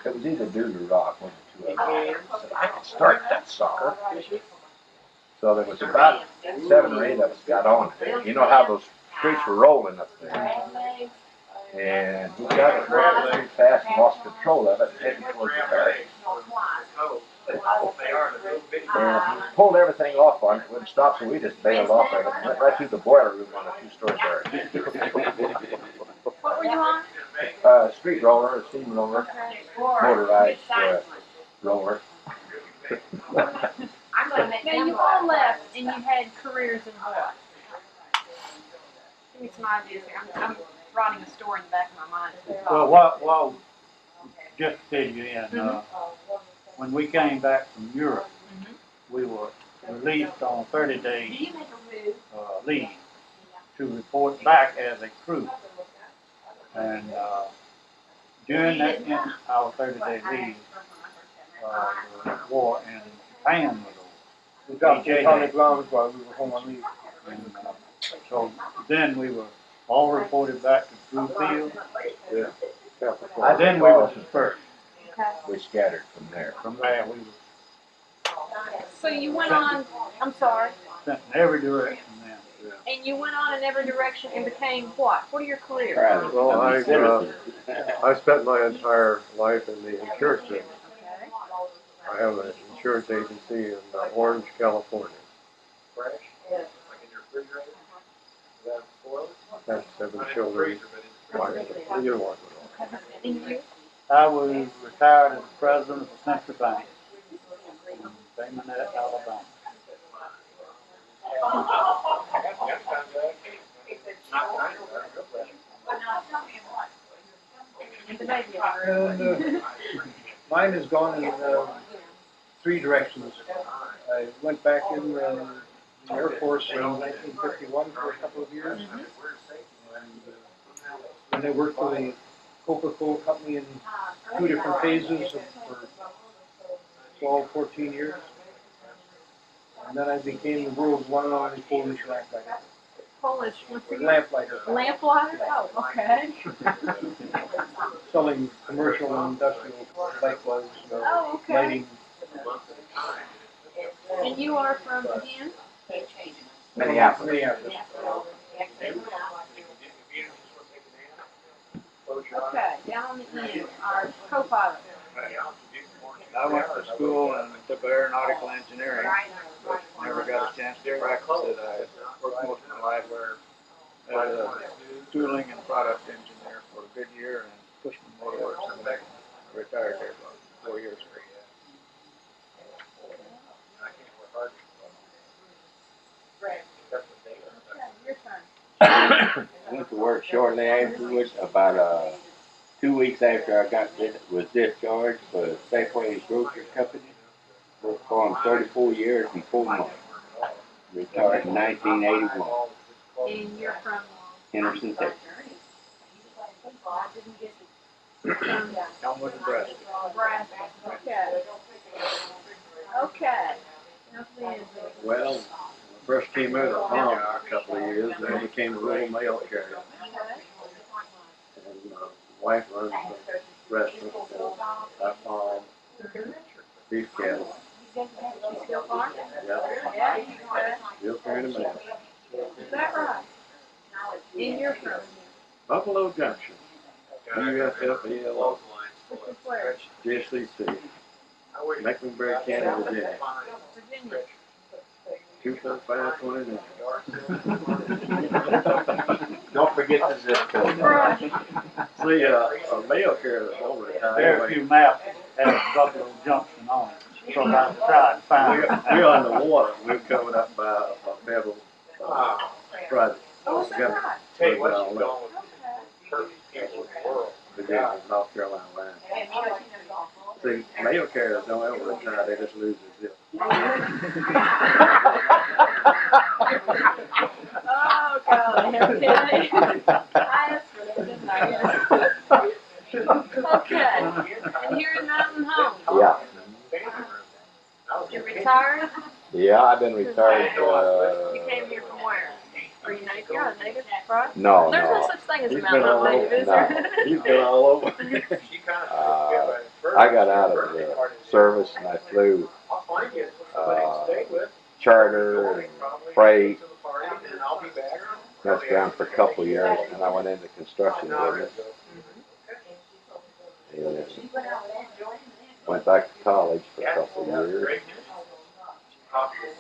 it was either Dude or Rock, one of the two of them. Said, I could start that sucker. So there was about 7 or 8 of us got on it. You know how those streets were rolling up there. And he got it rolling pretty fast and lost control of it and headed towards the barracks. And he pulled everything off on it, wouldn't stop, so we just bailed off of it and went right through the boiler room on a 2-story barracks. What were you on? Street roller, a steam roller, motorized roller. I'm gonna make. Now you all left and you had careers in what? Give me some ideas here. I'm writing a story in the back of my mind. Well, just to fill you in, when we came back from Europe, we were released on 30 days leave to report back as a crew. And during that our 30-day leave, the war in Japan was over. We got on the ground while we were home on leave. And, so then we were all reported back to Blue Field. Yeah. And then we were dispersed. We scattered from there. From there, we were So you went on, I'm sorry, sent in every direction then. and you went on in every direction and became what? What are your careers? Well, I spent my entire life in the insurance business. I have an insurance agency in Orange, California. I have 7 children. Either one. And you? I was retired as president of the Central Bank in Bay Minette, Alabama. baby. And mine has gone in three directions. I went back in the Air Force in 1951 for a couple of years. And I worked for the Coca-Cola company in two different phases for 12, 14 years. And then I became the world's one and only Polish lamplighter. Polish, what's the Lamplighter. Lamplighter? Oh, okay. Selling commercial and industrial light bulbs, Oh, okay. lighting. And you are from again? Minneapolis. Minneapolis. Okay, down on the end, our co-pilot. I went to school and took aeronautical engineering, but never got a chance to practice it. I worked most of my life as a tooling and product engineer for a good year and Cushman Motor Works, and I retired there about 4 years ago. I went to work shortly afterwards, about 2 weeks after I was discharged for Safeway Grocery Company. Worked for them 34 years and 4 months. Retired in 1981. And you're from? Henderson, Texas. Elmwood, Nebraska. Nebraska. Okay. Okay. Well, when I first came out of the farm a couple of years, then I became a rural mail carrier. And my wife runs a restaurant, I farm beef cattle. You still farm? Yeah. Yeah. Still carrying the mail. Is that right? And you're from? Buffalo Junction. USFL. Which is where? JCC. Mecklenburg County, Virginia. Virginia. 24529. Don't forget the zip code. See, a mail carrier that's over There are a there. few maps that have Buffalo Junction on it, so I tried to find it. We're on the water. We're covered up by a federal project. Oh, is that right? Tell you what, she's going with Virginia, North Carolina line. See, mail carriers don't ever retire, they just lose their zip. Oh, God. Okay. I asked for that, didn't I? Okay. And you're in Mountain Home? Yeah. You're retired? Yeah, I've been retired. You came here from where? Are you native? You're not native, right? No, There's no no. such thing as a He's Mountain been all Home native, over. is there? He's been all over. I got out of the service and I flew charter and freight. Messed around for a couple of years and I went into construction business. And went back to college for a couple of years.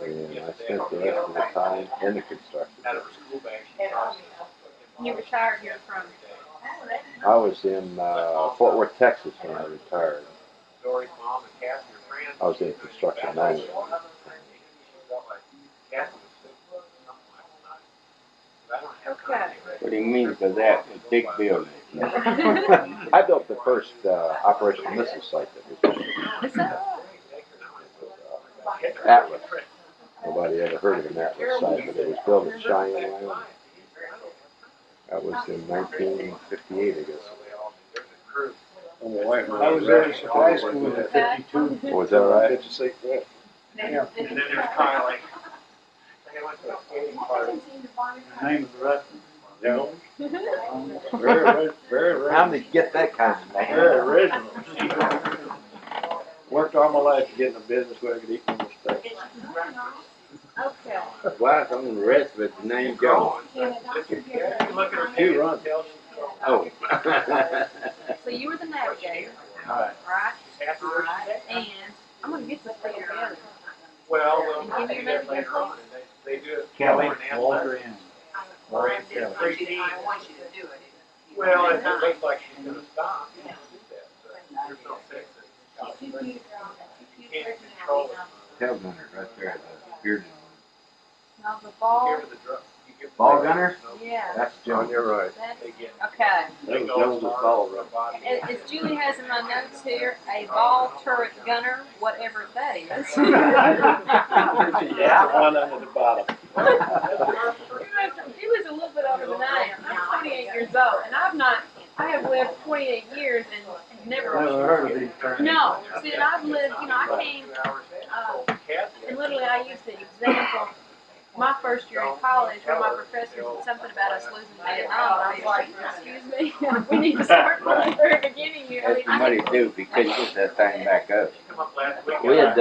And I spent the rest of the time in the construction business. You retired here from? I was in Fort Worth, Texas when I retired. I was in construction management. Okay. What do you mean by that? A big building. I built the first operational missile site that was built. Is that Atlas. Nobody ever heard of an Atlas site, but it was built at Cheyenne, Wyoming. That was in 1958, I guess. I was there in high school in 52. Was that right? 56, yeah. Yeah. And then there's kind of like, I went to a skating party. The name of the restaurant? No. Very How did you get that kind of name? Very original. Worked all my life to get in a business where I could eat my mistakes. okay? Wife on the rest of it, the name Jones. She runs. Oh. So you were the navigator, Right. right? And I'm gonna get this thing together. Well, And give you your name again, please? They do it. Kelly. Walter in. Walter Kelly. Well, it looks like she's gonna stop. You can't do that, but there's no fix it. You can't control it. Tail gunner right there, the bearded Now the ball. You give Ball gunner? Yeah. That's Jones. You're right. Okay. That was Jones's ball run. As Julie has in my notes here, a ball turret gunner, whatever that is. Yeah, one under the bottom. He was a little bit older than I am. I'm 28 years old, and I have lived 28 years and have never heard of these terms. No. See, and I've lived, I came, and literally I used the example, my first year in college, one of my professors said something about us losing Vietnam, and I was like, excuse me, we need to start from the very beginning here. That's somebody do because you get that thing back up. We'd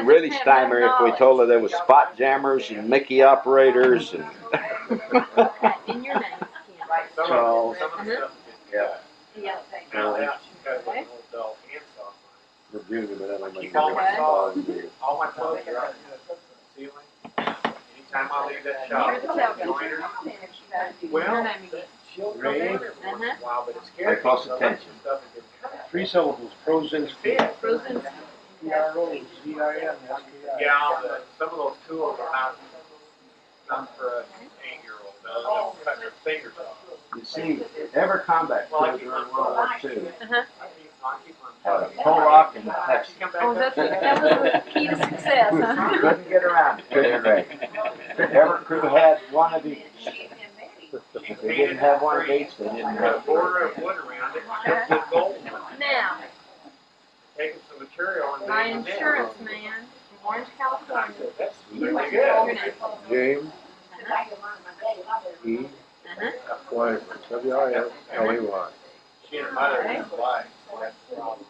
really Steimer if we told her there was spot jammers and Mickey operators and. Okay, in your name. Charles. Yeah. Yeah. Okay. Virginia, but I don't make Okay. All my clothes are up in the ceiling. Anytime I leave that shop, You're the tailgater. Your name again. Ray. Wow, but it's They scary. cost attention. 3 syllables. Prozinski. Frozen. P-R-O-Z-I-N. Yeah, some of those tools are not for an 8-year-old. They'll cut their fingers off. You see, every combat crew during World War II Uh-huh. had a Pollock and a Pepsi. Oh, that was the key to success, huh? Couldn't get around it, could they? Every crew had one of each. If they didn't have one of each, they didn't have A border of wood around it, just the gold. Now, Taking some material and my making it. insurance man from Orange, California. Really good. Your name. James E. Uh-huh. Wyman, W-I-S-L-E-Y. She and her mother is alive. That's the problem.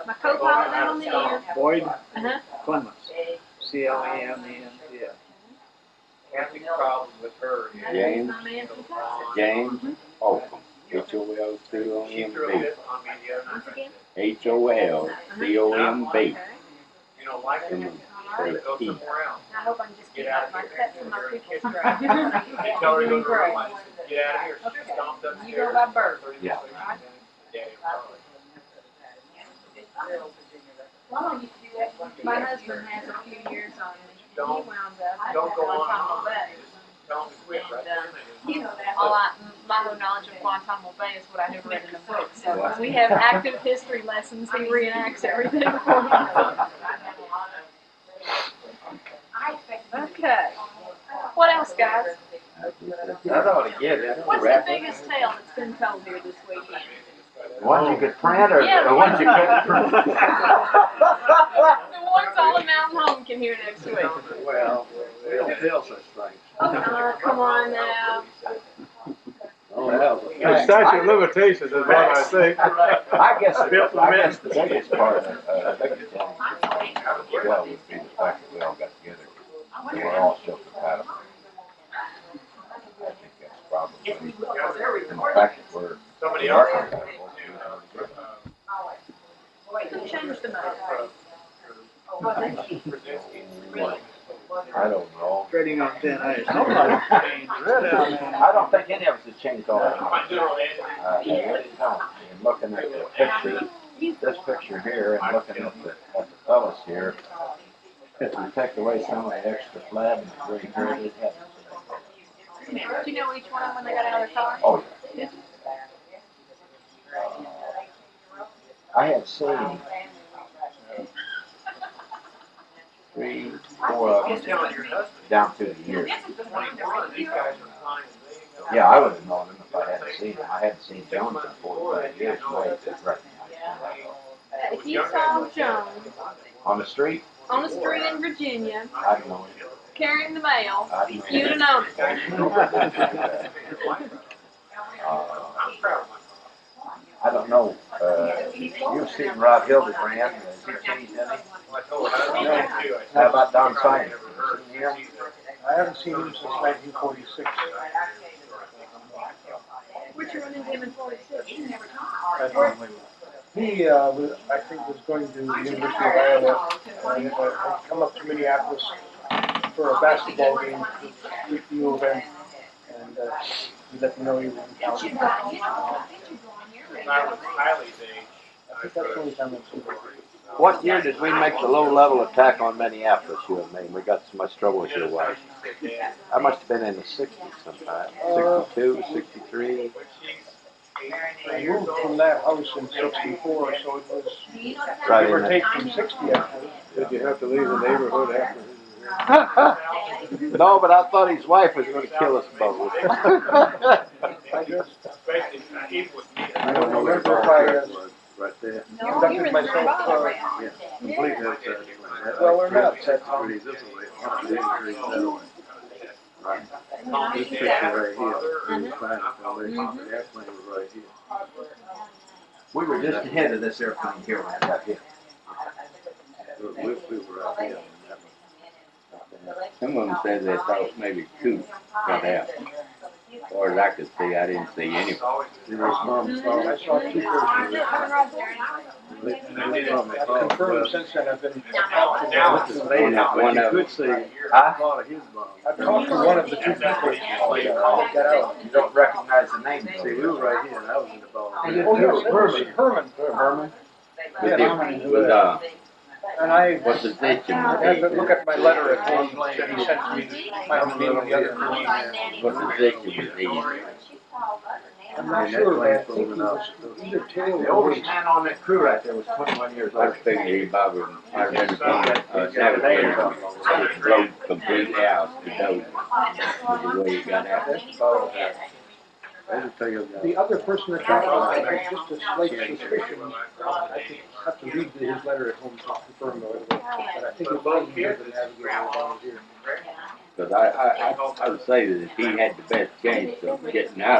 My co-pilot down on the end. Boyd Uh-huh. Clemens. C-L-E-M-E-N-T-S. Kathy's problem with her is James. My man from Texas. James Holcomb. H-O-L-C-O-M-B. she threw a fit on me the other Once night. again. H-O-L-C-O-M-B. Okay. You don't like it? Go somewhere else. I hope I can just keep my cuts and my pickles They dry. tell her to go to her room. I said, get out of here. She stomped upstairs. You go by Bert. Yeah. My husband has a few years on me. He wound up Don't go Guantanamo on. Bay. Tell them to quit right And, there. my whole knowledge of Guantanamo Bay is what I have read in the book. So when we have active history lessons, he reenacts everything for me. Okay. What else, guys? That ought to get it. What's the biggest tale that's been told here this weekend? The ones you could print or Yeah, the ones you couldn't print? The ones all in Mountain Home can hear next week. Well, we don't tell such things. Come on now. Oh, hell. The statute of limitations is what I think. I guess the biggest part of the biggest thing well would be the fact that we all got together. And we're all shook about it. I think that's probably, and the fact that we are compatible. Who changed the motor? I don't know. Treading on thin ice. I don't think any of us has changed all that much. I really don't. And looking at the picture, this picture here, and looking at the fellas here, if we take away some of the extra flab and the gray hair they have. Do you know each one of them when they got out of their car? Oh, yeah. I have seen 3, 4 of them down through the years. Yeah, I would have known them if I hadn't seen them. I hadn't seen Jones in 45 years, so I didn't recognize him. If you saw Jones On the street, on the street in Virginia I'd know him. carrying the mail, I'd know you'd him. have noticed him. I don't know. You've seen Rob Hildebrand. Has he changed any? How about Don Simon? Seen him? I haven't seen him since 1946. Where'd you run into him in 46? He, I think, was going to the University of Iowa and had come up to Minneapolis for a basketball game with the U of M, and he let me know he was in town. When I was Kylie's age, I think that's the only time I've seen him. What year did we make the low-level attack on Minneapolis, you and me? We got so much trouble with your wife. I must have been in the 60s sometime. 62, 63. I moved from that house in '64, so it was Right give in or there. take from '60 after. Did you have to leave the neighborhood after? No, but I thought his wife was going to kill us both. I just, I don't remember if I Right there. conducted myself, Yeah, completely upset. well or not, that's Pretty this way, 183 settled. This picture right here, pretty fine foundation, the airplane was right here. We were just ahead of this airplane here when I got hit. We were right here. Some of them said they thought maybe two got out. As far as I could see, I didn't see any. I saw two persons. I've confirmed since then, I've been talked to One of You them. could see a lot of his bombs. I've talked to one of the two people that got out. You don't recognize the name, See, we were right here, and I was in the ball. Oh, yes, Herman. Herman? Yeah, and I What position was had to he? look at my letter at home that he sent to me, my meeting the other day. What position was he? I'm not sure, but I think he was either tail The or oldest man on that crew right there was 21 years I old. figured he probably might have been from navigator. Just blown completely out the dozer. The way he got out. the other person that got out, I had just a slight suspicion. I have to read his letter at home to confirm though, but I think it was near the navigator volunteer. Because I would say that if he had the best chance of getting out